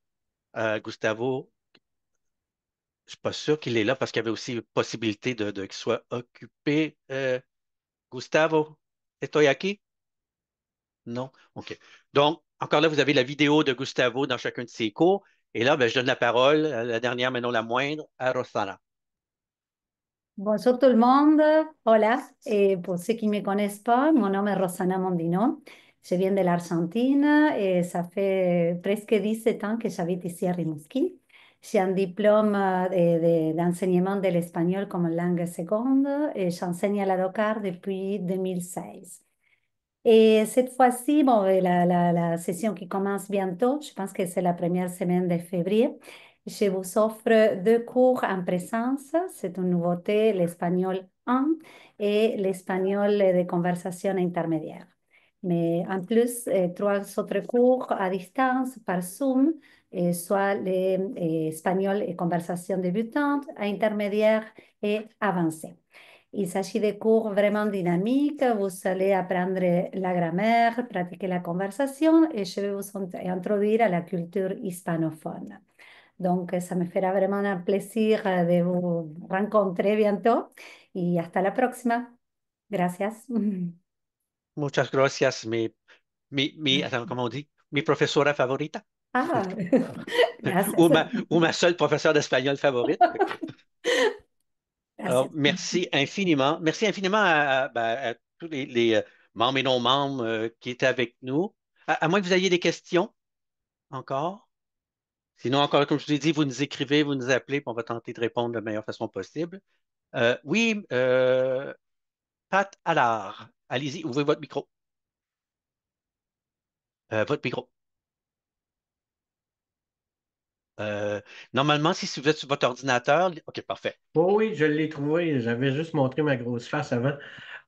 S1: Gustavo, je ne suis pas sûr qu'il est là parce qu'il y avait aussi possibilité qu'il soit occupé. Gustavo, estoy aquí? Non? OK. Donc, encore là, vous avez la vidéo de Gustavo dans chacun de ses cours. Et là, ben, je donne la parole, la dernière, mais non la moindre, à Rossana.
S4: Bonjour tout le monde, hola. Pour ceux qui ne me connaissent pas, mon nom est Rosana Mondino. Je viens de l'Argentine et ça fait presque 17 ans que j'habite ici à Rimouski. J'ai un diplôme d'enseignement de l'espagnol comme langue seconde et j'enseigne à la DOCAR depuis 2016. Et cette fois-ci, bon, la session qui commence bientôt, je pense que c'est la première semaine de février, je vous offre 2 cours en présence. C'est une nouveauté, l'espagnol 1 et l'espagnol de conversation intermédiaire. Mais en plus, 3 autres cours à distance par Zoom, soit l'espagnol et conversation débutante, intermédiaire et avancée. Il s'agit de cours vraiment dynamiques. Vous allez apprendre la grammaire, pratiquer la conversation et je vais vous introduire à la culture hispanophone. Donc, ça me fera vraiment un plaisir de vous rencontrer bientôt y hasta la próxima. Gracias.
S1: Muchas gracias, attends, comment on dit? Mi profesora favorita?
S4: Ah,
S1: Ou
S4: gracias.
S1: ma seule professeure d'espagnol favorite. Alors,
S4: Gracias.
S1: merci infiniment. Merci infiniment à tous les membres et non-membres qui étaient avec nous. À moins que vous ayez des questions encore. Sinon, encore, comme je vous ai dit, vous nous écrivez, vous nous appelez, puis on va tenter de répondre de la meilleure façon possible. Oui, Pat Allard, allez-y, ouvrez votre micro. Votre micro. Normalement, si vous êtes sur votre ordinateur, OK, parfait.
S22: Oh oui, je l'ai trouvé. J'avais juste montré ma grosse face avant.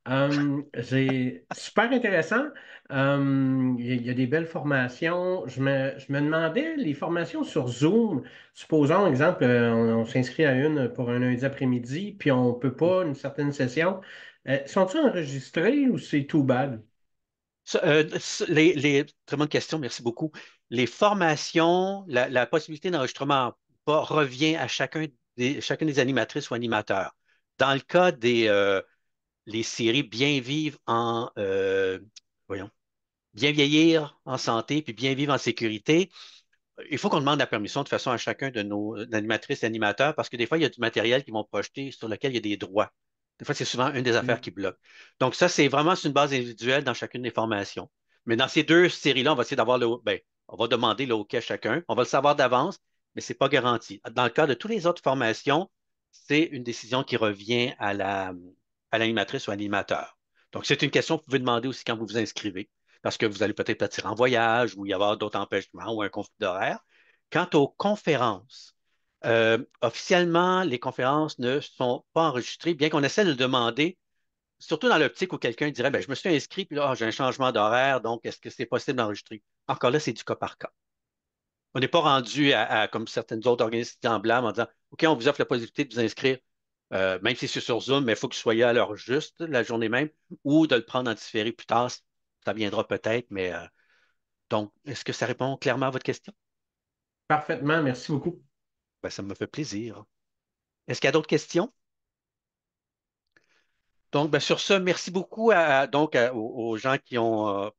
S22: C'est super intéressant. Il y a des belles formations. Je me demandais, les formations sur Zoom, supposons, exemple, on s'inscrit à une pour un lundi après-midi, puis on ne peut pas une certaine session. Sont-ils enregistrés ou c'est tout bad?
S1: Très bonne question, merci beaucoup. Les formations, la possibilité d'enregistrement pas revient à chacune des animatrices ou animateurs. Dans le cas des les séries voyons, bien vieillir en santé puis bien vivre en sécurité, il faut qu'on demande la permission de façon à chacun de nos animatrices et animateurs parce que des fois, il y a du matériel qui vont projeter sur lequel il y a des droits. Des fois, c'est souvent une des affaires qui bloque. Donc, ça, c'est vraiment sur une base individuelle dans chacune des formations. Mais dans ces 2 séries-là, on va essayer d'avoir on va demander le OK à chacun. On va le savoir d'avance, mais ce n'est pas garanti. Dans le cas de toutes les autres formations, c'est une décision qui revient à l'animatrice ou à l'animateur. Donc, c'est une question que vous pouvez demander aussi quand vous vous inscrivez parce que vous allez peut-être partir en voyage ou y avoir d'autres empêchements ou un conflit d'horaire. Quant aux conférences, officiellement, les conférences ne sont pas enregistrées, bien qu'on essaie de le demander, surtout dans l'optique où quelqu'un dirait, ben, je me suis inscrit, puis là, j'ai un changement d'horaire, donc est-ce que c'est possible d'enregistrer? Encore là, c'est du cas par cas. On n'est pas rendu comme certaines autres organismes semblables en disant, OK, on vous offre la possibilité de vous inscrire, même si c'est sur Zoom, mais il faut que vous soyez à l'heure juste la journée même, ou de le prendre en différé plus tard. Ça viendra peut-être, mais donc, est-ce que ça répond clairement à votre question?
S22: Parfaitement, merci beaucoup.
S1: Ben, ça me fait plaisir. Est-ce qu'il y a d'autres questions? Donc, ben, sur ce, merci beaucoup aux gens qui ont,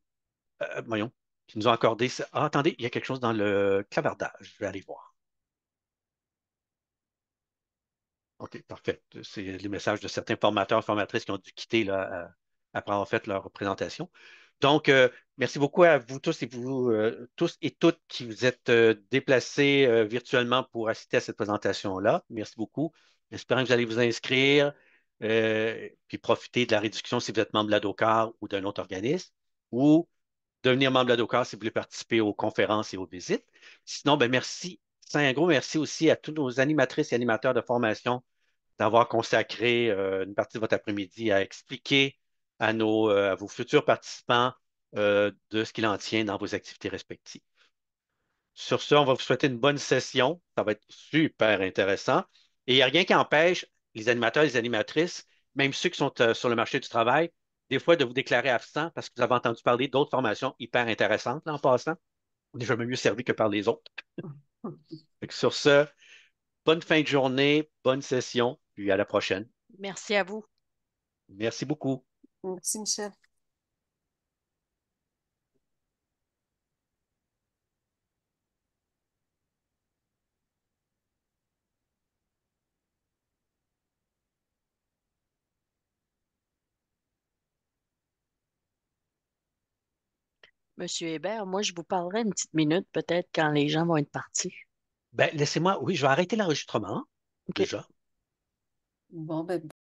S1: voyons, qui nous ont accordé ça. Ah, attendez, il y a quelque chose dans le clavardage. Je vais aller voir. OK, parfait. C'est les messages de certains formateurs, formatrices qui ont dû quitter là, après avoir fait leur présentation. Donc, merci beaucoup à vous tous tous et toutes qui vous êtes déplacés virtuellement pour assister à cette présentation-là. Merci beaucoup. J'espère que vous allez vous inscrire puis profiter de la réduction si vous êtes membre de la DOCAR ou d'un autre organisme ou devenir membre de la DOCAR si vous voulez participer aux conférences et aux visites. Sinon, ben merci. Un gros merci aussi à tous nos animatrices et animateurs de formation d'avoir consacré une partie de votre après-midi à expliquer à vos futurs participants de ce qu'il en tient dans vos activités respectives. Sur ce, on va vous souhaiter une bonne session. Ça va être super intéressant. Et il n'y a rien qui empêche les animateurs et les animatrices, même ceux qui sont sur le marché du travail, des fois de vous déclarer absent parce que vous avez entendu parler d'autres formations hyper intéressantes là, en passant. On est jamais mieux servi que par les autres. Sur ce, bonne fin de journée, bonne session, puis à la prochaine.
S23: Merci à vous.
S1: Merci beaucoup.
S17: Merci, Michel.
S5: Monsieur Hébert, moi, je vous parlerai une petite minute, peut-être quand les gens vont être partis.
S1: Ben, laissez-moi, oui, je vais arrêter l'enregistrement
S5: OK.
S1: déjà.
S17: Bon, ben,